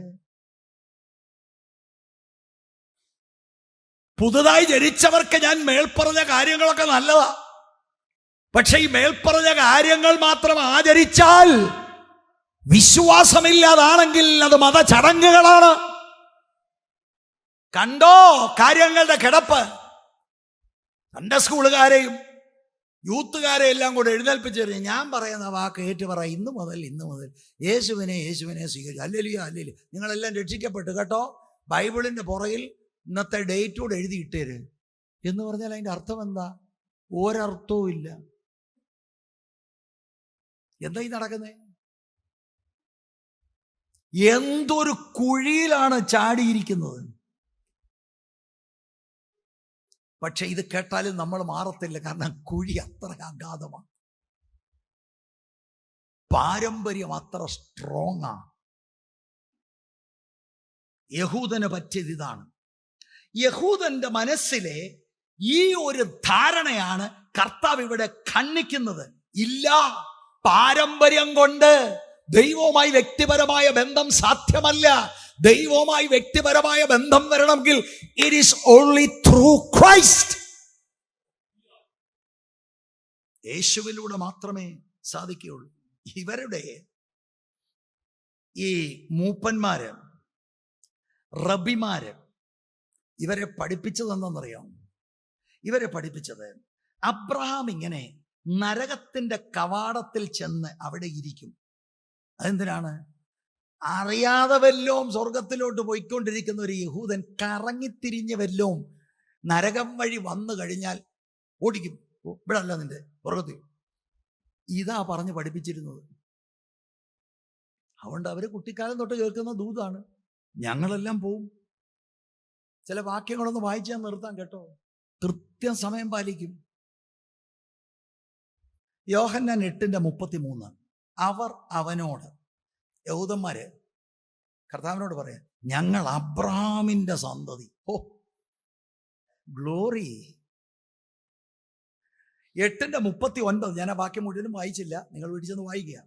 പുതുതായി ജനിച്ചവർക്ക് ഞാൻ മേൽപ്പറഞ്ഞ കാര്യങ്ങളൊക്കെ നല്ലതാ. പക്ഷെ ഈ മേൽപ്പറഞ്ഞ കാര്യങ്ങൾ മാത്രം ആചരിച്ചാൽ വിശ്വാസമില്ലാതാണെങ്കിൽ അത് മതചടങ്ങുകളാണ്. കണ്ടോ കാര്യങ്ങളുടെ കിടപ്പ്? സൺഡേ സ്കൂളുകാരെയും യൂത്തുകാരെയും എല്ലാം കൂടെ എഴുന്നേൽപ്പിച്ചെറിഞ്ഞ് ഞാൻ പറയുന്ന വാക്ക് ഏറ്റു പറ. ഇന്ന് മുതൽ യേശുവിനെ സ്വീകരിച്ചു. അല്ലേലിയോ അല്ലേലു, നിങ്ങളെല്ലാം രക്ഷിക്കപ്പെട്ടു കേട്ടോ. ബൈബിളിന്റെ പുറകിൽ ഇന്നത്തെ ഡേറ്റോട് എഴുതിയിട്ടേര് എന്ന് പറഞ്ഞാൽ അതിന്റെ അർത്ഥം എന്താ? ഒരർത്ഥവും ഇല്ല. എന്താ ഈ നടക്കുന്നേ? എന്തൊരു കുഴിയിലാണ് ചാടിയിരിക്കുന്നത്. പക്ഷെ ഇത് കേട്ടാലും നമ്മൾ മാറത്തില്ല, കാരണം കുഴി അത്ര അഗാധമാണ്. പാരമ്പര്യം അത്ര സ്ട്രോങ്ങാ. യഹൂദന് പറ്റിയത് ഇതാണ്. യഹൂദന്റെ മനസ്സിലെ ഈ ഒരു ധാരണയാണ് കർത്താവ് ഇവിടെ ഖണ്ഡിക്കുന്നത്. ഇല്ല, പാരമ്പര്യം കൊണ്ട് ദൈവവുമായി വ്യക്തിപരമായ ബന്ധം സാധ്യമല്ല. ദൈവവുമായി വ്യക്തിപരമായ ബന്ധം വരണമെങ്കിൽ it is only through Christ. യേശുവിലൂടെ മാത്രമേ സാധിക്കുകയുള്ളൂ. ഇവരുടെ ഈ മൂപ്പന്മാര് റബിമാര് ഇവരെ പഠിപ്പിച്ചതെന്നറിയാം. ഇവരെ പഠിപ്പിച്ചത് അബ്രഹാം ഇങ്ങനെ നരകത്തിന്റെ കവാടത്തിൽ ചെന്ന് അവിടെ ഇരിക്കും. അതെന്തിനാണ്? അറിയാതെ വല്ലോം സ്വർഗത്തിലോട്ട് പോയിക്കൊണ്ടിരിക്കുന്ന ഒരു യഹൂദൻ കറങ്ങിത്തിരിഞ്ഞ് വല്ലോം നരകം വഴി വന്നു കഴിഞ്ഞാൽ ഓടിക്കും. ഇവിടെ അല്ല നിന്റെ സ്വർഗത്തിൽ. ഇതാ പറഞ്ഞ് പഠിപ്പിച്ചിരുന്നത്. അതുകൊണ്ട് അവര് കുട്ടിക്കാലം തൊട്ട് കേൾക്കുന്ന ദൂതാണ്. ഞങ്ങളെല്ലാം പോവും. ചില വാക്യങ്ങളൊന്ന് വായിച്ചാൽ നിർത്താം കേട്ടോ. കൃത്യം സമയം പാലിക്കും. യോഹന്നാൻ 8:33 അവർ അവനോട്, യഹൂദന്മാര് കർത്താവിനോട് പറയാം, ഞങ്ങൾ അബ്രഹാമിന്റെ സന്തതി. ഓ ഗ്ലോറി. 8:39 ഞാൻ ആ വാക്യം മുഴുവനും വായിച്ചില്ല, നിങ്ങൾ വീട്ടിൽ വായിക്കുക.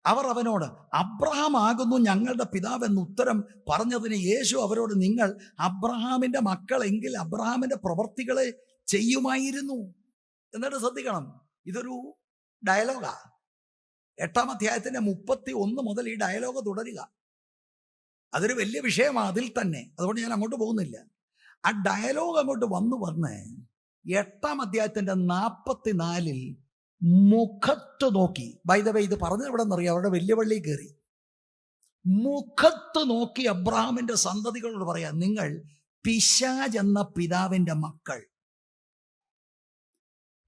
അവർ അവനോട് അബ്രഹാം ആകുന്നു ഞങ്ങളുടെ പിതാവെന്ന് ഉത്തരം പറഞ്ഞതിന് യേശു അവരോട്, നിങ്ങൾ അബ്രഹാമിന്റെ മക്കളെങ്കിൽ അബ്രഹാമിന്റെ പ്രവർത്തികളെ ചെയ്യുമായിരുന്നു. എന്നിട്ട് ശ്രദ്ധിക്കണം, ഇതൊരു ഡയലോഗാ. 8-ാം അധ്യായത്തിന്റെ 31 മുതൽ ഈ ഡയലോഗ് തുടരുക. അതൊരു വലിയ വിഷയമാണ് അതിൽ തന്നെ. അതുകൊണ്ട് ഞാൻ അങ്ങോട്ട് പോകുന്നില്ല. ആ ഡയലോഗ് അങ്ങോട്ട് വന്ന് 8-ാം അധ്യായത്തിന്റെ 44 മുഖത്ത് നോക്കി, ബൈ ദ വേ ഇത് പറഞ്ഞത് എവിടെ നിന്നറിയാം, അവിടെ വലിയ പള്ളി കയറി മുഖത്ത് നോക്കി അബ്രഹാമിന്റെ സന്തതികളോട് പറയാം, നിങ്ങൾ പിശാച് എന്ന പിതാവിന്റെ മക്കൾ.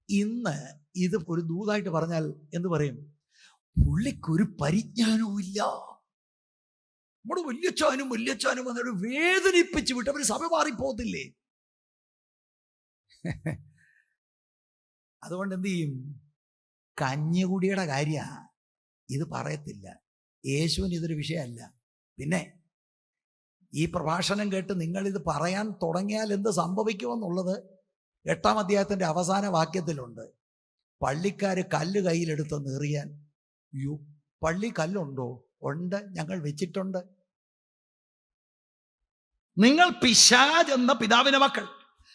ഇന്ന് ഇത് ഒരു ദൂതായിട്ട് പറഞ്ഞാൽ എന്ത് പറയും? പുള്ളിക്കൊരു പരിജ്ഞാനവും ഇല്ല. നമ്മുടെ വല്യച്ചാനും എന്നൊരു വേദനിപ്പിച്ച് വിട്ട് അവര് സഭ മാറിപ്പോകത്തില്ലേ? അതുകൊണ്ട് എന്ത് ചെയ്യും? കഞ്ഞികുടിയുടെ കാര്യ ഇത് പറയത്തില്ല. യേശുവിന് ഇതൊരു വിഷയമല്ല. പിന്നെ ഈ പ്രഭാഷണം കേട്ട് നിങ്ങളിത് പറയാൻ തുടങ്ങിയാൽ എന്ത് സംഭവിക്കുമെന്നുള്ളത് 8-ാം അധ്യായത്തിന്റെ അവസാന വാക്യത്തിലുണ്ട്. പള്ളിക്കാര് കല്ല് കയ്യിലെടുത്ത് എറിയാൻ. യോ, പള്ളി കല്ലുണ്ടോ? ഉണ്ട്, ഞങ്ങൾ വെച്ചിട്ടുണ്ട്. നിങ്ങൾ പിശാച് എന്ന പിതാവിന്റെ മക്കൾ,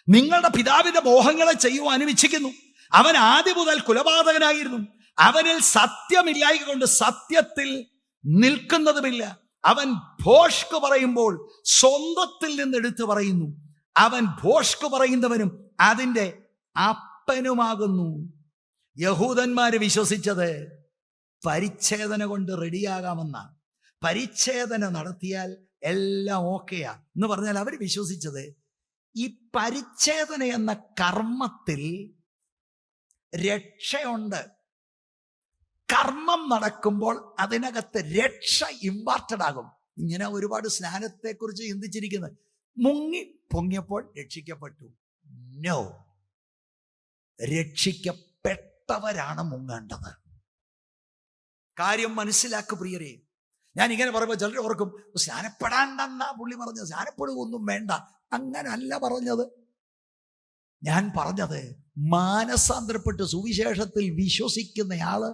നിങ്ങളുടെ പിതാവിന്റെ മോഹങ്ങളെ ചെയ്യുവാൻ ഇച്ഛിക്കുന്നു. അവൻ ആദ്യം മുതൽ കുലപാതകനായിരുന്നു. അവനിൽ സത്യമില്ലായ്ക കൊണ്ട് സത്യത്തിൽ നിൽക്കുന്നതുമില്ല. അവൻ ഭോഷ്ക് പറയുമ്പോൾ സ്വന്തത്തിൽ നിന്ന് എടുത്തു പറയുന്നു. അവൻ ഭോഷ്ക് പറയുന്നവനും അതിൻ്റെ അപ്പനുമാകുന്നു. യഹൂദന്മാര് വിശ്വസിച്ചത് പരിച്ഛേദന കൊണ്ട് റെഡിയാകാമെന്നാണ്. പരിച്ഛേദന നടത്തിയാൽ എല്ലാം ഓക്കെയാ എന്ന് പറഞ്ഞാൽ അവർ വിശ്വസിച്ചത് ഈ പരിച്ഛേദന എന്ന കർമ്മത്തിൽ രക്ഷയുണ്ട്. കർമ്മം നടക്കുമ്പോൾ അതിനകത്ത് രക്ഷ ഇമ്പാർട്ടഡ് ആകും. ഇങ്ങനെ ഒരുപാട് സ്നാനത്തെക്കുറിച്ച് ചിന്തിച്ചിരിക്കുന്നത്. മുങ്ങി പൊങ്ങിയപ്പോൾ രക്ഷിക്കപ്പെട്ടു. നോ, രക്ഷിക്കപ്പെട്ടവരാണ് മുങ്ങേണ്ടത്. കാര്യം മനസ്സിലാക്കു പ്രിയരെ. ഞാൻ ഇങ്ങനെ പറയുമ്പോൾ ചിലർ ഓർക്കും, സ്നാനപ്പെടാണ്ടെന്നാ പുള്ളി പറഞ്ഞത്. സ്നാനപ്പെടുകയൊന്നും വേണ്ട, അങ്ങനല്ല പറഞ്ഞത്. ഞാൻ പറഞ്ഞത് മാനസാന്തരപ്പെട്ട് സുവിശേഷത്തിൽ വിശ്വസിക്കുന്നയാള്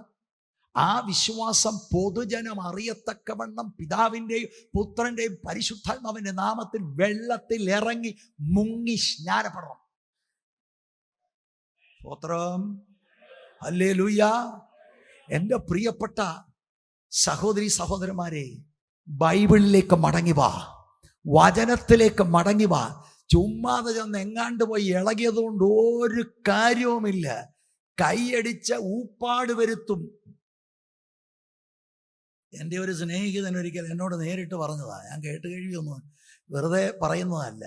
ആ വിശ്വാസം പൊതുജനം അറിയത്തക്കവണ്ണം പിതാവിൻ്റെയും പുത്രന്റെയും പരിശുദ്ധാത്മാവിന്റെ നാമത്തിൽ വെള്ളത്തിൽ ഇറങ്ങി മുങ്ങി സ്നാനപ്പെടണം. സ്തോത്രം, ഹല്ലേലൂയ. എൻ്റെ പ്രിയപ്പെട്ട സഹോദരി സഹോദരന്മാരെ, ബൈബിളിലേക്ക് മടങ്ങി വാ, വചനത്തിലേക്ക് മടങ്ങി വാ. ചുമ്മാതെ ചെന്ന് എങ്ങാണ്ട് പോയി ഇളകിയത് കൊണ്ട് ഒരു കാര്യവുമില്ല. കൈയടിച്ച ഊപ്പാട് വരുത്തും. എൻ്റെ ഒരു സ്നേഹിതൻ ഒരിക്കൽ എന്നോട് നേരിട്ട് പറഞ്ഞതാ, ഞാൻ കേട്ട് കഴിയൊന്നും വെറുതെ പറയുന്നതല്ല.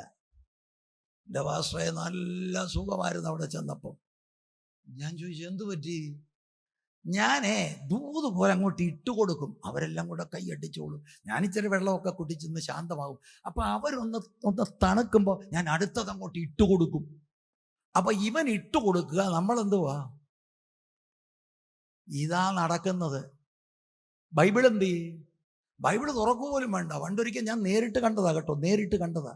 എൻ്റെ പാസ്റ്ററെ നല്ല സുഖമായിരുന്നു അവിടെ ചെന്നപ്പം. ഞാൻ ചോദിച്ചു, എന്തു പറ്റി? ഞാനേ ദൂത് പോലെ അങ്ങോട്ട് ഇട്ടുകൊടുക്കും, അവരെല്ലാം കൂടെ കൈയടിച്ചോളും. ഞാനിച്ചിരി വെള്ളമൊക്കെ കുടിച്ചെന്ന് ശാന്തമാകും. അപ്പം അവരൊന്ന് തണുക്കുമ്പോൾ ഞാൻ അടുത്തത് അങ്ങോട്ട് ഇട്ടുകൊടുക്കും. അപ്പം ഇവൻ ഇട്ടുകൊടുക്കുക, നമ്മളെന്തുവാ? ഇതാ നടക്കുന്നത്. ബൈബിൾ എന്ത് ചെയ്യും? ബൈബിൾ തുറക്കുക പോലും വേണ്ട. പണ്ടൊരിക്കൽ ഞാൻ നേരിട്ട് കണ്ടതാ കേട്ടോ, നേരിട്ട് കണ്ടതാ.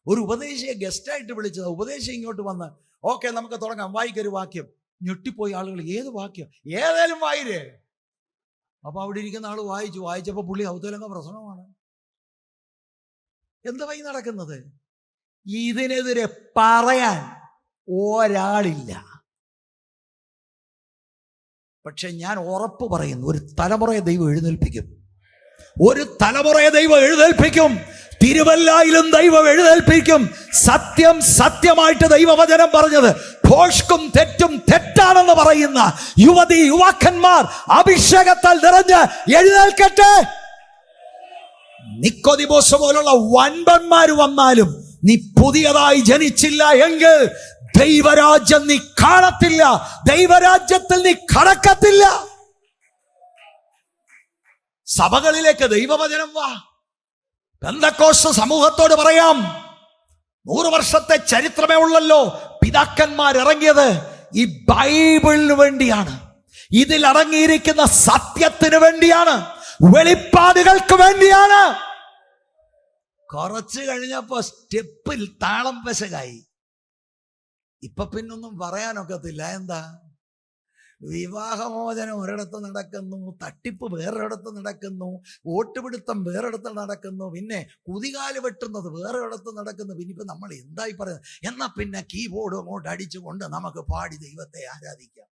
ഒരു ഉപദേശിയെ ഗസ്റ്റായിട്ട് വിളിച്ചതാ. ഉപദേശം ഇങ്ങോട്ട് വന്ന്, ഓക്കെ നമുക്ക് തുടങ്ങാം, വായിക്കൊരു വാക്യം. ഞെട്ടിപ്പോയി ആളുകൾ. ഏത് വാക്യം? ഏതായാലും വായിരേ. അപ്പൊ അവിടെ ഇരിക്കുന്ന ആള് വായിച്ചപ്പോ പുള്ളി ഔദ്യോഗിക പ്രശ്നമാണ്. എന്താ വഴി നടക്കുന്നത്? ഇതിനെതിരെ പറയാൻ ഒരാളില്ല. പക്ഷെ ഞാൻ ഉറപ്പ് പറയുന്നു, ഒരു തലമുറയെ ദൈവം എഴുന്നേൽപ്പിക്കും. ഒരു തലമുറയെ ദൈവം എഴുന്നേൽപ്പിക്കും. തിരുവല്ലായിലും ദൈവം എഴുന്നേൽപ്പിക്കും. സത്യം സത്യമായിട്ട് ദൈവവചനം പറഞ്ഞത് ഭോഷ്കും തെറ്റും തെറ്റാണെന്ന് പറയുന്ന യുവതി യുവാക്കന്മാർ അഭിഷേകത്താൽ നിറഞ്ഞ് എഴുന്നേൽക്കട്ടെ. നിക്കോദിമോസ് പോലുള്ള വൻപന്മാർ വന്നാലും നീ പുതിയതായി ജനിച്ചില്ല എങ്കിൽ ദൈവരാജ്യം നീ കാണത്തില്ല, ദൈവരാജ്യത്തിൽ നീ കടക്കത്തില്ല. സഭകളിലേക്ക് ദൈവവചനം വാ. പെന്തക്കോസ്ത് സമൂഹത്തോട് പറയാം, 100 വർഷത്തെ ചരിത്രമേ ഉള്ളല്ലോ. പിതാക്കന്മാർ ഇറങ്ങിയത് ഈ ബൈബിളിന് വേണ്ടിയാണ്, ഇതിൽ അടങ്ങിയിരിക്കുന്ന സത്യത്തിന് വേണ്ടിയാണ്, വെളിപ്പാടുകൾക്ക് വേണ്ടിയാണ്. കുറച്ച് കഴിഞ്ഞപ്പോ സ്റ്റെപ്പിൽ താളം പെശകായി. ഇപ്പൊ പിന്നൊന്നും പറയാനൊക്കത്തില്ല. എന്താ? വിവാഹമോചനം ഒരിടത്ത് നടക്കുന്നു, തട്ടിപ്പ് വേറൊരിടത്ത് നടക്കുന്നു, വോട്ടുപിടുത്തം വേറൊരിടത്ത് നടക്കുന്നു, പിന്നെ കുതികാല് വെട്ടുന്നത് വേറൊരിടത്ത് നടക്കുന്നു. പിന്നെ ഇപ്പൊ നമ്മൾ എന്തായി പറയുന്നത്? എന്നാ പിന്നെ കീബോർഡ് അങ്ങോട്ട് അടിച്ചുകൊണ്ട് നമുക്ക് പാടി ദൈവത്തെ ആരാധിക്കാം.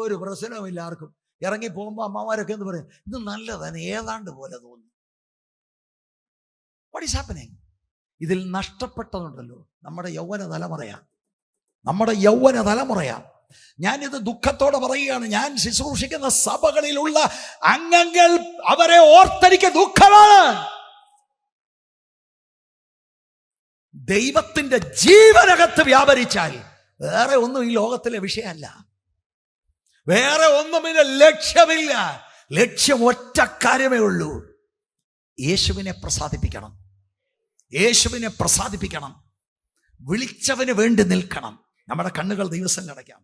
ഒരു പ്രശ്നവുമില്ല ആർക്കും. ഇറങ്ങി പോകുമ്പോ അമ്മമാരൊക്കെ എന്ത് പറയും? ഇത് നല്ലതാണ്, ഏതാണ്ട് പോലെ തോന്നുന്നു. What is happening? ഇതിൽ നഷ്ടപ്പെട്ടതുണ്ടല്ലോ നമ്മുടെ യൗവന തലമുറയാണ്, നമ്മുടെ യൗവന തലമുറയാണ്. ഞാനിത് ദുഃഖത്തോടെ പറയുകയാണ്. ഞാൻ ശുശ്രൂഷിക്കുന്ന സഭകളിലുള്ള അംഗങ്ങൾ, അവരെ ഓർത്തെനിക്ക് ദുഃഖമാണ്. ദൈവത്തിന്റെ ജീവനകത്ത് വ്യാപരിച്ചാൽ വേറെ ഒന്നും ഈ ലോകത്തിലെ വിഷയമല്ല, വേറെ ഒന്നും ഇതിന്റെ ലക്ഷ്യമില്ല. ലക്ഷ്യം ഒറ്റ കാര്യമേ ഉള്ളൂ, യേശുവിനെ പ്രസാദിപ്പിക്കണം, യേശുവിനെ പ്രസാദിപ്പിക്കണം. വിളിച്ചവന് വേണ്ടി നിൽക്കണം. നമ്മുടെ കണ്ണുകൾ ദൈവസന്നിധിയിൽ അടയ്ക്കാം.